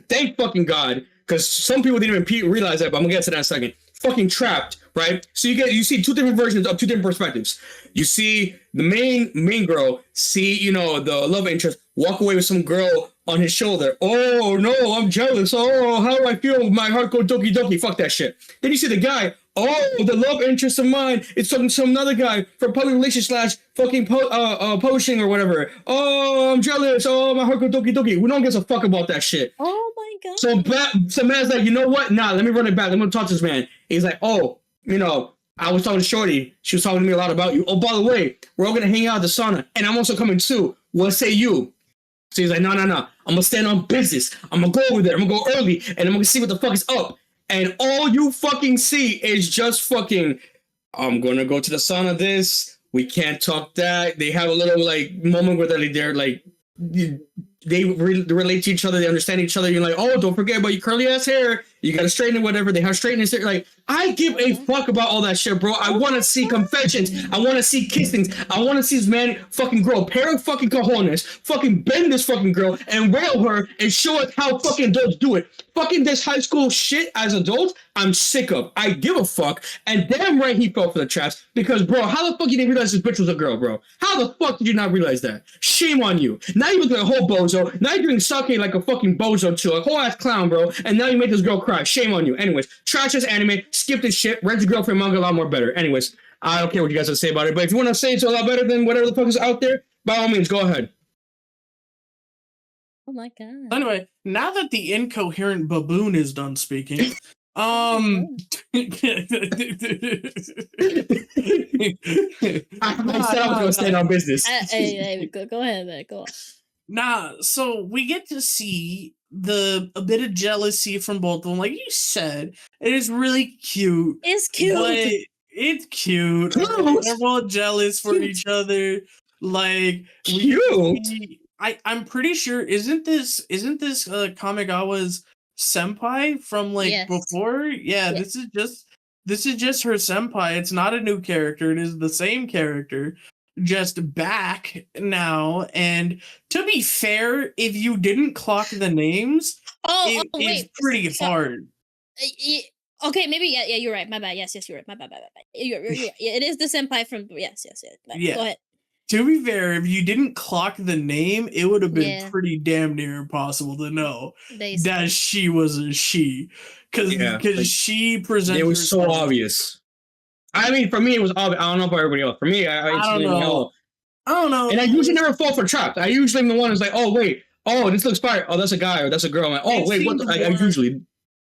Thank fucking God. Because some people didn't even realize that, but I'm gonna get to that in a second. Fucking trapped, right? So you see 2 different versions of 2 different perspectives. You see the main girl see, the love interest walk away with some girl on his shoulder. Oh no, I'm jealous. Oh, how do I feel? My heart go doki doki. Fuck that shit. Then you see the guy oh, the love interest of mine, it's some other guy from public relations slash fucking posting or whatever. Oh, I'm jealous. Oh, my heart go doki doki. We don't give a fuck about that shit. Oh my god. So man's like, you know what? Nah, let me run it back. Let me talk to this man. He's like, oh, I was talking to Shorty. She was talking to me a lot about you. Oh, by the way, we're all gonna hang out at the sauna, and I'm also coming too. What say you? So he's like, no. I'm gonna stand on business. I'm gonna go over there. I'm gonna go early, and I'm gonna see what the fuck is up. And all you fucking see is just fucking, I'm gonna go to the sauna this. We can't talk that. They have a little like moment where they're like, they relate to each other. They understand each other. You're like, oh, don't forget about your curly ass hair. You gotta straighten it, whatever. They have straighteners there. Like, I give a fuck about all that shit, bro. I want to see confessions. I want to see kissings. I want to see this man fucking grow a pair of fucking cojones, fucking bend this fucking girl and rail her and show us how fucking adults do it. Fucking this high school shit as adults, I'm sick of. I give a fuck. And damn right he fell for the traps. Because, bro, how the fuck you didn't realize this bitch was a girl, bro? How the fuck did you not realize that? Shame on you. Now you're looking at a whole bozo. Now you're doing sake like a fucking bozo too. A whole ass clown, bro. And now you make this girl cry. Shame on you. Anyways, trash this anime. Skip this shit. Rent your girlfriend manga a lot more better. Anyways, I don't care what you guys have to say about it. But if you want to say it's a lot better than whatever the fuck is out there, by all means, go ahead. Oh my god. Anyway, now that the incoherent baboon is done speaking, I said I was gonna stand on business. Hey, go ahead, man. Go on. Nah, so we get to see a bit of jealousy from both of them. Like you said, it is really cute. It's cute. But it's cute. They're all jealous for each other. Like cute. I'm pretty sure isn't this Kamigawa's senpai from like before? Yeah, yes. this is just her senpai. It's not a new character. It is the same character, just back now. And to be fair, if you didn't clock the names, it's pretty hard. Okay, maybe yeah, you're right. My bad. Yes, you're right. My bad. You're right. Yeah, it is the senpai from yes. Yeah. Go ahead. To be fair, if you didn't clock the name, it would have been pretty damn near impossible to know that she was a she. Because she presented it was so obvious. I mean, for me, it was obvious. I don't know about everybody else. For me, I don't know. I don't know. And I usually never fall for traps. I usually am the one who's like, oh, wait. Oh, this looks fire. Oh, that's a guy or that's a girl. I'm like, oh, wait, what? I usually...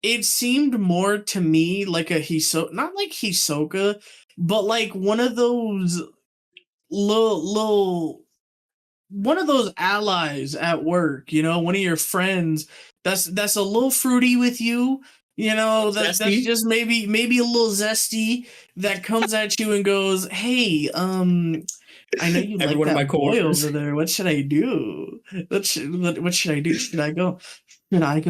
It seemed more to me like a not like Hisoka, but like one of those... one of those allies at work, one of your friends that's a little fruity with you, that's just maybe a little zesty that comes at you and goes, hey, I know you like that boy over there. What should I do? What should I do? Should I go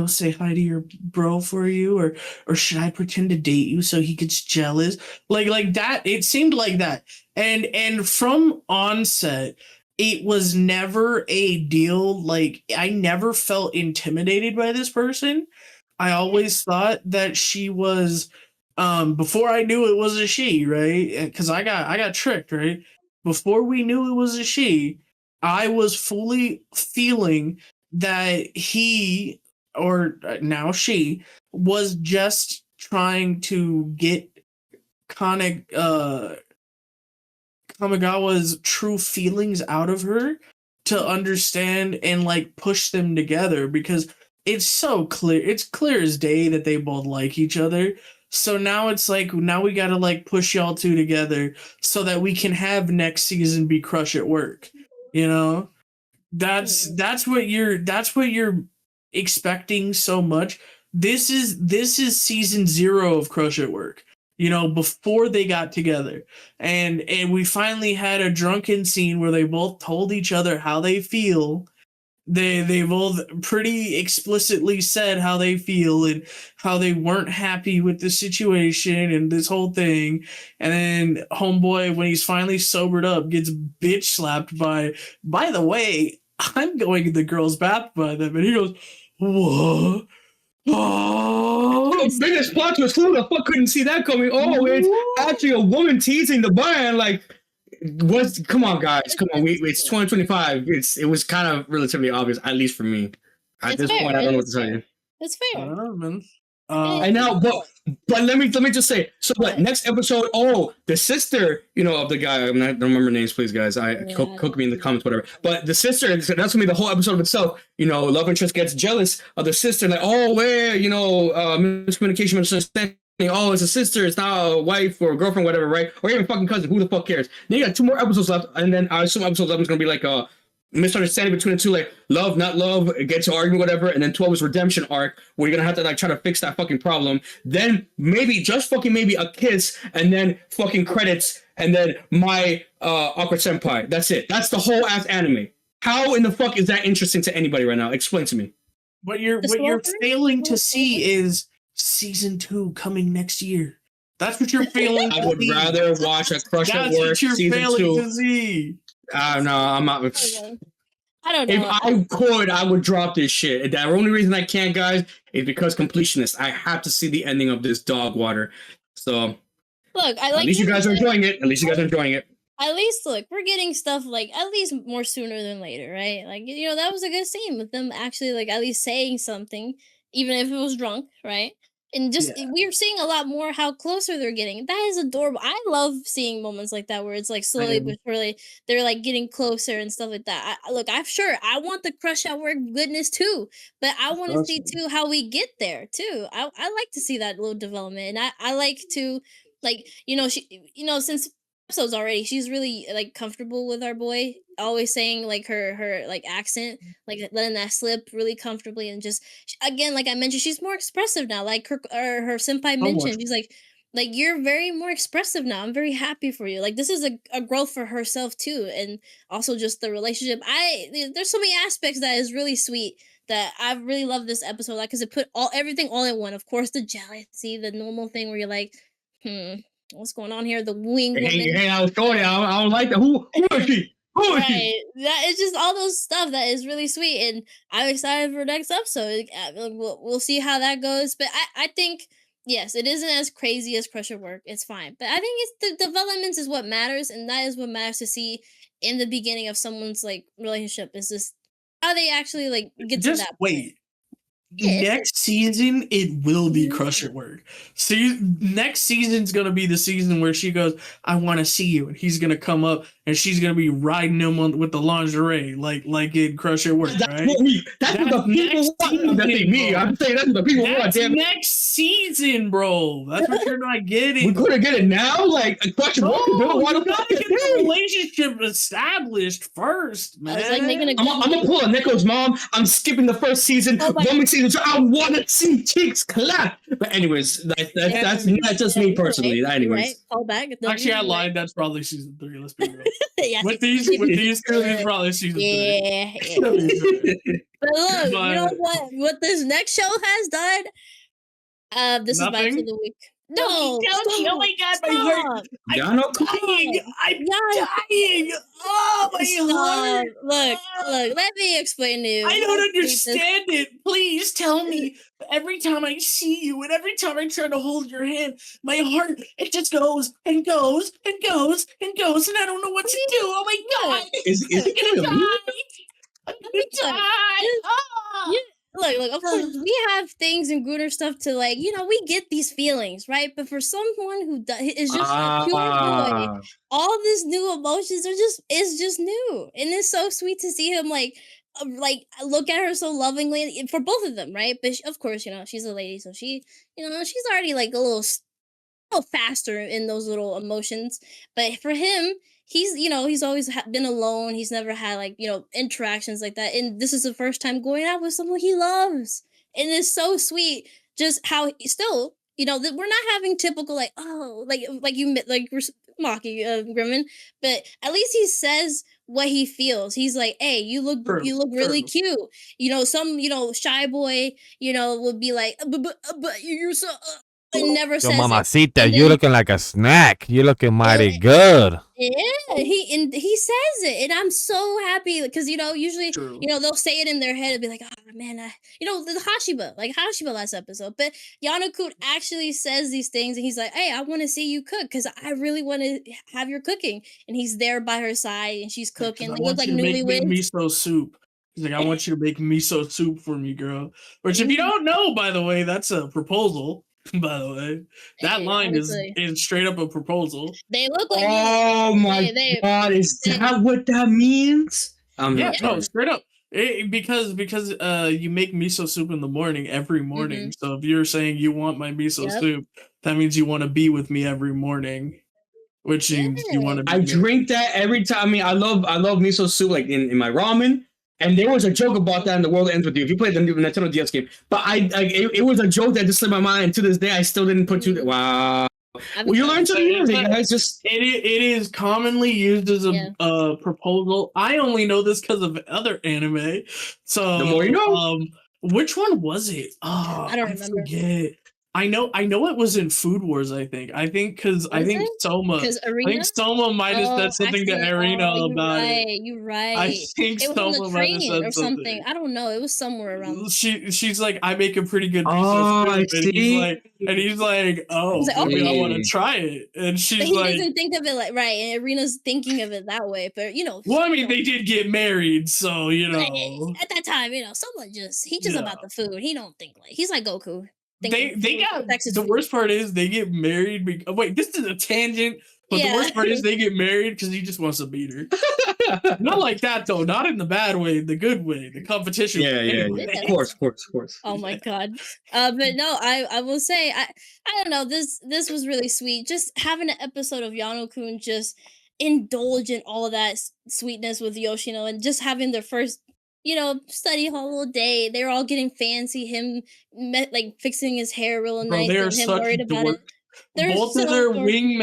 say hi to your bro for you, or should I pretend to date you so he gets jealous? Like that. It seemed like that. And from onset, it was never a deal. Like, I never felt intimidated by this person. I always thought that she was, before I knew it was a she, right? Because I got tricked, right? Before we knew it was a she, I was fully feeling that he, or now she, was just trying to get Kamigawa's true feelings out of her to understand and like push them together, because it's so clear. It's clear as day that they both like each other. So now it's like, now we gotta like push y'all two together so that we can have next season be Crush at Work. That's what you're expecting so much. This is season 0 of Crush at Work. Before they got together. And we finally had a drunken scene where they both told each other how they feel. They both pretty explicitly said how they feel and how they weren't happy with the situation and this whole thing. And then homeboy, when he's finally sobered up, gets bitch slapped by the way, I'm going in the girls' bath by them. And he goes, what? Oh, the biggest plot twist. Who the fuck couldn't see that coming? Oh, it's actually a woman teasing the band. Like, come on, guys. Come on. It's 2025. It was kind of relatively obvious, at least for me. At this point, I don't know what to tell you. It's fair. I don't know, man. And now, but let me just say. So what? Next episode. Oh, the sister, of the guy. I don't remember names, please, guys. Cook me in the comments, whatever. But the sister, that's gonna be the whole episode of itself. Love interest gets jealous of the sister, like, oh, where, miscommunication, misunderstanding. Oh, it's a sister, it's not a wife or a girlfriend, whatever, right? Or even fucking cousin. Who the fuck cares? Then you got 2 more episodes left, and then I assume episode 11 is gonna be like misunderstanding between the two, like love, not love, get to argument, whatever, and then 12 is redemption arc, where you're gonna have to like try to fix that fucking problem. Then maybe, just fucking maybe, a kiss, and then fucking credits, and then my Awkward Senpai. That's it. That's the whole ass anime. How in the fuck is that interesting to anybody right now? Explain to me. What you're failing to see is season 2 coming next year. That's what you're failing. I would rather watch a Crush at Work season 2. To see. No, I'm not. I don't know. If I could, I would drop this shit. The only reason I can't, guys, is because completionist. I have to see the ending of this dog water. So, look, at least you guys are enjoying it. At least you guys are enjoying it. At least, look, we're getting stuff like at least more sooner than later, right? Like, that was a good scene with them actually, like, at least saying something, even if it was drunk, right? And just we're seeing a lot more how closer they're getting. That is adorable. I love seeing moments like that where it's like slowly but surely they're like getting closer and stuff like that. Look, I'm sure I want the Crush at Work goodness too, but I want to see too how we get there too. I like to see that little development, and I like to, like, she, since episodes already, she's really like comfortable with our boy, always saying like her like accent, like letting that slip really comfortably, and just again, like I mentioned, she's more expressive now, like her senpai mentioned. She's like you're very more expressive now. I'm very happy for you. Like, this is a growth for herself too, and also just the relationship. There's so many aspects that is really sweet that I really love this episode, like, because it put everything all in one. Of course, the jealousy, the normal thing where you're like, what's going on here? The wing. Hey, I was showing you. I don't like that. Who is she? Who is she? That is just all those stuff that is really sweet, and I'm excited for next episode. We'll see how that goes, but I think yes, it isn't as crazy as Crush at Work. It's fine, but I think it's the developments is what matters, and that is what matters to see in the beginning of someone's like relationship. Is just how they actually like get to that point. Next season, it will be Crush at Work. See, next season's gonna be the season where she goes, "I want to see you," and he's gonna come up, and she's gonna be riding him with the lingerie, like in Crush at Work. That's what the people want. That ain't me. I'm saying that's what the people want. Damn. Next season, bro. That's what you're not getting. We couldn't get it now. Like Crush at Work. Why you gotta get the relationship established first, man. Like I'm gonna pull a Neko's mom. I'm skipping the first season. Season, so I want to see cheeks clap. But anyways, that's just me personally. Anyways, right? Call back. Actually, I lied. That's probably season 3. Let's be real. With these two, it's probably season 3. But look, you know what this next show has done? This Nothing? is my for the week. No, oh my god, my heart! Yano-kun. I'm dying! Oh, my heart! Look, let me explain to you. I don't understand it. Please tell me. Every time I see you and every time I try to hold your hand, my heart, it just goes and goes and goes and goes, and I don't know what to do. Oh my god! I'm gonna die! I'm gonna die! Look, of course, we have things and Gunner stuff to, like, we get these feelings, right? But for someone who is just a pure boy, all these new emotions is just new. And it's so sweet to see him, like look at her so lovingly for both of them, right? But of course, she's a lady, so she's already, like, a little faster in those little emotions. But for him, he's always been alone. He's never had, like, interactions like that. And this is the first time going out with someone he loves. And it's so sweet just how still, that we're not having typical, like, oh, like we're mocking Grimmin, but at least he says what he feels. He's like, hey, you look really cute. Some, shy boy, would be like, but you're so and never says mamacita, you looking like a snack. You looking mighty good. Yeah, he says it, and I'm so happy because usually they'll say it in their head and be like, oh man, the Hashiba last episode, but Yano-kun actually says these things, and he's like, hey, I want to see you cook because I really want to have your cooking, and he's there by her side, and she's cooking. They look like newlyweds. Miso soup. He's like, I want you to make miso soup for me, girl. Which, if you don't know, by the way, that's a proposal. By the way, that Hey, line is honestly, straight up a proposal. they look like Oh my they god, is they that what that means? I'm Yeah, no, retarded. straight up. Because you make miso soup in the morning every morning. Mhm. So if you're saying you want my miso Yep. soup, that means you want to be with me every morning, which means you want to Yeah. be I drink that every time. I mean, I love miso soup like in my ramen. And there was a joke about that in The World Ends With You. If you played the Nintendo DS game, but it was a joke that just slipped my mind. And to this day, I still didn't put two. Wow. I've Well, you learn something new, It's guys. Just It is commonly used as Yeah. a proposal. I only know this because of other anime. So the more you know. which one was it? Oh, I don't remember. forget. I know it was in Food Wars, I think. I think because Was it? Soma. Because I Arena. think Soma might have said something to Arena you're about right. it. You're I right. think It was on Soma the might have train or said something. something. I don't know. It was somewhere around. She's like, I make a pretty good piece Oh, of I soup, and he's like, oh, He's like, maybe I want to okay. try it. And But she's he like, doesn't think of it like right, and Arena's thinking of it that way. But well, I mean, they did get married, so at that time, someone he's Yeah. about the food. He don't think like he's like Goku. They thinking got sex is the food. worst part is they get married. Wait, this is a tangent, but the Yeah. worst part is they get married because he just wants to beat her. Not like that though, not in the bad way, the good way, the competition. Yeah. Anyway. Yeah. Of course. Oh my god. But no, I will say I don't know, this was really sweet. Just having an episode of Yano-kun just indulge in all of that sweetness with Yoshino and just having their first study hall day. They're all getting fancy. Him like fixing his hair real Bro, nice they are and him such worried about it. dorks. They're Both of so their dorky.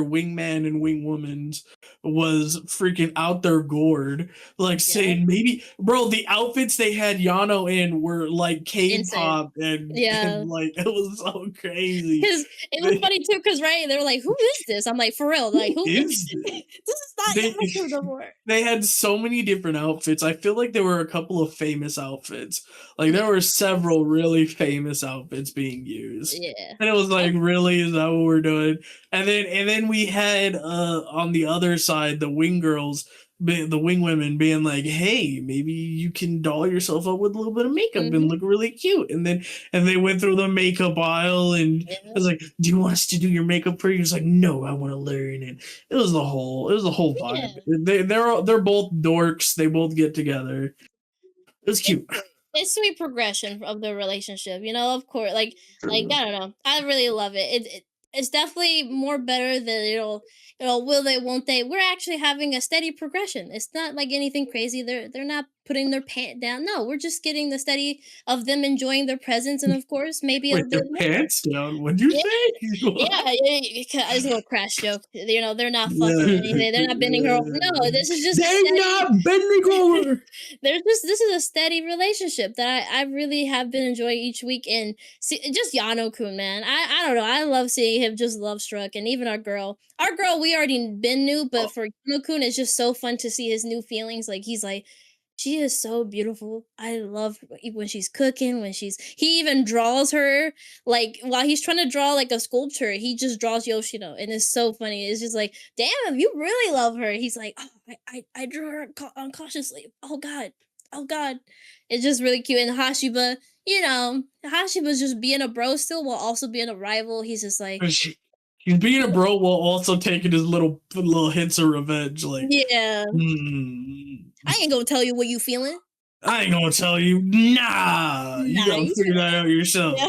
wingman and wingwomans was freaking out their gourd, like saying maybe, bro, the outfits they had Yano in were like K-pop Yeah. and like it was so crazy. Because it was funny too, because they were like, "Who is this?" I'm like, "For real, like who Is this this? is not They- Yano-kun no more." They had so many different outfits. I feel like there were a couple of famous outfits. Like there were several really famous outfits being used. Yeah. And it was like, really, is that what we're doing? And then we had on the other side the wing girls, the wing women being like, hey, maybe you can doll yourself up with a little bit of makeup and look really cute. And they went through the makeup aisle and Yeah. I was like, do you want us to do your makeup for you? He was like, no, I want to learn. And it was the whole vibe. They're both dorks. They both get together. It was cute. It's sweet progression of the relationship, of course. Like I don't know. I really love it. It's definitely more better than will they, won't they? We're actually having a steady progression. It's not like anything crazy. They're not putting their pants down. No, we're just getting the steady of them enjoying their presence and of course maybe a With their bit more. pants down. What'd you say? Yeah, it's a little crash joke. They're not fucking anything. They're not bending her over. No, this is just They're not bending over. this is a steady relationship that I really have been enjoying each week. And just Yano-kun, man. I don't know. I love seeing him just love struck, and even our girl, we already been new, but for Yano-kun, it's just so fun to see his new feelings. Like he's like, she is so beautiful. I love when she's cooking, he even draws her, like while he's trying to draw like a sculpture, he just draws Yoshino and it's so funny. It's just like, damn, you really love her. He's like, oh, I drew her unconsciously. Oh god. Oh god. It's just really cute. And Hashiba, Hashiba's just being a bro still while also being a rival. He's just like, He's being a bro while also taking his little hits of revenge. Like, yeah, I ain't gonna tell you what you feeling. I ain't gonna tell you. Nah, you gotta you figure that out yourself. Yeah.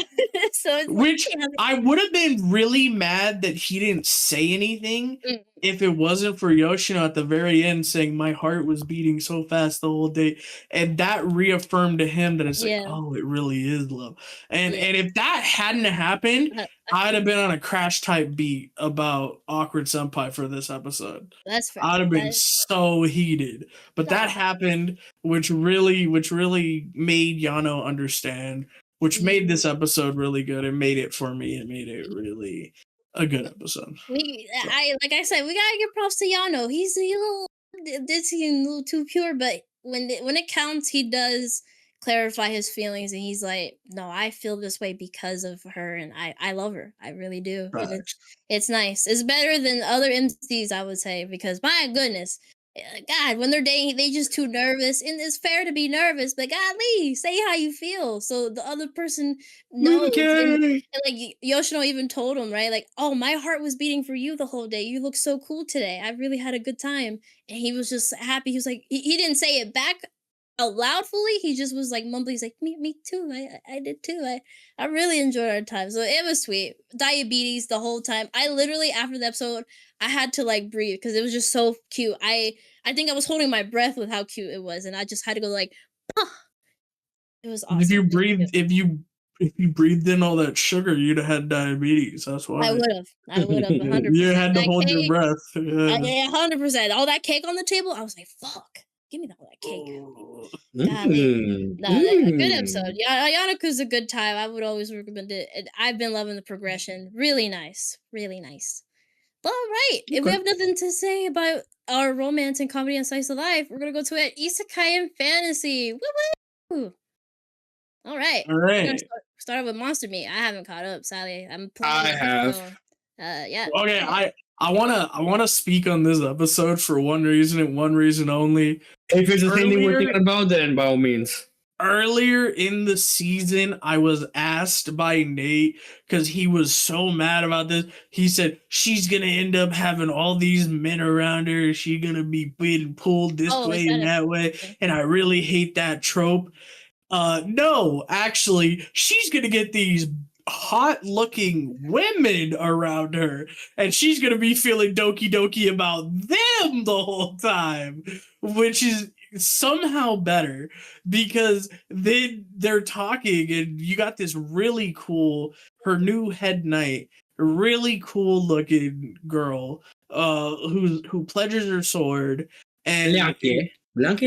So it's Which like, I would have been really mad that he didn't say anything Mm. if it wasn't for Yoshino at the very end saying my heart was beating so fast the whole day, and that reaffirmed to him that it's Yeah. like, oh, it really is love. And Yeah. and if that hadn't happened, I'd have been on a crash type beat about Awkward Senpai for this episode. That's fair. I'd have been so heated, but that happened, which really made Yano understand, which made this episode really good. It made it for me. It made it really a good episode. Like I said, we gotta give props to Yano. He's a little ditzy and a little too pure, but when it counts, he does clarify his feelings, and he's like, "No, I feel this way because of her, and I love her. I really do." And it's nice. It's better than other MCs, I would say, because my goodness, God, when they're dating, they just too nervous, and it's fair to be nervous. But golly, say how you feel, so the other person knows. And like Yoshino even told him, right? Like, oh, my heart was beating for you the whole day. You look so cool today. I really had a good time, and he was just happy. He was like, he didn't say it back out loud fully. He just was like mumbling. He's like, me too. I did too. I really enjoyed our time. So it was sweet. Diabetes the whole time. I literally after the episode, I had to like breathe because it was just so cute. I think I was holding my breath with how cute it was, and I just had to go like, "Ah." It was awesome. If you It was breathed, cute. if you breathed in all that sugar, you'd have had diabetes. That's why. I would have 100%. You had to That hold your cake, breath. Yeah. yeah, 100%. All that cake on the table, I was like, fuck, give me all that cake. Oh. Golly. No, a good episode. Mm. Yeah, Yano-kun's a good time. I would always recommend it. And I've been loving the progression. Really nice. Really nice. All right. If we Okay. have nothing to say about our romance and comedy and slice of life, we're gonna go to it. Isekai and fantasy. Woo! All right. All We're gonna right. start off with Monster Meat. I haven't caught up, Sally. I'm I playing. have. So, yeah. Okay, I wanna speak on this episode for one reason and one reason only. If it's the same thing we're Earlier- thinking about, then by all means. Earlier in the season, I was asked by Nate because he was so mad about this. He said she's gonna end up having all these men around her. She's gonna be being pulled this Oh, is way that and a- that way, okay. and I really hate that trope. No, actually, she's gonna get these hot-looking women around her, and she's gonna be feeling doki doki about them the whole time, which is somehow better because then they're talking and you got this really cool, her new head knight, really cool looking girl who pledges her sword and Blanche. Blanche,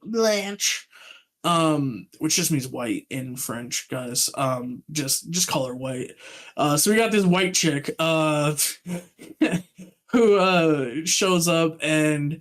Blanche, which just means white in French, guys. Just call her white. So we got this white chick, who shows up and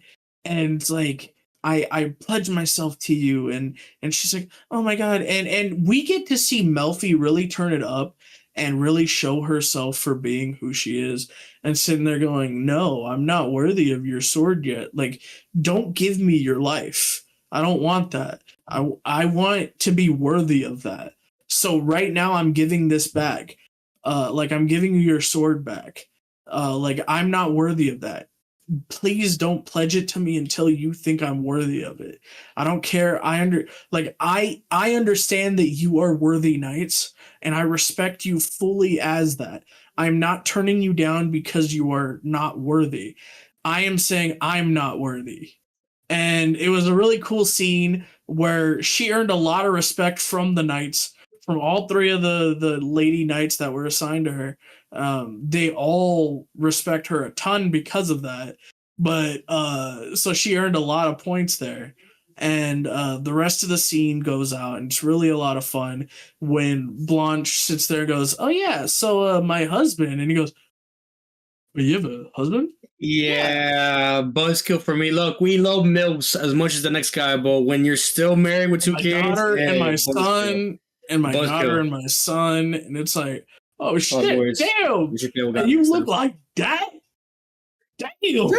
like I pledge myself to you, and she's like, oh my god, and we get to see Melfi really turn it up and really show herself for being who she is, and sitting there going, no, I'm not worthy of your sword yet. Like, don't give me your life. I don't want that. I want to be worthy of that. So right now I'm giving this back. Like, I'm giving you your sword back. Like, I'm not worthy of that. Please don't pledge it to me until you think I'm worthy of it. I don't care. I understand that you are worthy knights, and I respect you fully as that. I'm not turning you down because you are not worthy. I am saying I'm not worthy. And it was a really cool scene where she earned a lot of respect from the knights, from all three of the lady knights that were assigned to her. They all respect her a ton because of that. But so she earned a lot of points there. And the rest of the scene goes out, and it's really a lot of fun when Blanche sits there and goes, oh yeah, so my husband, and he goes, well, you have a husband? Yeah, buzzkill for me. Look, we love MILFs as much as the next guy, but when you're still married with two My kids, daughter and my buzzkill. son, and my Buzzkill. daughter and my son, and it's like, oh shit, boys. damn, We should feel and that you next look time. like that? Damn.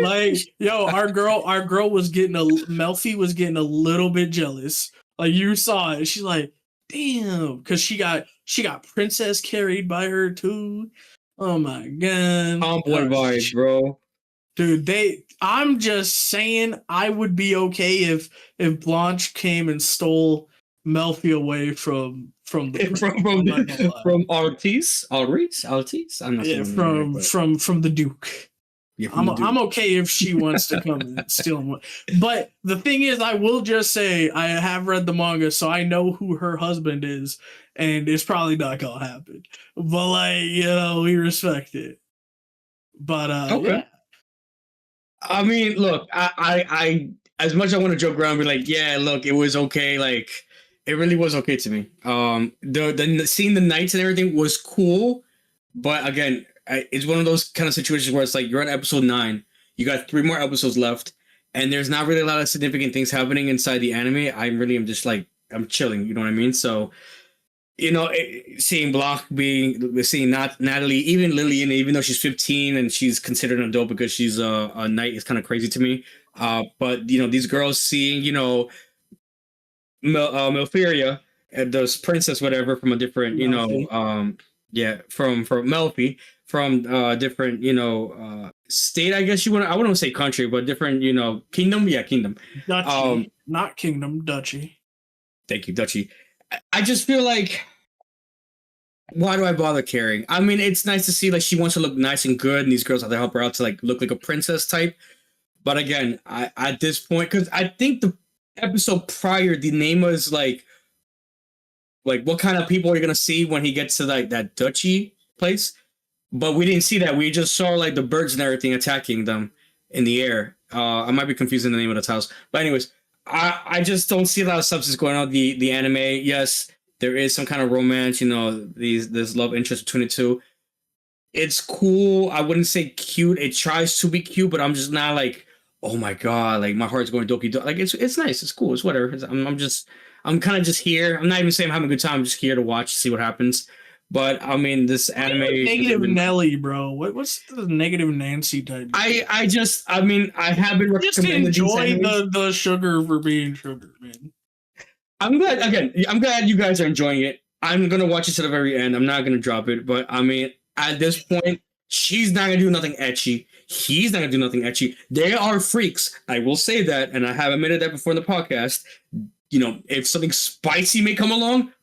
Like, yo, our girl was getting Melfi was getting a little bit jealous. Like, you saw it. She's like, damn, because she got princess carried by her too. Oh my god. Tomboy vibes, bro. Dude, I'm just saying, I would be okay if Blanche came and stole Melfi away from the from Artis. I'm not yeah, saying from the Duke. yeah, I'm okay if she wants to come and steal him. But the thing is, I will just say I have read the manga, so I know who her husband is, and it's probably not gonna happen. But like, you know, we respect it. But Okay. yeah. I mean, look, I as much as I want to joke around and be like, yeah, look, it was okay. Like, it really was okay to me. The seeing the knights and everything was cool, but again, it's one of those kind of situations where it's like you're on episode 9, you got 3 more episodes left, and there's not really a lot of significant things happening inside the anime. I really am just like, I'm chilling, you know what I mean? So seeing Block seeing not Natalie, even Lillian, even though she's 15 and she's considered an adult because she's a knight, is kind of crazy to me. But these girls seeing Melpheria, this princess, whatever, from a different, from Melfi, from different, state, I guess I wouldn't say country, but different, kingdom, kingdom. Duchy, not kingdom, duchy. Thank you, duchy. I just feel like, why do I bother caring? I mean, it's nice to see like she wants to look nice and good, and these girls have to help her out to like look like a princess type. But again, at this point, because I think the episode prior, the name was like what kind of people are you gonna see when he gets to like that duchy place? But we didn't see that. We just saw like the birds and everything attacking them in the air. I might be confusing the name of this house, but anyways, I just don't see a lot of substance going on. The anime, yes, there is some kind of romance. This love interest between the two. It's cool. I wouldn't say cute. It tries to be cute, but I'm just not like, oh my god, like my heart's going doki doki. Like it's nice. It's cool. It's whatever. I'm kind of just here. I'm not even saying I'm having a good time. I'm just here to watch, see what happens. But I mean, this anime negative Nelly, bro. What's the negative Nancy type? I have been just enjoy the sugar for being sugar, man. I'm glad you guys are enjoying it. I'm gonna watch it to the very end. I'm not gonna drop it, but I mean, at this point, she's not gonna do nothing ecchi. He's not gonna do nothing ecchi. They are freaks. I will say that, and I have admitted that before in the podcast. If something spicy may come along,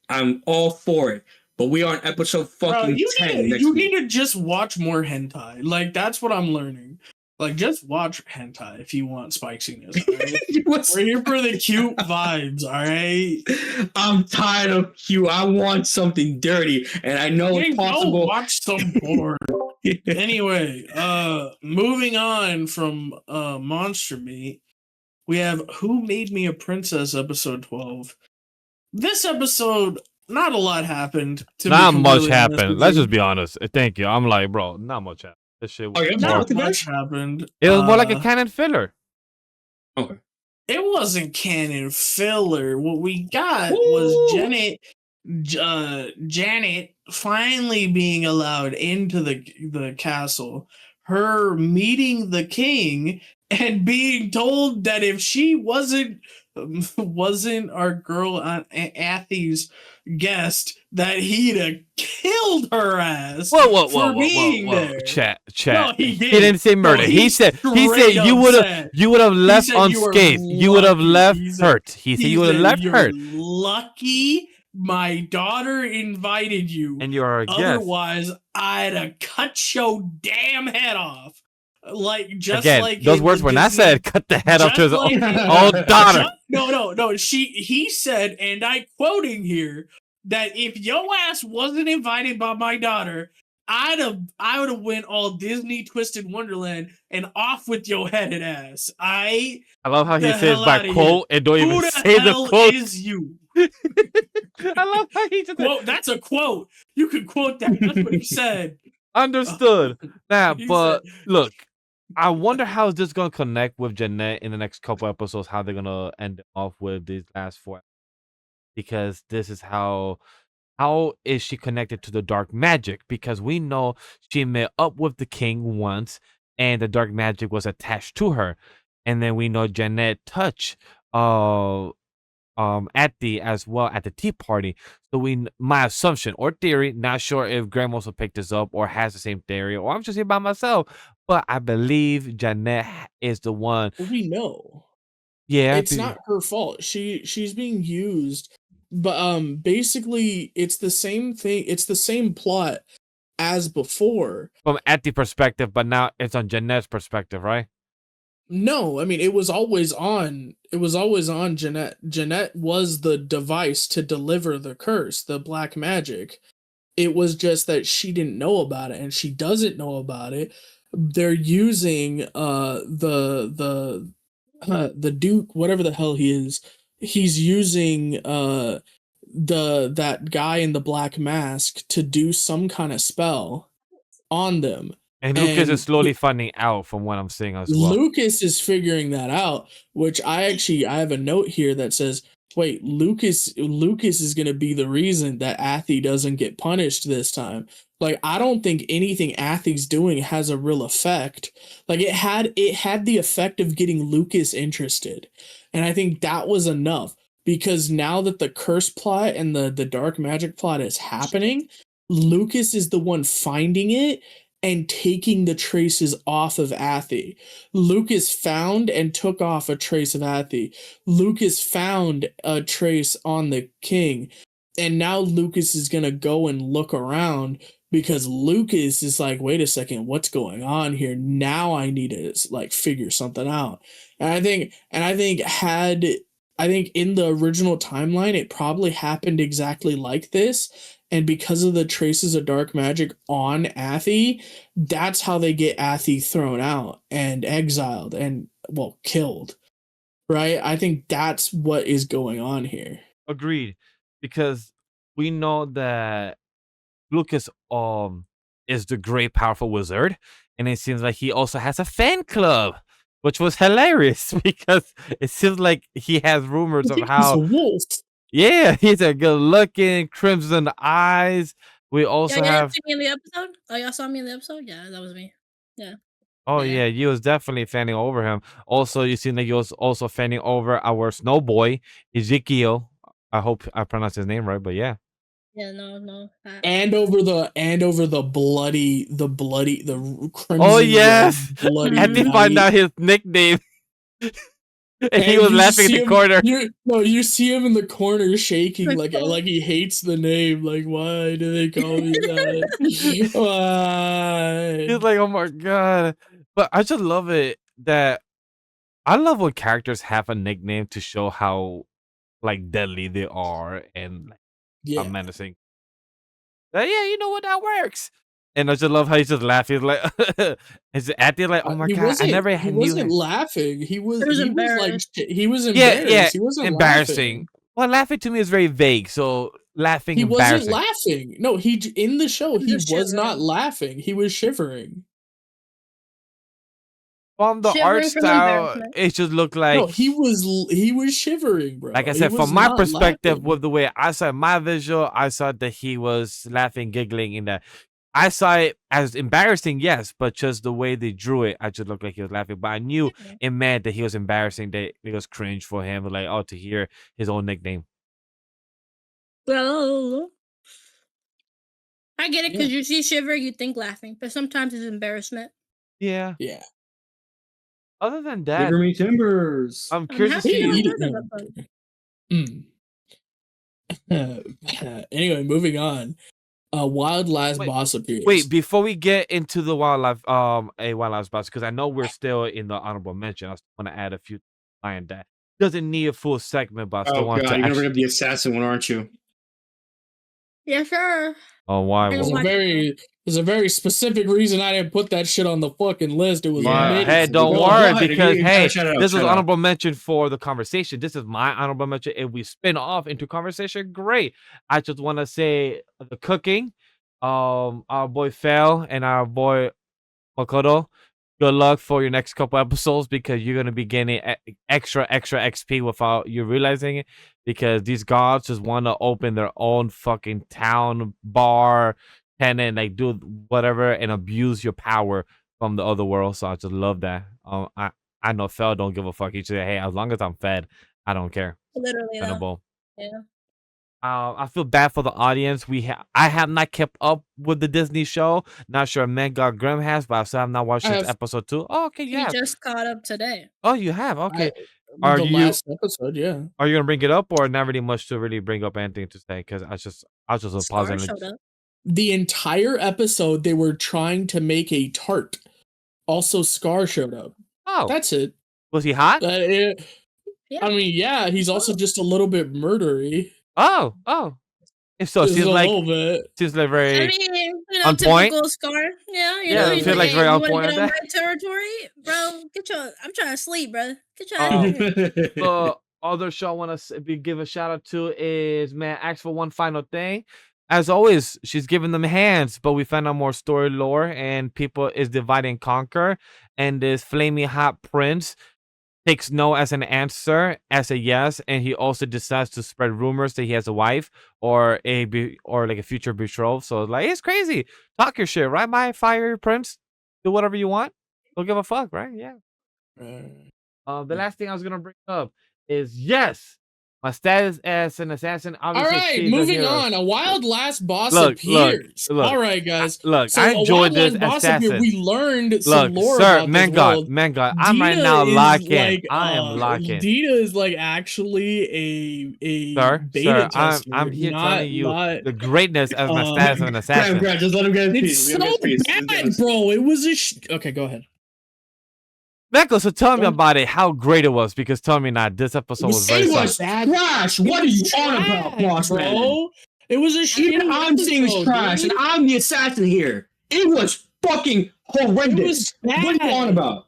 I'm all for it. But we are on episode fucking 10 next week. Need to just watch more hentai. Like, that's what I'm learning. Like, just watch hentai if you want spiciness. Right? We're here for the cute vibes, alright? I'm tired of cute. I want something dirty, and I know it's possible. Go watch some porn. Anyway, moving on from Monster Meat, we have Who Made Me a Princess, episode 12. This episode, not a lot happened. Not much happened. Let's just be honest. Thank you. I'm like, bro, not much happened. This shit was not much happened. It was more like a canon filler. Okay. It wasn't canon filler. What we got was Janet finally being allowed into the castle. Her meeting the king and being told that if she wasn't our girl Athy's guest, that he'd have killed her ass. Whoa. Chat. No, he didn't say murder. No, he said you would have left unscathed. You would have left hurt. He said you would have left hurt. Lucky my daughter invited you. And you're a guest. Otherwise, I'd have cut your damn head off. Like, just again, like those words were not said. Cut the head off to his own daughter. No. He said, and I quoting here, that if your ass wasn't invited by my daughter, I would have went all Disney Twisted Wonderland and off with your headed ass. I love how he says by quote and don't even say the quote. Who is you? I love how he just quote. That's a quote. You can quote that. That's what he said. Understood. But look, I wonder how is this gonna connect with Jeanette in the next couple episodes. How they're gonna end off with these last 4, because this is how is she connected to the dark magic? Because we know she met up with the king once, and the dark magic was attached to her, and then we know Jeanette touched as well at the tea party. So my assumption or theory, not sure if Grem also picked this up or has the same theory, or I'm just here by myself, but I believe Jeanette is the one. We know. Yeah. It's not her fault. She's being used, but basically it's the same thing. It's the same plot as before. From at the perspective, but now it's on Jeanette's perspective, right? No, I mean, it was always on Jeanette. Jeanette was the device to deliver the curse, the black magic. It was just that she didn't know about it, and she doesn't know about it. They're using the Duke, whatever the hell he is. He's using that guy in the black mask to do some kind of spell on them. And Lucas is slowly finding out from what I'm seeing as well. Lucas is figuring that out, which I have a note here that says wait, Lucas is gonna be the reason that Athie doesn't get punished this time. Like, I don't think anything Athie's doing has a real effect. Like, it had the effect of getting Lucas interested. And I think that was enough. Because now that the curse plot and the dark magic plot is happening, Lucas is the one finding it and taking the traces off of Athie. Lucas found and took off a trace of Athie. Lucas found a trace on the king. And now Lucas is going to go and look around because Lucas is like, wait a second, what's going on here? Now I need to like figure something out. And I think in the original timeline, it probably happened exactly like this. And because of the traces of dark magic on Athie, that's how they get Athie thrown out and exiled and, well, killed. Right? I think that's what is going on here. Agreed, because we know that Lucas is the great powerful wizard, and it seems like he also has a fan club, which was hilarious because it seems like he has rumors of He's how a wolf. yeah, he's a good looking crimson eyes. We also Y'all have see me in the episode? Oh, y'all saw me in the episode? Yeah, that was me. Yeah. oh Yeah. yeah, you was definitely fanning over him. Also, you seen that you was also fanning over our snow boy Ezekiel. I hope I pronounced his name right, but yeah. Yeah, no. And over the crimson. Oh yes, bloody and they find knight. out his nickname, and he And was you laughing in see the him- corner. You see him in the corner shaking Like, like he hates the name. Like, why do they call me that? He's Why? like, oh my god! But I just love it that I love when characters have a nickname to show how like deadly they are and like, Yeah. how menacing. Yeah, you know what, that works. And I just love how he's just laughing, like, is at the like, oh my god, I never he knew wasn't it. laughing. He was embarrassed. he was Yeah, embarrassed. yeah, He wasn't embarrassing. laughing. Well, laughing to me is very vague, so laughing, He wasn't embarrassing. laughing. No, in the show he Just was not shivering. laughing. He was shivering. From the Shivering art from style, embarrassment. it just looked like No, he was shivering, bro. like I He said, was from my not perspective, laughing. with the way I saw my visual, I saw that he was laughing, giggling in that. I saw it as embarrassing, yes, but just the way they drew it, I just looked like he was laughing. But I knew it meant that he was embarrassing, that it was cringe for him, like, oh, to hear his own nickname. Well, I get it Yeah. because you see shiver, you think laughing, but sometimes it's embarrassment. Yeah. Yeah. Other than that, Shiver me timbers. I'm I'm curious to happy see. you Hey, enjoyed the episode. Anyway, moving on. Wild last Wait, boss appears. Wait, before we get into the wildlife, wildlife spots, because I know we're still in the honorable mention. I want to add a few line that doesn't need a full segment, but I still Oh want god, to you're gonna bring actually. up the assassin one, aren't you? Yeah, sure. Oh, why? There's There's a very specific reason I didn't put that shit on the fucking list. It was Yeah. made Hey, for don't me. Go worry, ahead, because you hey, gotta shout it out, this was shout it out. honorable mention for the conversation. This is my honorable mention. If we spin off into conversation, great. I just want to say the cooking, our boy Fel and our boy Makoto. Good luck for your next couple episodes because you're gonna be getting extra XP without you realizing it. Because these gods just want to open their own fucking town bar, tenant, like do whatever and abuse your power from the other world. So I just love that. I know Fel don't give a fuck. He said, "Hey, as long as I'm fed, I don't care." Literally, though. Incredible. Yeah. I feel bad for the audience. I have not kept up with the Disney show. Not sure Grem has, but I still have not watched I since have. episode 2. Oh, okay, You yeah. just caught up today. Oh, you have. Okay. The Are you last episode, yeah. are you gonna bring it up or not really much to really bring up anything to say? Because I was just a Star pause. showed up. The entire episode, they were trying to make a tart. Also, Scar showed up. Oh, That's it. was he hot? Yeah. I mean, yeah, he's also just a little bit murdery. Oh. If so, Just a seems like little bit. very. I mean, on point? typical Scar. Yeah, Yeah, know, I he's feel like hey, very you on wanna point get on on that. my territory, bro. I'm trying to sleep, bro. Get your ass Oh. in here. The other show I want to give a shout out to is man asked for one final thing. As always, she's giving them hands, but we found out more story lore and people is divide and conquer. And this flaming hot prince takes no as an answer, as a yes, and he also decides to spread rumors that he has a wife or like a future betrothed. So like it's crazy. Talk your shit, right? My fire prince, do whatever you want. Don't give a fuck, right? Yeah. The last thing I was gonna bring up is yes, my status as an assassin All obviously right, exceeds a moving hero. on. A wild last boss Look, appears. look. All right, guys. Look, So I a enjoyed wild this last boss appeared. assassin. We learned some Look, lore sir, about man this God, world. man God. I'm right Dita now is locking. like, I am locking. Dita is like actually a Sir, beta tester. I'm here not, telling you not, the greatness of my status of an assassin. Graham, just let him get his It's piece. so Let him get his piece. Let him get bad, his- bro. It was a okay. Go ahead. Neko, so tell me Go. about it, how great it was, because tell me not, this episode was very It fun. was trash. What are you on about, boss man? bro? It was a shitty Even I'm saying it's episode, trash, dude. and I'm the assassin here. It was fucking horrendous. It was What are you on bad. about?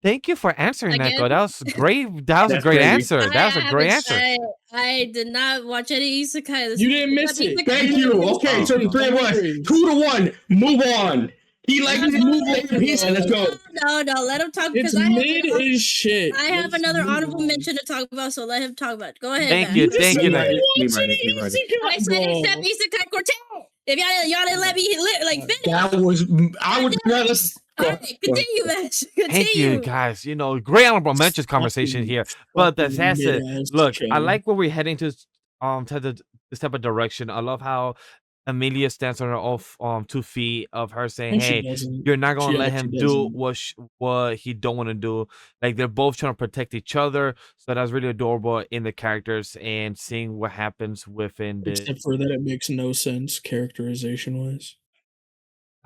Thank you for answering, Again? Neko. That was great. That was a That's great crazy. answer. That was a great answer. I did not watch any isekai. You didn't miss it. Thank you. Okay, so the three of us, 2-1. Move on. He likes to move later piece, and let's go. No, let him talk It's because I mid have, as shit. I have Let's another move honorable on. mention to talk about, so let him talk about it. Go ahead. Thank Vash. you, just thank said you. you Vash. watch Right, it, right. I said bro. except Isekai Quartet. If y'all didn't let me finish. That was. I would. Let's All go. right, continue, Vash. Continue. Thank you, guys. You know, great honorable mentions conversation here. But the Fucking assassin, mid-ass look, I channel. like where we're heading to this type of direction. I love how Amelia stands on her off 2 feet of her saying, And she "Hey, doesn't. you're not gonna She let him actually do doesn't. what he don't want to do." Like they're both trying to protect each other, so that's really adorable in the characters and seeing what happens within this. Except for that, it makes no sense characterization wise.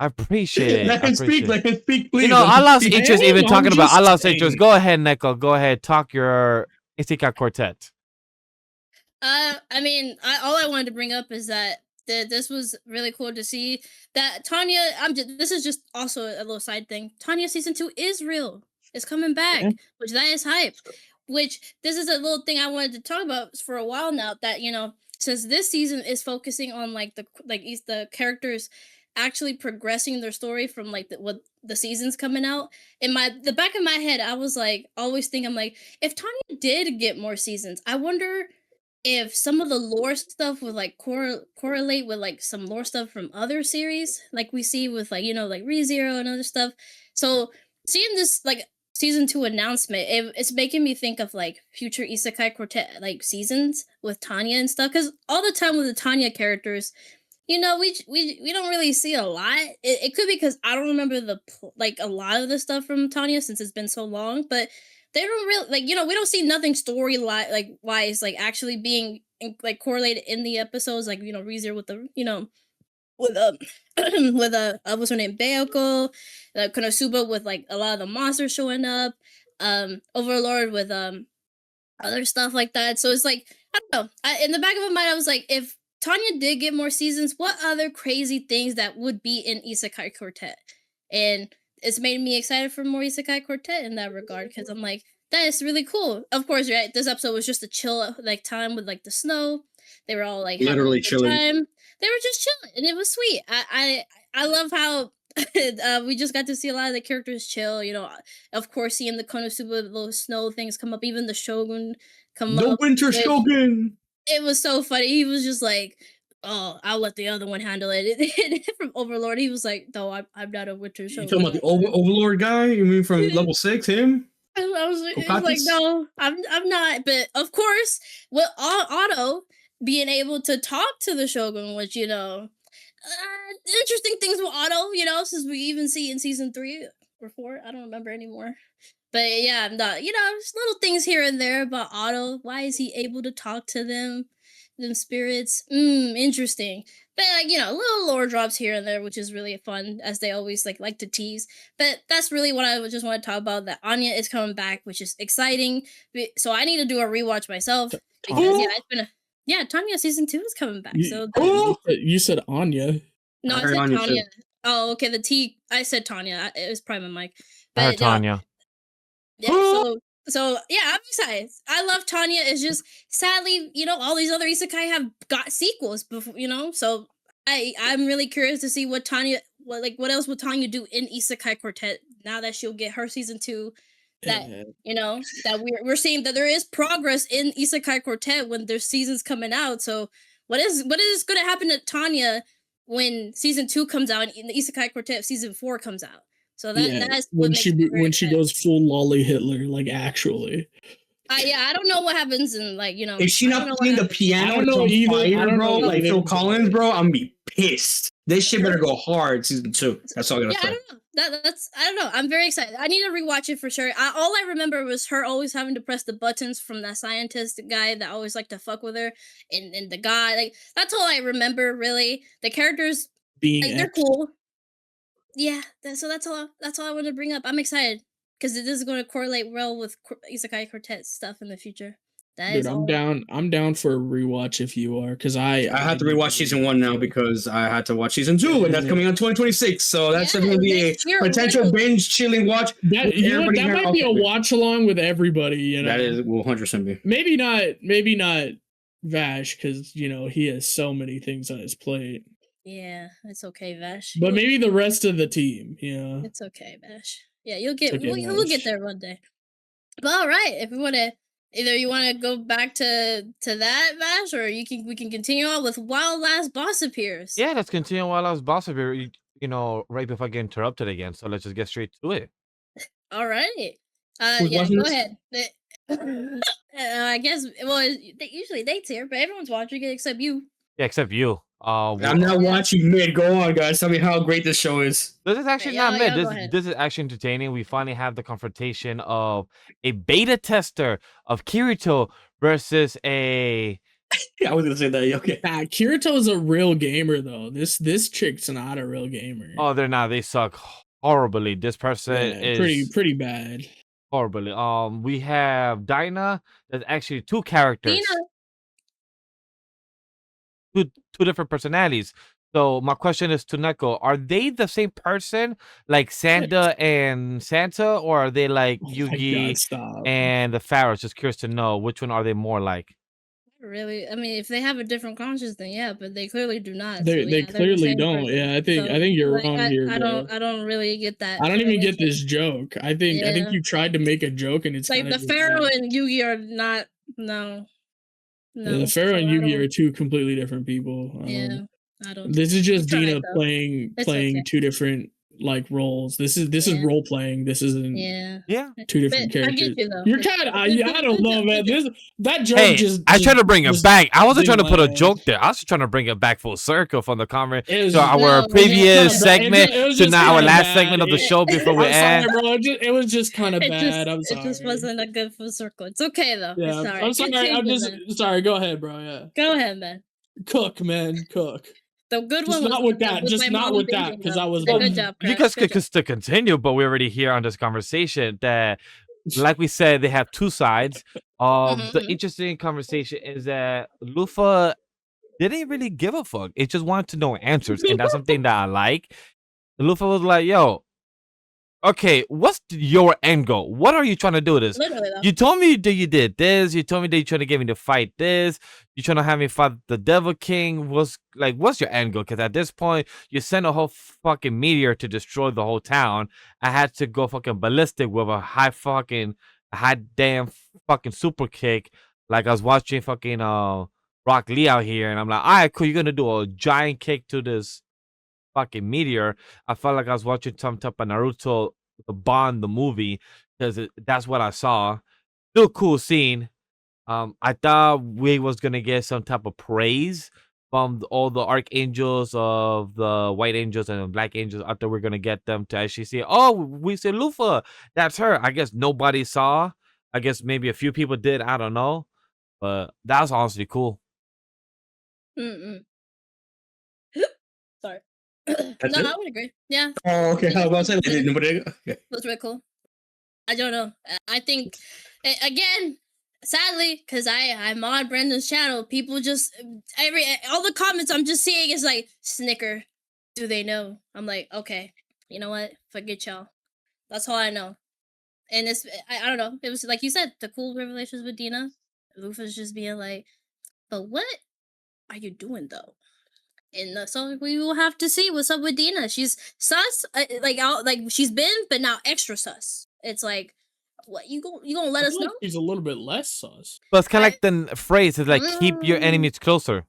I appreciate it. Let I him speak. appreciate it. Let him speak, please. You know, Let I him lost speak. interest Hey, even I'm talking about. I just lost interest. saying. Go ahead, Neko. Go ahead. Talk your Isekai Quartet. I mean, all I wanted to bring up is that this was really cool to see that Tanya. This is just also a little side thing. Tanya season 2 is real. It's coming back, Yeah. which that is hype. Which this is a little thing I wanted to talk about for a while now. That since this season is focusing on the characters actually progressing their story from what the seasons coming out. In the back of my head, I was like always thinking, I'm like, if Tanya did get more seasons, I wonder if some of the lore stuff would correlate with some lore stuff from other series, like we see with like ReZero and other stuff. So seeing this season 2 announcement, it's making me think of future Isekai Quartet seasons with Tanya and stuff. Because all the time with the Tanya characters, we don't really see a lot. It could be because I don't remember a lot of the stuff from Tanya since it's been so long, but they don't really we don't see nothing story wise actually being correlated in the episodes, ReZero with the with with what's her name, Bayoko, Konosuba with a lot of the monsters showing up, Overlord with other stuff like that. So it's I don't know. In the back of my mind, I was like, if Tanya did get more seasons, what other crazy things that would be in Isekai Quartet? And it's made me excited for more Isekai Quartet in that regard, because I'm like, that is really cool. Of course, right? This episode was just a chill time with the snow. They were all Literally chilling. time. They were just chilling, and it was sweet. I love how we just got to see a lot of the characters chill. Of course, seeing the Konosuba little snow things come up, even the Shogun come up. The Winter which- Shogun. It was so funny. He was just like, "Oh, I'll let the other one handle it." From Overlord, he was like, "No, I'm not a Winter You Shogun." talking about the Overlord guy? You mean from level 6? Him? I was like, Kokatis? "No, I'm not." But of course, with Otto being able to talk to the Shogun, which interesting things with Otto, since we even see in season 3 or 4, I don't remember anymore. But yeah, I'm not, just little things here and there about Otto. Why is he able to talk to them spirits? Interesting. But little lore drops here and there, which is really fun, as they always like to tease. But that's really what I just want to talk about. That Anya is coming back, which is exciting. So I need to do a rewatch myself, because it's been Tanya season 2 is coming back. So You said Anya. no, I I heard said Anya Tanya. too. Oh, okay. The T. I said Tanya. It was probably my mic. I heard But Tanya. yeah. So yeah, I'm excited. I love Tanya. It's just sadly, all these other isekai have got sequels before, So I'm really curious to see what else will Tanya do in Isekai Quartet now that she'll get her season 2. that Yeah. that we're seeing that there is progress in Isekai Quartet when there's seasons coming out. So what is going to happen to Tanya when season 2 comes out and the Isekai Quartet season 4 comes out? So that's what makes me very when she excited. goes full lolly Hitler, like actually. I don't know what happens in If she I don't not know playing what the piano I don't know on either. I fire, don't bro, know like either. Phil Collins, bro, I'm gonna be pissed. This shit better go hard season 2. That's all I gotta yeah, say. I don't know. That's I don't know. I'm very excited. I need to rewatch it for sure. All I remember was her always having to press the buttons from that scientist guy that always liked to fuck with her, and the guy, like, that's all I remember really. The characters, Being like, they're X. cool. Yeah, so that's all I want to bring up. I'm excited because it is going to correlate well with Isekai Quartet stuff in the future. That Dude, is I'm all. down. I'm down for a rewatch if you are, because I had to rewatch season 1 now because I had to watch season 2, and that's coming out 2026. So that's Yeah, going to be a next year potential already. binge chilling watch. That with everybody that here might off be a of it. watch along with everybody. That is will 100% be. maybe not Vash, because he has so many things on his plate. Yeah, it's okay, Vash. But maybe the rest of the team. It's okay, Vash. Yeah, you'll get okay, we'll get Vash. there one day. But all right, if we want to, either you want to go back to that, Vash, or we can continue on with Wild Last Boss Appears. Yeah, let's continue while I was boss of here. Right before I get interrupted again. So let's just get straight to it. All right. Who's Yeah, watching go this? ahead. I guess usually Nate's here, but everyone's watching it except you. Yeah, except you. I'm not watching mid. Go on, guys. Tell me how great this show is. This is actually Yeah, not mid. go ahead. This is actually entertaining. We finally have the confrontation of a beta tester of Kirito versus a. Yeah, I was gonna say that. Okay. Kirito is a real gamer though. This chick's not a real gamer. Oh, they're not. They suck horribly. This person is pretty bad. horribly. We have Dinah. There's actually two characters. Two different personalities. So my question is to Neko, are they the same person, like SANDA and Santa, or are they like Oh my Yugi God, stop. and the Pharaohs? Just curious to know which one are they more like. Really, I mean, if they have a different conscience, then yeah, but they clearly do not. They so, yeah, they're the clearly same don't. person. Yeah, I think you're like, wrong here, I bro. don't really get that. I don't even get correlation. this joke. I think Yeah. you tried to make a joke and it's Like kinda the just Pharaoh bad. and Yugi are not. No. Yeah, the Pharaoh and so I Yugi don't- are two completely different people. Yeah, I don't. This is just tried, Dina though. playing It's okay. two different like roles. This is Yeah. role playing. This isn't Yeah. Two different But I characters. get you though. You're kind of I don't know, man. That joke Hey, just I tried to bring it just back. I wasn't trying to didn't put a land. joke there. I was trying to bring it back full circle from the comment It was to just- our No, previous it segment was to just now our kinda last bad. segment of the show before we I'm end. sorry, bro. It was just kind of It bad. I'm sorry. It just wasn't a good full circle. It's okay though. Yeah, It's all right. I'm sorry. I'm Continue, just man. sorry. Go ahead, bro. Yeah, Go ahead, man. cook, man, cook. The good Just one not was with that. with Just my not mom with that, binging, 'cause though. I was Good like- job, You Crash. guys could to continue, but we're already here on this conversation that, like we said, they have two sides. The interesting conversation is that Luffy didn't really give a fuck. It just wanted to know answers, and that's something that I like. Luffy was like, yo, okay, what's your end goal? What are you trying to do with this? Literally though. You told me that you did this. You told me that you're trying to get me to fight this. You're trying to have me fight the Devil King. What's your end goal? Because at this point, you sent a whole fucking meteor to destroy the whole town. I had to go fucking ballistic with a high damn fucking super kick. Like I was watching fucking Rock Lee out here, and I'm like, all right, cool. You're gonna do a giant kick to this fucking meteor. I felt like I was watching some type of Naruto, the Bond, the movie, because that's what I saw. Still cool scene. I thought we was gonna get some type of praise from all the archangels of the white angels and the black angels. I thought we are gonna get them to actually see, oh, we see Luffy. That's her. I guess nobody saw. I guess maybe a few people did. I don't know, but that was honestly cool. Sorry. That's No, it? I would agree. Yeah, Oh, okay. I was about to say nobody. Okay. that's really cool. I don't know. I think again, sadly, because I'm on Brandon's channel, people just all the comments I'm just seeing is like snicker. Do they know? I'm like, okay, you know what? Forget y'all. That's all I know. And I don't know. It was like you said, the cool revelations with Dina. Luffy's just being like, but what are you doing though? And so we will have to see what's up with Dina. She's sus, like she's been, but now extra sus. It's like, What you gonna let I us feel know? like she's a little bit less sus. But it's kind of like the phrase is like keep your Mm. enemies closer.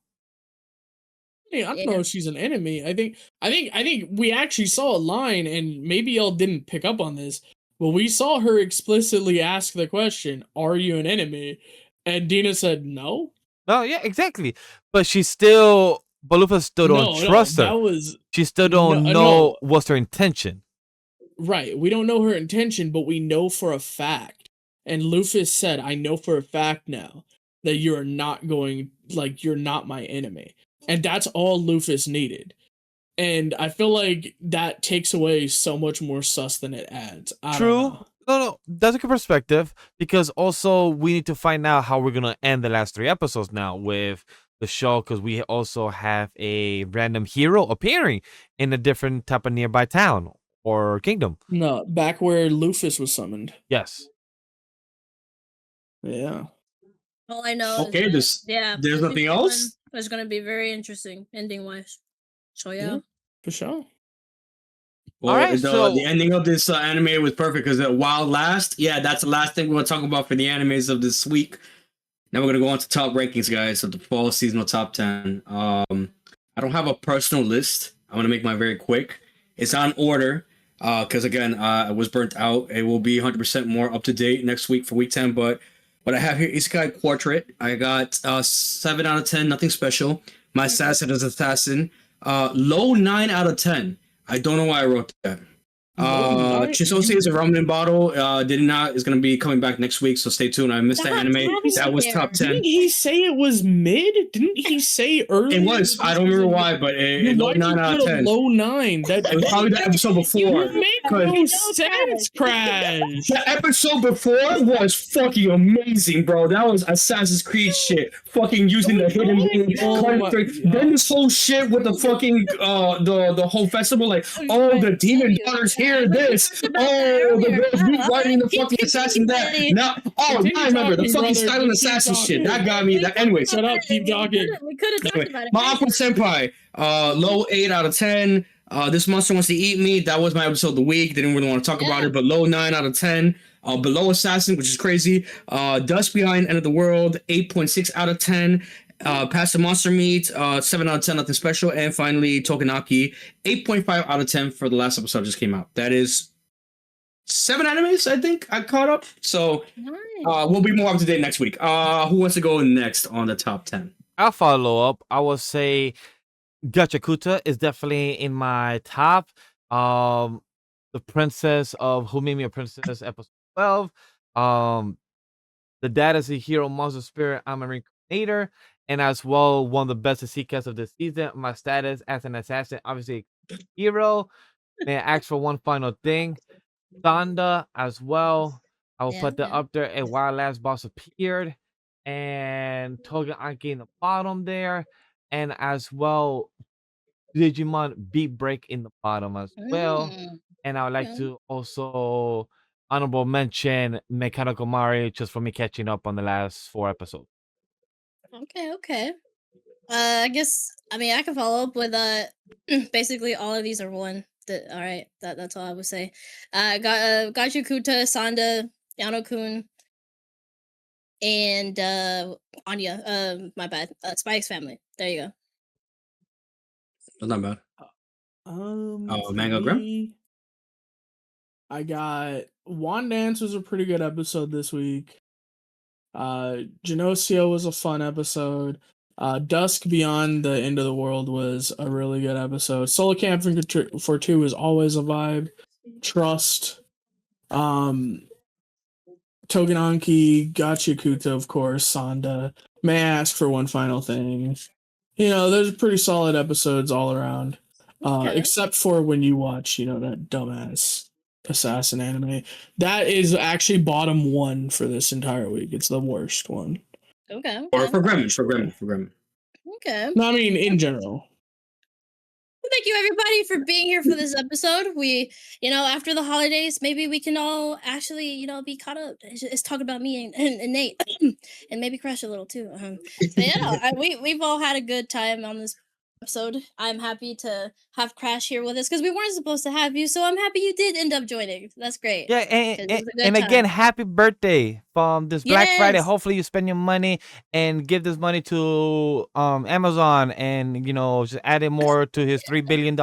Yeah, I don't Yeah. know if she's an enemy. I think we actually saw a line, and maybe y'all didn't pick up on this, but we saw her explicitly ask the question, "Are you an enemy?" And Dina said no. No, yeah, exactly. But Luffy still don't No, trust that her. was She still no, don't know no. what's her intention. Right. We don't know her intention, but we know for a fact. And Luffy said, "I know for a fact now that you're not my enemy." And that's all Luffy needed. And I feel like that takes away so much more sus than it adds. I don't True. know. No, that's a good perspective because also we need to find out how we're gonna end the last 3 episodes now with the show because we also have a random hero appearing in a different type of nearby town or kingdom. No, back where Luffy was summoned. Yes. Yeah. All I know Okay, is that, there's the nothing future else? one is gonna be very interesting ending wise. So yeah. For sure. Well, right, the ending of this anime was perfect because while last, yeah, that's the last thing we're gonna talk about for the animes of this week. Now we're gonna go on to top rankings, guys, of the fall seasonal top 10. I don't have a personal list. I'm gonna make mine very quick. It's on order because again, I was burnt out. It will be 100% more up to date next week for week 10. But what I have here, Isekai Portrait. I got 7 out of 10. Nothing special. My assassin is assassin. Low 9 out of 10. I don't know why I wrote that. Chisosi is a ramen bottle. Is going to be coming back next week, so stay tuned. I missed the anime. That was top 10. Didn't he say it was mid? Didn't he say earlier? It was. I don't remember why, but it low 9 out of 10. Low 9. That It was probably the episode before. make no sense, Crash. The episode before was fucking amazing, bro. That was Assassin's Creed shit. Fucking using the hidden link. Then this whole shit with the fucking the whole festival, like, oh, the demon daughters hear this. Oh, the girls rewriting the fucking assassin that. Now, I remember the fucking silent assassin shit. That got me. Anyways, Shut up, keep talking. We could have talked about it. My Awkward Senpai, low 8 out of 10. This monster wants to eat me. That was my episode of the week. Didn't really want to talk about it, but low 9 out of 10. Below Assassin, which is crazy. Dusk Beyond, End of the World, 8.6 out of 10. Past the Monster Meat, 7 out of 10, nothing special. And finally, Togenaki, 8.5 out of 10 for the last episode just came out. That is 7 animes, I think, I caught up. So we'll be more up to date next week. Who wants to go next on the top 10? I'll follow up. I will say Gachiakuta is definitely in my top. The Princess of Who Made Me a Princess, episode 12. The Dad is a Hero, Monster Spirit, I'm a Reincarnator. And as well, one of the best SEKAIs of this season. My status as an assassin, obviously hero. May I ask for one final thing? SANDA as well. I will put that up there. And while last boss appeared. And Tougen Anki in the bottom there. And as well, Digimon Beat Break in the bottom as well. And I would like to also honorable mention Mechanical Mari just for me catching up on the last 4 episodes. Okay. I guess I can follow up with basically all of these are one. All right, that's all I would say. Gachiakuta, SANDA, Yano-kun, and Anya. My bad. Spike's Family. There you go. That's not bad. Manga Grem? I got Wandance was a pretty good episode this week. Gnosia was a fun episode. Dusk Beyond the End of the World was a really good episode. Solo Camp for 2 is always a vibe. Trust. Togenanki, Gachiakuta, of course, SANDA. May I ask for one final thing? There's pretty solid episodes all around. Except for when you watch, that dumbass assassin anime. That is actually bottom 1 for this entire week. It's the worst one. Okay. Or for Grem. Okay. No, I mean in general. Well, thank you everybody for being here for this episode. We, after the holidays, maybe we can all actually, be caught up. It's talk about me and Nate, and maybe Crush a little too. But we've all had a good time on this episode. I'm happy to have Crash here with us because we weren't supposed to have you, so I'm happy you did end up joining. That's great. Yeah, 'Cause it was a good and again, time. happy birthday from this Black Friday. Yes. Hopefully, you spend your money and give this money to Amazon, and just add it more to his $3 billion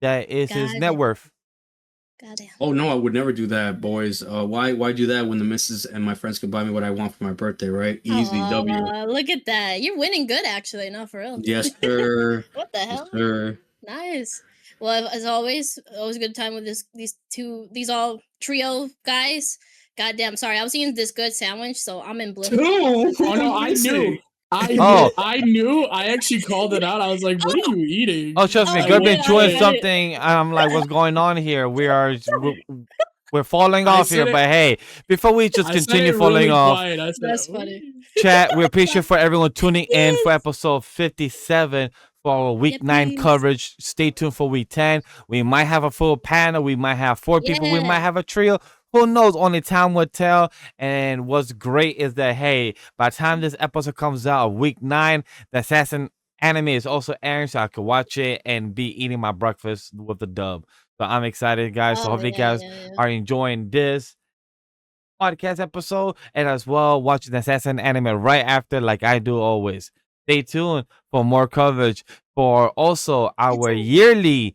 that is his Got net it. worth. Goddamn. Oh no, I would never do that, boys. Why do that when the missus and my friends could buy me what I want for my birthday, right? Easy W. Aw, look at that. You're winning good, actually. No, for real. Yes, sir. What the Yes, hell? sir. Nice. Well, as always a good time with these all trio guys. Goddamn, sorry, I was eating this good sandwich, so I'm in bliss. Oh no, I knew. Oh. I knew. I actually called it out. I was like, "What are you eating?" Oh, trust me, Oh, Good been yeah, chewing yeah. something. I'm like, what's going on here? We're falling I off here, said it- but hey, before we just I said continue it falling really off, quiet. I said, That's "What are funny. you-" chat, we appreciate for everyone tuning in for episode 57 for our week 9 Yippies. coverage. Stay tuned for week 10. We might have a full panel. We might have 4 people. We might Yeah. have a trio. Who knows? Only time will tell. And what's great is that, hey, by the time this episode comes out of week 9, the Assassin anime is also airing, so I can watch it and be eating my breakfast with the dub. So I'm excited, guys. So Oh, hopefully, yeah, guys yeah. are enjoying this podcast episode and as well watching the Assassin anime right after, like I do always. Stay tuned for more coverage for also our yearly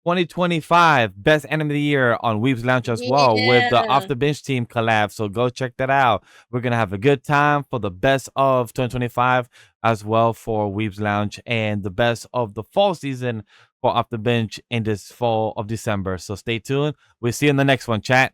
2025 best anime of the year on Weeb's Lounge as well with the Yeah. Off the Bench team collab. So go check that out. We're gonna have a good time for the best of 2025 as well for Weeb's Lounge and the best of the fall season for Off the Bench in this fall of December. So stay tuned. We'll see you in the next one, chat.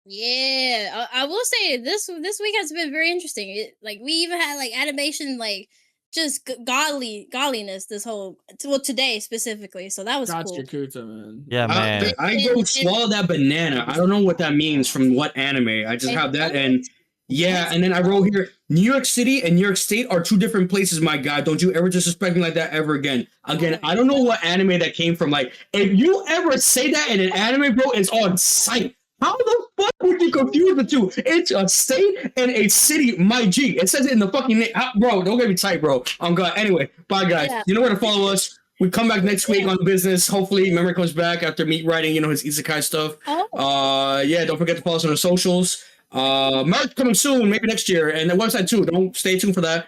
Yeah, I will say this week has been very interesting. Like we even had like animation, like just godliness. This whole today specifically, so that was cool. Gachiakuta, man. Yeah, man. I go swallow that banana. I don't know what that means from what anime. I just have that and yeah, and then I wrote here, New York City and New York State are 2 different places, my guy. Don't you ever disrespect me like that ever again. Again, I don't know what anime that came from. Like, if you ever say that in an anime, bro, it's on sight. How the fuck would you confuse the two? It's a state and a city, my G. It says it in the fucking name. Bro, don't get me tight, bro. I'm God. Anyway, bye, guys. Yeah. You know where to follow us. We come back next week on business. Hopefully, Memory comes back after meat writing, his isekai stuff. Oh. Yeah, don't forget to follow us on the socials. Merch coming soon, maybe next year, and the website too. Don't stay tuned for that.